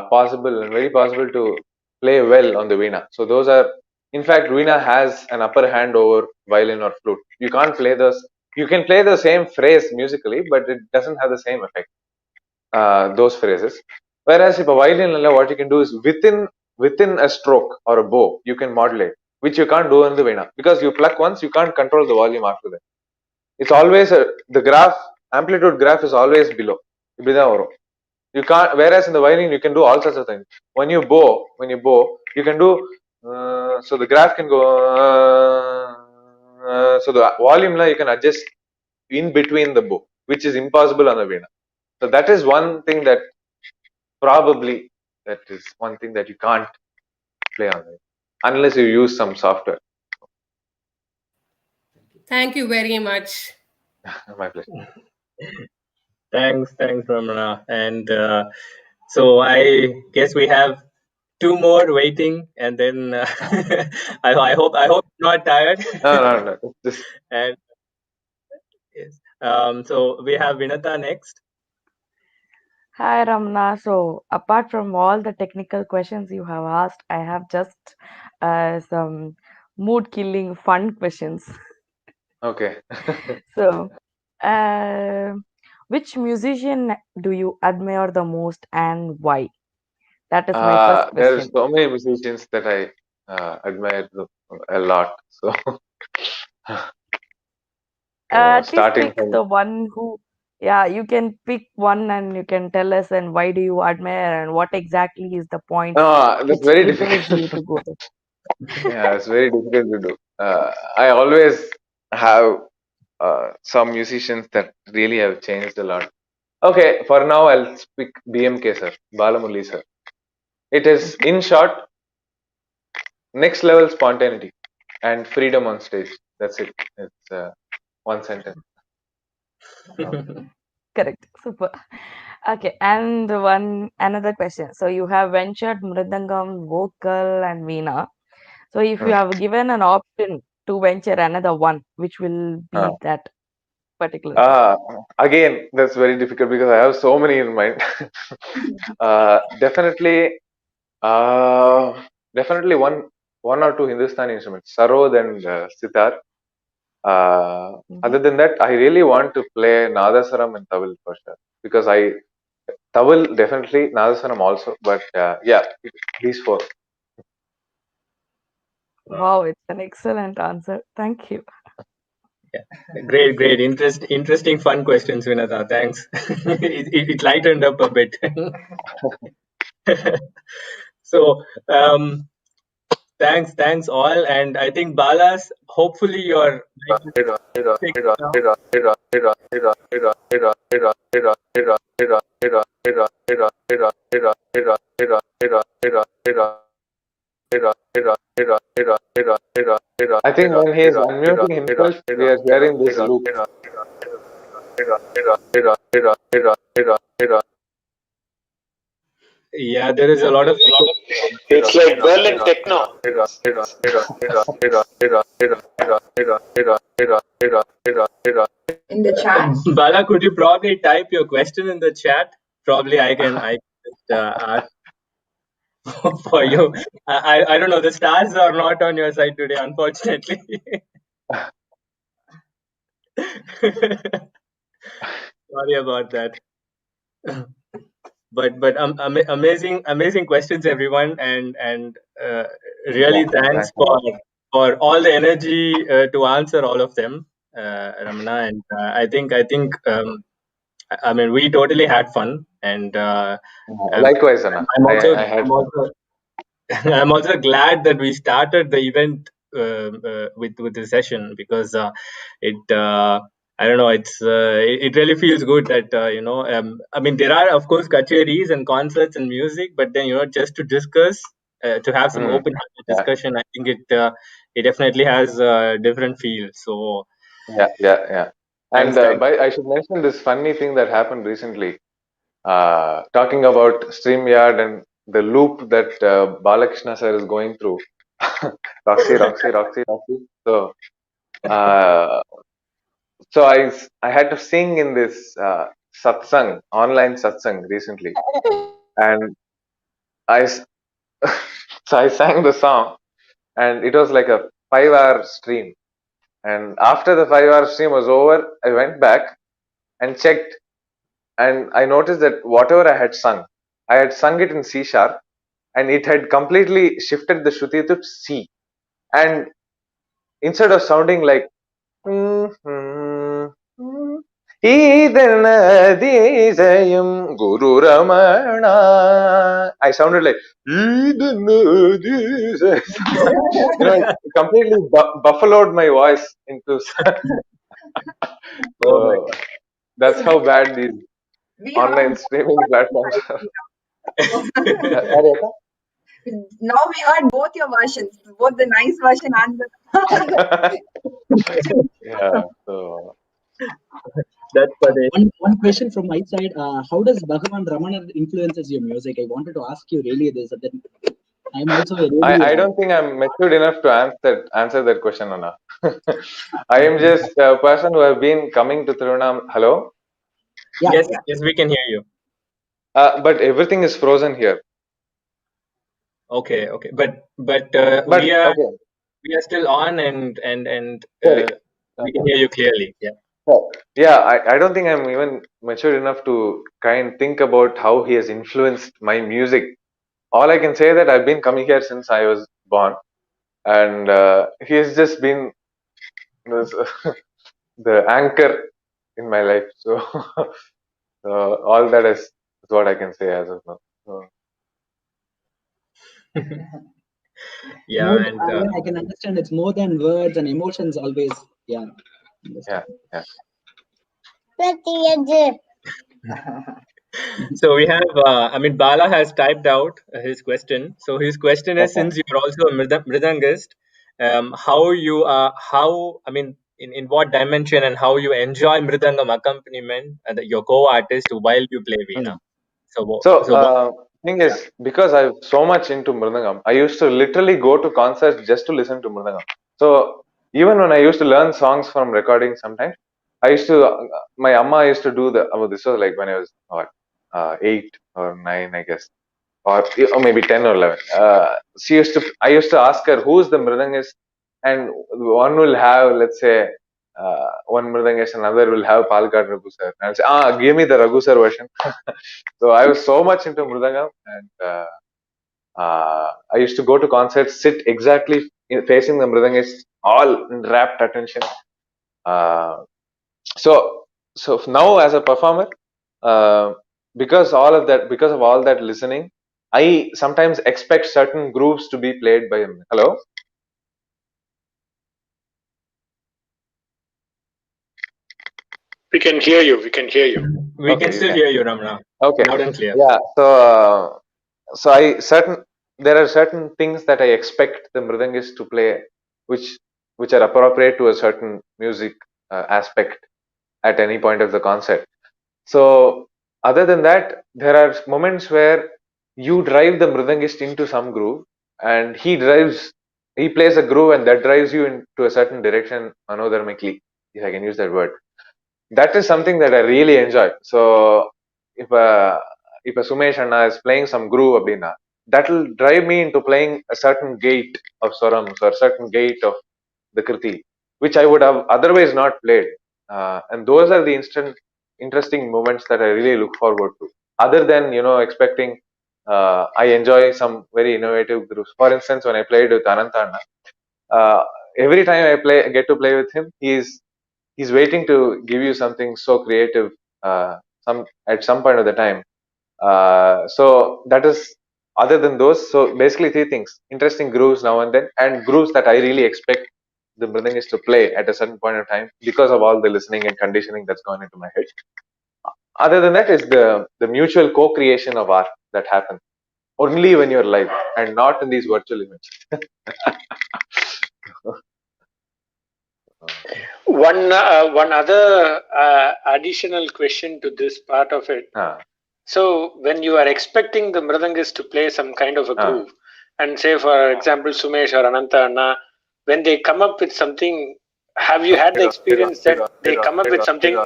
[SPEAKER 19] possible and very possible to play well on the Veena. So those are, in fact, Veena has an upper hand over violin or flute. You can't play those. You can play the same phrase musically, but it doesn't have the same effect. Those phrases. Whereas if a violin, what you can do is within a stroke or a bow, you can modulate, which you can't do in the Veena, because you pluck once, you can't control the volume after that. It's always the graph, amplitude graph is always below. You can't. Whereas in the violin, you can do all sorts of things. When you bow, you can do. So the graph can go. So the volume you can adjust in between the bow, which is impossible on the Veena. So that is one thing that you can't play on it unless you use some software.
[SPEAKER 18] Thank you very much.
[SPEAKER 19] My pleasure.
[SPEAKER 12] Thanks, Ramana. And so I guess we have two more waiting, and then I hope you're not tired.
[SPEAKER 19] No.
[SPEAKER 12] And yes, so we have Vinata next.
[SPEAKER 13] Hi Ramna. So apart from all the technical questions you have asked, I have just some mood killing fun questions.
[SPEAKER 19] Okay.
[SPEAKER 13] So, which musician do you admire the most and why? That is my first
[SPEAKER 19] There are
[SPEAKER 13] question.
[SPEAKER 19] so many musicians that I admire a lot. So,
[SPEAKER 13] At least
[SPEAKER 19] starting
[SPEAKER 13] pick
[SPEAKER 19] from
[SPEAKER 13] the one who, yeah, you can pick one and you can tell us and why do you admire and what exactly is the point
[SPEAKER 19] that's
[SPEAKER 13] which
[SPEAKER 19] very
[SPEAKER 13] prepares you
[SPEAKER 19] difficult.
[SPEAKER 13] to go there.
[SPEAKER 19] Yeah, it's very difficult to do. I always have some musicians that really have changed a lot. Okay, for now I'll speak BMK sir, Balamurali sir. It is, in short, next level spontaneity and freedom on stage. That's it. It's one sentence.
[SPEAKER 13] Correct. Super. Okay, and another question. So you have ventured Mridangam, vocal, and Veena. So if you have given an option to venture another one, which will be that? particular song?
[SPEAKER 19] Again, that's very difficult because I have so many in mind. Definitely, definitely one or two Hindustani instruments, sarod and sitar. Other than that, I really want to play Nadaswaram and Tawil for sure because Tawil definitely, Nadaswaram also, but yeah, these four.
[SPEAKER 13] Wow, it's an excellent answer. Thank you.
[SPEAKER 12] Great. Interesting, fun questions, Vinata. Thanks. it lightened up a bit. So, thanks all. And I think Balas, hopefully your
[SPEAKER 19] I think when he is unmuting himself, we are hearing this loop.
[SPEAKER 12] Yeah, there is a lot of.
[SPEAKER 16] It's like Berlin techno.
[SPEAKER 17] In the chat.
[SPEAKER 12] Bala, could you probably type your question in the chat? Probably I can just ask for you. I don't know. The stars are not on your side today, unfortunately. Sorry about that. But amazing questions, everyone, and really thanks for all the energy to answer all of them, Ramana. And I think I mean we totally had fun, and
[SPEAKER 19] Likewise, Anna. I had fun.
[SPEAKER 12] I'm also glad that we started the event with the session because it I don't know, it really feels good that I mean there are of course kacheris and concerts and music, but then just to discuss, to have some open discussion, I think it definitely has a different feel. So
[SPEAKER 19] Yeah. And I should mention this funny thing that happened recently. Talking about StreamYard and the loop that Balakrishna sir is going through. Roxy. So, so I had to sing in this satsang, online satsang recently, and so I sang the song, and it was like a 5-hour stream. And after the 5-hour stream was over, I went back and checked, and I noticed that whatever I had sung it in C sharp, and it had completely shifted the Shruti to C. And instead of sounding like Guru Ramana, I sounded like it completely buffaloed my voice into. So that's how bad these online streaming platforms are.
[SPEAKER 17] Now we heard both your versions, both the nice version and the.
[SPEAKER 19] Yeah. So
[SPEAKER 12] that's funny.
[SPEAKER 14] One question from my side. How does Bhagavan Ramana influences your music? I wanted to ask you really this. I'm also
[SPEAKER 19] I don't think I'm matured enough to answer that question, Anna. I am just a person who have been coming to Tirunam. Hello?
[SPEAKER 12] Yeah. Yes, we can hear you.
[SPEAKER 19] But everything is frozen here.
[SPEAKER 12] Okay. But we are still on and we can hear you clearly. Yeah.
[SPEAKER 19] Yeah, I don't think I'm even mature enough to try and think about how he has influenced my music. All I can say that I've been coming here since I was born, and he has just been the anchor in my life. So, all that is what I can say as of now.
[SPEAKER 12] Yeah, and
[SPEAKER 14] I can understand it's more than words and emotions always. Yeah.
[SPEAKER 12] So we have, I mean, Bala has typed out his question. So his question is, since you're also a mridangist, I mean, in what dimension and how you enjoy mridangam accompaniment and your co-artist while you play Veena.
[SPEAKER 19] Thing is, because I'm so much into mridangam, I used to literally go to concerts just to listen to mridangam. So even when I used to learn songs from recordings sometimes, I used to, my amma used to do this was like when I was, 8 or 9, I guess, or maybe 10 or 11. I used to ask her, who's the mridangist? And one will have, let's say, one mridangist, another will have Palkad Raghu sir. And I'll say, give me the Raghu sir version. So I was so much into mridangam, and I used to go to concerts, sit exactly facing the mridangist, all in rapt attention. So now as a performer, because of all that listening, I sometimes expect certain grooves to be played by him. Hello?
[SPEAKER 16] We can hear you. We can hear you.
[SPEAKER 12] We
[SPEAKER 19] Okay,
[SPEAKER 12] can still hear you, Ramana.
[SPEAKER 19] Okay.
[SPEAKER 12] Loud and clear.
[SPEAKER 19] Yeah. So there are certain things that I expect the mridangist to play, which are appropriate to a certain music aspect at any point of the concert. So other than that, there are moments where you drive the mridangist into some groove, and he plays a groove, and that drives you into a certain direction manodharmically, if I can use that word. That is something that I really enjoy. So if a Sumesh Anna is playing some groove abdina, that will drive me into playing a certain gate of swarams or certain gate of the kriti, which I would have otherwise not played. And those are the interesting moments that I really look forward to. Other than expecting, I enjoy some very innovative grooves. For instance, when I played with Anantana, every time I get to play with him, he's waiting to give you something so creative at some point of the time. So that is, other than those, so basically three things: interesting grooves now and then, and grooves that I really expect the mridangist to play at a certain point of time because of all the listening and conditioning that's gone into my head. Other than that is the mutual co-creation of art that happens only when you're live and not in these virtual events.
[SPEAKER 16] One other additional question to this part of it. So when you are expecting the mridangist to play some kind of a groove, and say for example Sumesh or Ananta Anna, when they come up with something, have you had the experience that they come up with something?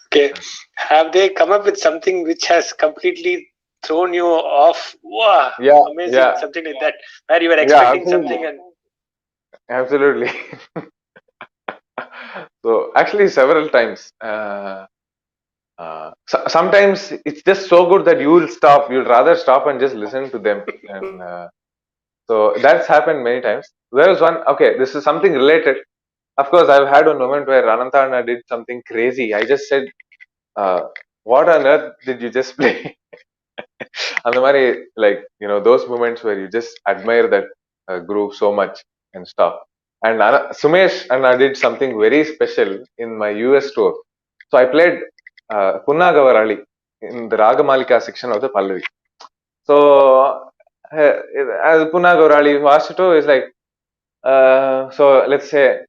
[SPEAKER 16] Okay, have they come up with something which has completely thrown you off? Wow, amazing, something like that, where you were expecting something and
[SPEAKER 19] absolutely. So actually several times. Sometimes it's just so good that you'll rather stop and just listen to them. And so that's happened many times. There was one, okay, this is something related. Of course, I've had one moment where Anantana did something crazy. I just said, what on earth did you just play? And the mari, like, those moments where you just admire that groove so much and stuff. And Sumesh and I did something very special in my US tour. So I played Punna Gavarali in the Raga Malika section of the Pallavi. So as Punna Gavarali Vashito is like, so let's say,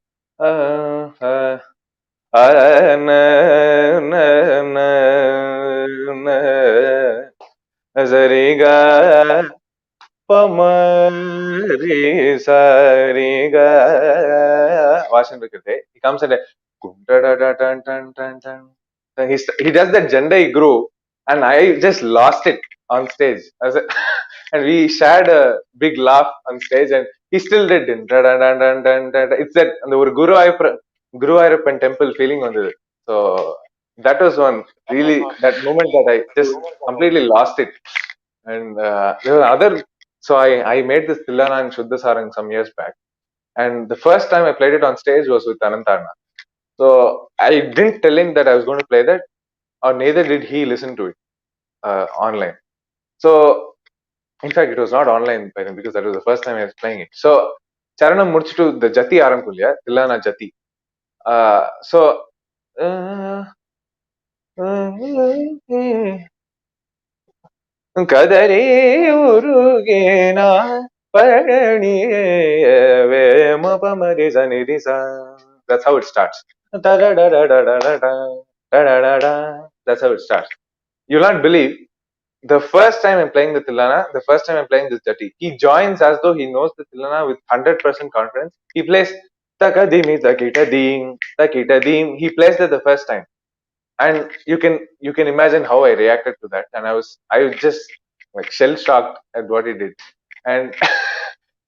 [SPEAKER 19] Zariga Pamari Sariga Washington. He comes and he does that Jandai groove, and I just lost it on stage. And we shared a big laugh on stage, and he still did. It's that the Guru Ayappan temple feeling on it. So that was one really, that moment that I just completely lost it. And there were other. So I made this Tillana and Shuddha Sarang some years back, and the first time I played it on stage was with Anantana. So I didn't tell him that I was going to play that, or neither did he listen to it online. So in fact, it was not online by then because that was the first time I was playing it. So Charanam Murchitu, the Jati Aramkulya, Tillana Jati. So Kadari Urugena that's how it starts. That's how it starts. You'll not believe the first time I'm playing the Tilana, the first time I'm playing this jati, he joins as though he knows the Tilana with 100% confidence. He plays taka dimi takita dim. He plays that the first time, and you can imagine how I reacted to that, and I was just like shell shocked at what he did. And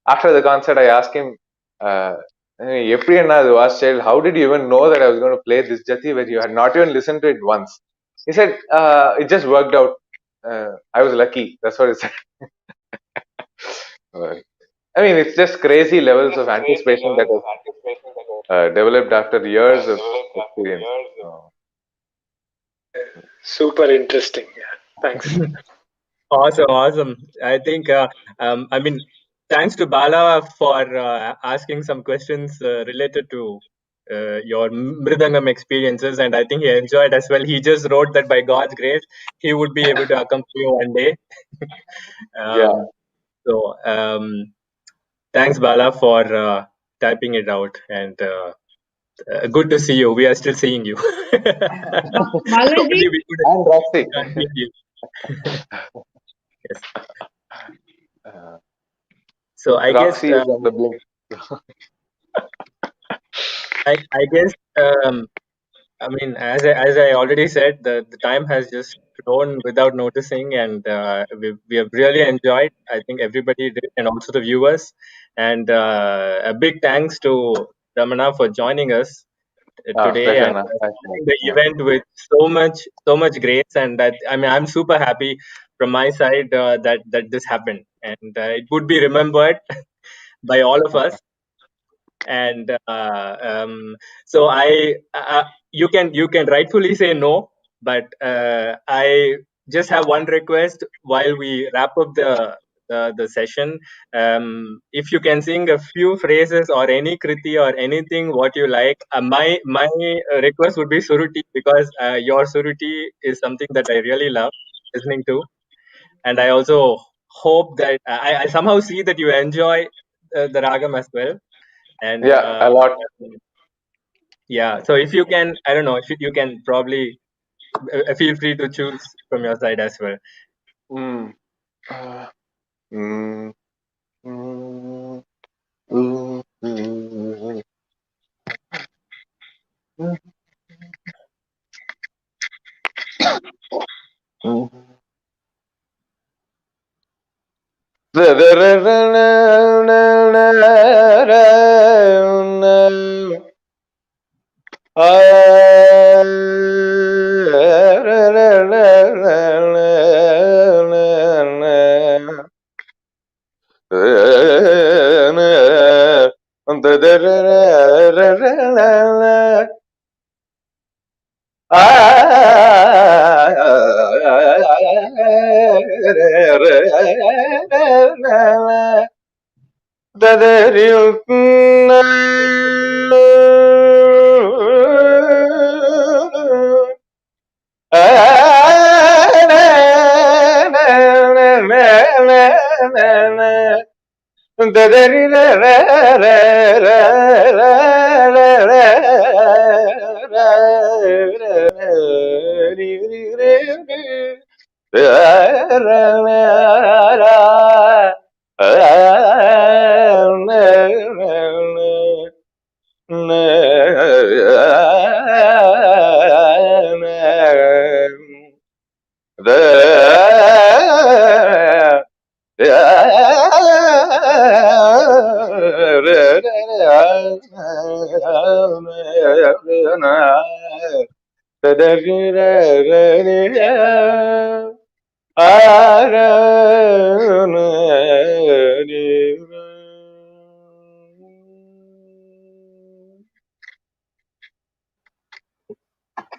[SPEAKER 19] after the concert, I asked him, "Every another was child, how did you even know that I was going to play this jati when you had not even listened to it once?" He said, "It just worked out. I was lucky." That's what he said. I mean, it's just crazy levels of anticipation that has developed after years of experience.
[SPEAKER 16] Super interesting. Yeah, thanks.
[SPEAKER 12] Awesome. I think, I mean, thanks to Bala for asking some questions related to your Mridangam experiences, and I think he enjoyed as well. He just wrote that by God's grace, he would be able to accompany you one day.
[SPEAKER 19] Yeah.
[SPEAKER 12] So, thanks, Bala, for typing it out, and good to see you. We are still seeing you.
[SPEAKER 20] Balaji?
[SPEAKER 12] Only we
[SPEAKER 19] And Roxy.
[SPEAKER 12] can't hear you. Yes. So I guess
[SPEAKER 19] Roxy is on the blink.
[SPEAKER 12] I guess I mean, as I already said, the time has just flown without noticing, and we have really enjoyed. I think everybody did, and also the viewers. And a big thanks to Ramana for joining us today
[SPEAKER 19] Pleasure,
[SPEAKER 12] and
[SPEAKER 19] na. Thanks,
[SPEAKER 12] starting the
[SPEAKER 19] yeah.
[SPEAKER 12] event with so much grace. And that, I mean, I'm super happy from my side that this happened, and it would be remembered by all of us. And so you can rightfully say no, but I just have one request while we wrap up the session. If you can sing a few phrases or any kriti or anything what you like, my request would be suruti, because your suruti is something that I really love listening to, and I also hope that I somehow see that you enjoy the ragam as well. And
[SPEAKER 19] Yeah, a lot.
[SPEAKER 12] yeah, so if you can, I don't know, if you can probably feel free to choose from your side as well.
[SPEAKER 19] Mm. Mm. Mm. Mm. Mm. Mm.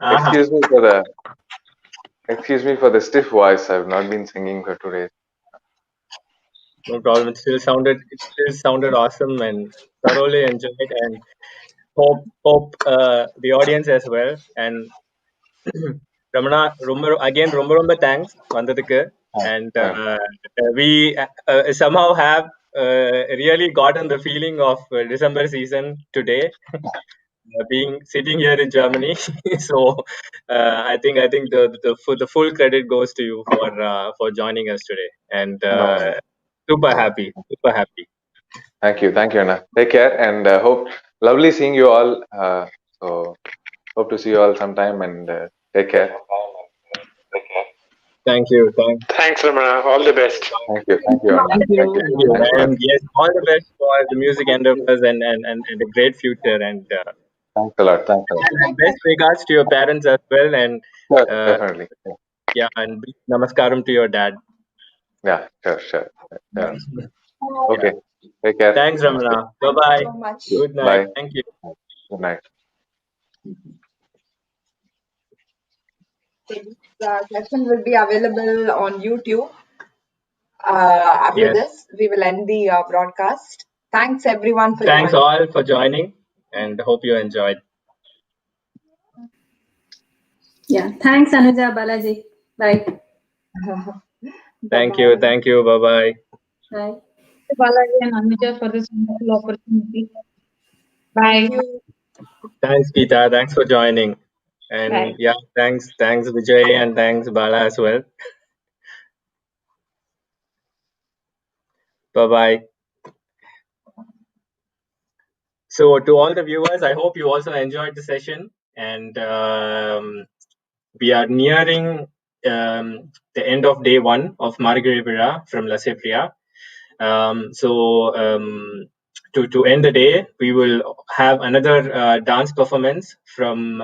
[SPEAKER 19] Excuse me for the stiff voice. I've not been singing for 2 days.
[SPEAKER 12] No problem. It still sounded awesome, and thoroughly enjoyed, and hope the audience as well. And Ramana, ரொம்ப thanks வந்ததுக்கு. And we somehow have really gotten the feeling of December season today. being sitting here in Germany. So I think the full credit goes to you for joining us today, and
[SPEAKER 19] No,
[SPEAKER 12] super
[SPEAKER 19] no.
[SPEAKER 12] happy, super happy.
[SPEAKER 19] Thank you, Anna. Take care, and hope lovely seeing you all. So hope to see you all sometime, and take care.
[SPEAKER 12] Thank you,
[SPEAKER 16] Thanks, Ramana. All the best.
[SPEAKER 19] Thank you, Anna.
[SPEAKER 12] thank you,
[SPEAKER 19] Thank you. Thanks a lot.
[SPEAKER 12] and yes, all the best for the music endeavors and a great future, and
[SPEAKER 19] Thanks a lot. Thanks a lot.
[SPEAKER 12] best regards to your parents as well, and
[SPEAKER 19] Sure,
[SPEAKER 12] uh,
[SPEAKER 19] definitely.
[SPEAKER 12] yeah, and big namaskaram to your dad.
[SPEAKER 19] Yeah, sure. Yeah.
[SPEAKER 17] Bye.
[SPEAKER 19] Okay. Take care.
[SPEAKER 12] Thanks,
[SPEAKER 19] Namaste.
[SPEAKER 12] Ramana. Bye
[SPEAKER 17] Thank you
[SPEAKER 12] bye.
[SPEAKER 17] so much.
[SPEAKER 12] Good night.
[SPEAKER 19] Bye.
[SPEAKER 12] Thank you.
[SPEAKER 19] Good night.
[SPEAKER 17] So this session will be available on YouTube. After
[SPEAKER 12] Yes.
[SPEAKER 17] this, we will end the broadcast. Thanks everyone for
[SPEAKER 12] Thanks
[SPEAKER 17] joining.
[SPEAKER 12] all for joining, and hope you enjoyed.
[SPEAKER 6] Yeah, thanks Anuja, Balaji. Bye.
[SPEAKER 12] Thank you. Bye bye.
[SPEAKER 6] Bye.
[SPEAKER 20] Balaji and Anuja for this wonderful opportunity. Bye.
[SPEAKER 17] Thank you.
[SPEAKER 12] Thanks, Geeta. Thanks for joining. And
[SPEAKER 20] Bye.
[SPEAKER 12] yeah, thanks Vijay, and thanks Bala as well. Bye bye. So to all the viewers, I hope you also enjoyed the session, and we are nearing the end of day 1 of Margazhi from Lasya Priya. To end the day, we will have another dance performance from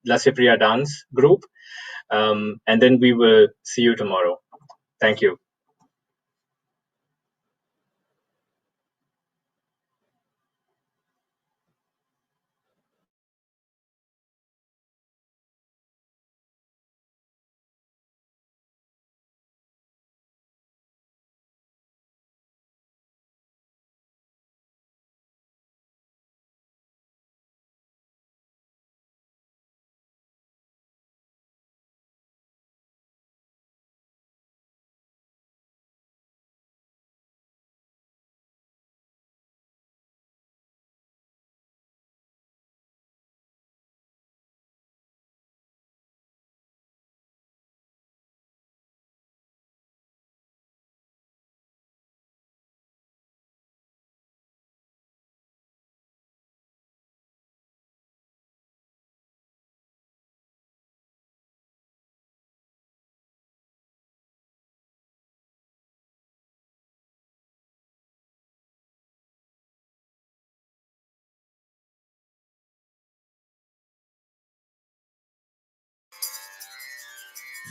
[SPEAKER 12] Lasya Priya dance group, and then we will see you tomorrow. Thank you.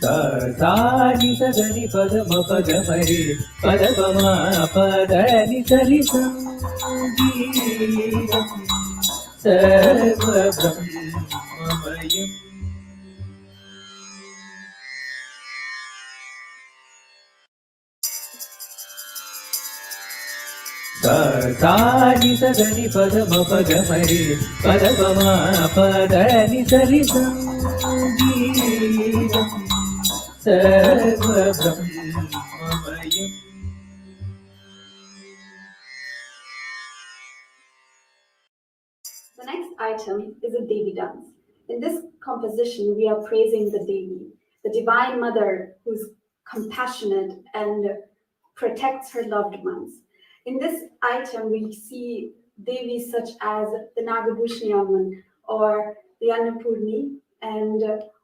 [SPEAKER 4] सा नि स ग नि प the म प ग म रे प द प म प द नि स रि संगीतम् सर्वब्रह्ममयम् सा नि स ग नि प द म प ग म रे प द प म प द नि स रि संगीतम् सर्वब्रह्ममयम्.
[SPEAKER 21] The next item is a Devi dance. In this composition, we are praising the Devi, the Divine Mother who's compassionate and protects her loved ones. In this item, we see Devis such as the Nagabhushni Amman or the Annapurni, and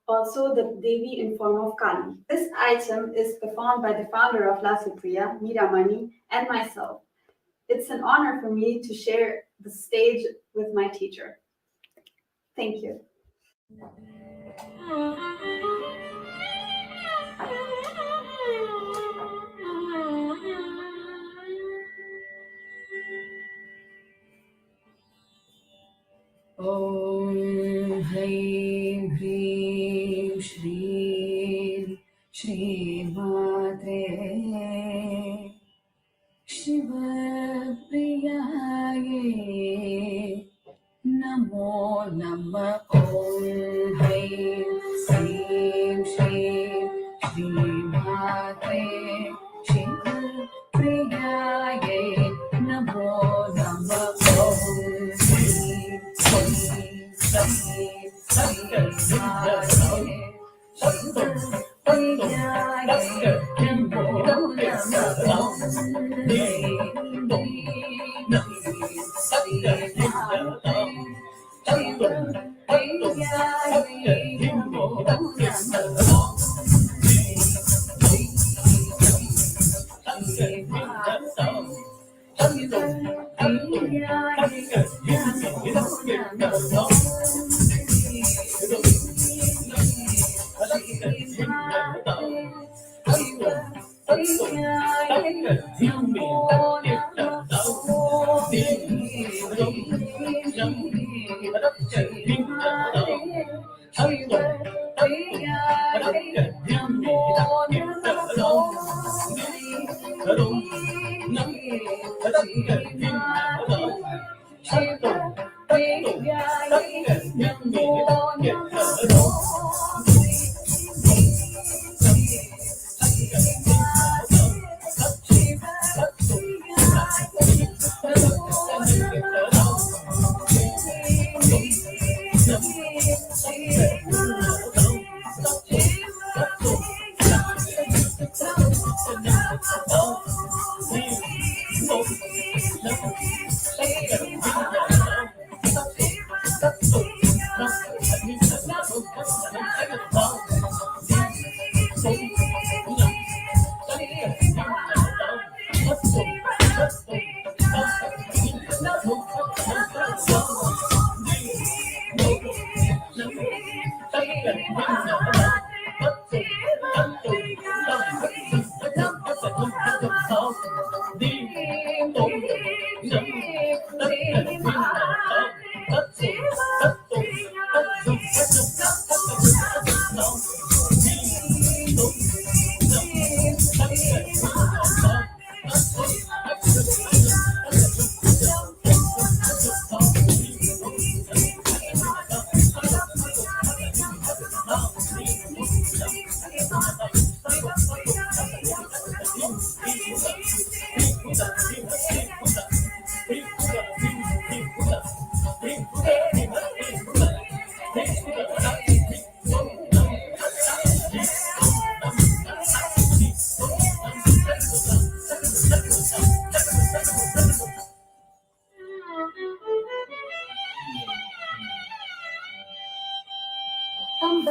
[SPEAKER 21] also the Devi in form of Kali. This item is performed by the founder of Lasya Priya, Meera and myself. It's an honor for me to share the stage with my teacher. Thank you.
[SPEAKER 3] ॐ ह्रीं ह्रीं श्रीं श्रीमात्रे शिवप्रियायै नमो नमः ॐ ह्रीं श्रीं श्रीं श्रीमात्रे शिवप्रियायै नमो नमः ॐ ह्रीं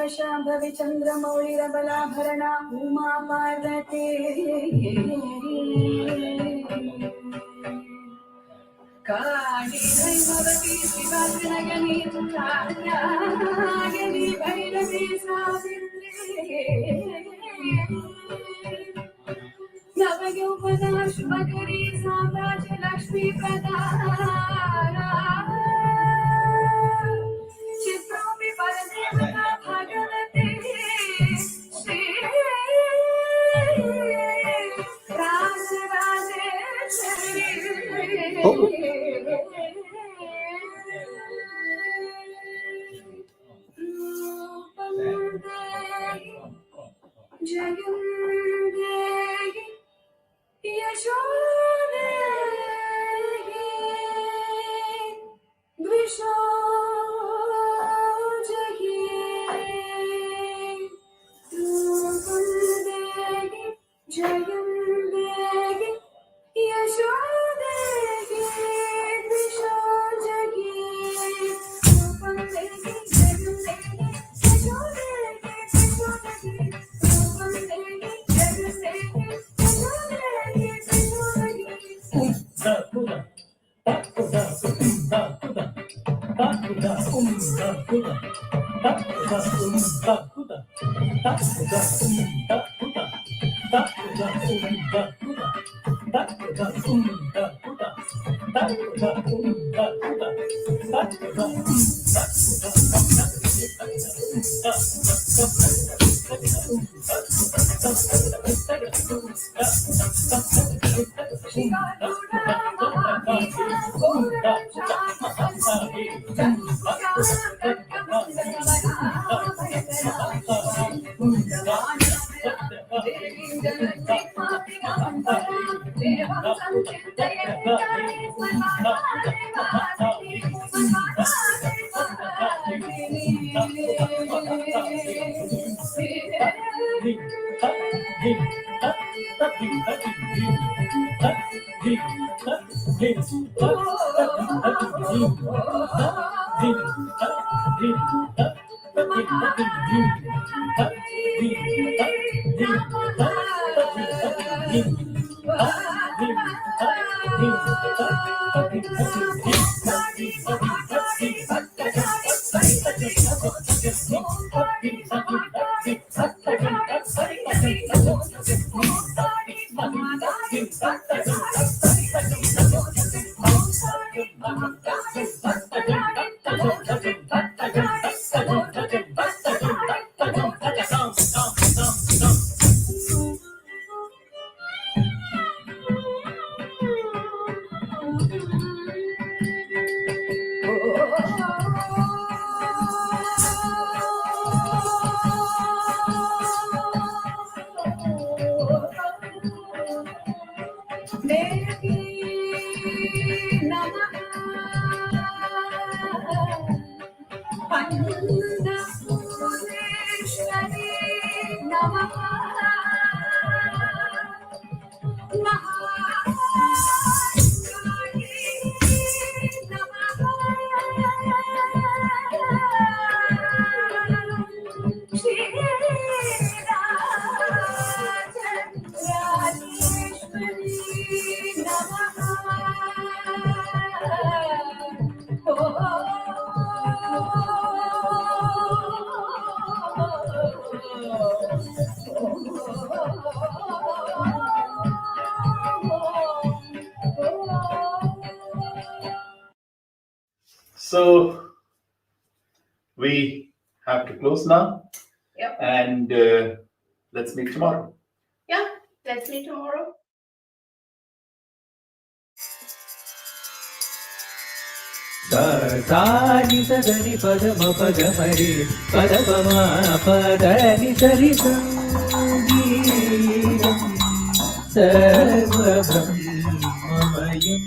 [SPEAKER 21] शाम्भवी चन्द्रमौळिरबलाभरणा उमा पार्वती काली भैरवी शिवाग्रगणी कात्यायनी भैरवी सावित्री नवयौवना शुभकरी साम्राज लक्ष्मी प्रदारा चित्रों परदेवता भगवती श्री राजराजेश्वरी जयं देहि यशो देहि द्विषो जहि देहि जयं देहि यशो देहि द्विषो जहि देहि जयं देहि यशो देहि द्विषो जहि
[SPEAKER 5] So we have to close now.
[SPEAKER 17] Yep.
[SPEAKER 5] And let's meet tomorrow.
[SPEAKER 17] Yeah, let's meet tomorrow.
[SPEAKER 4] Sani sadani padama pagamari padama padani sari sangeetam sarva brahmamayam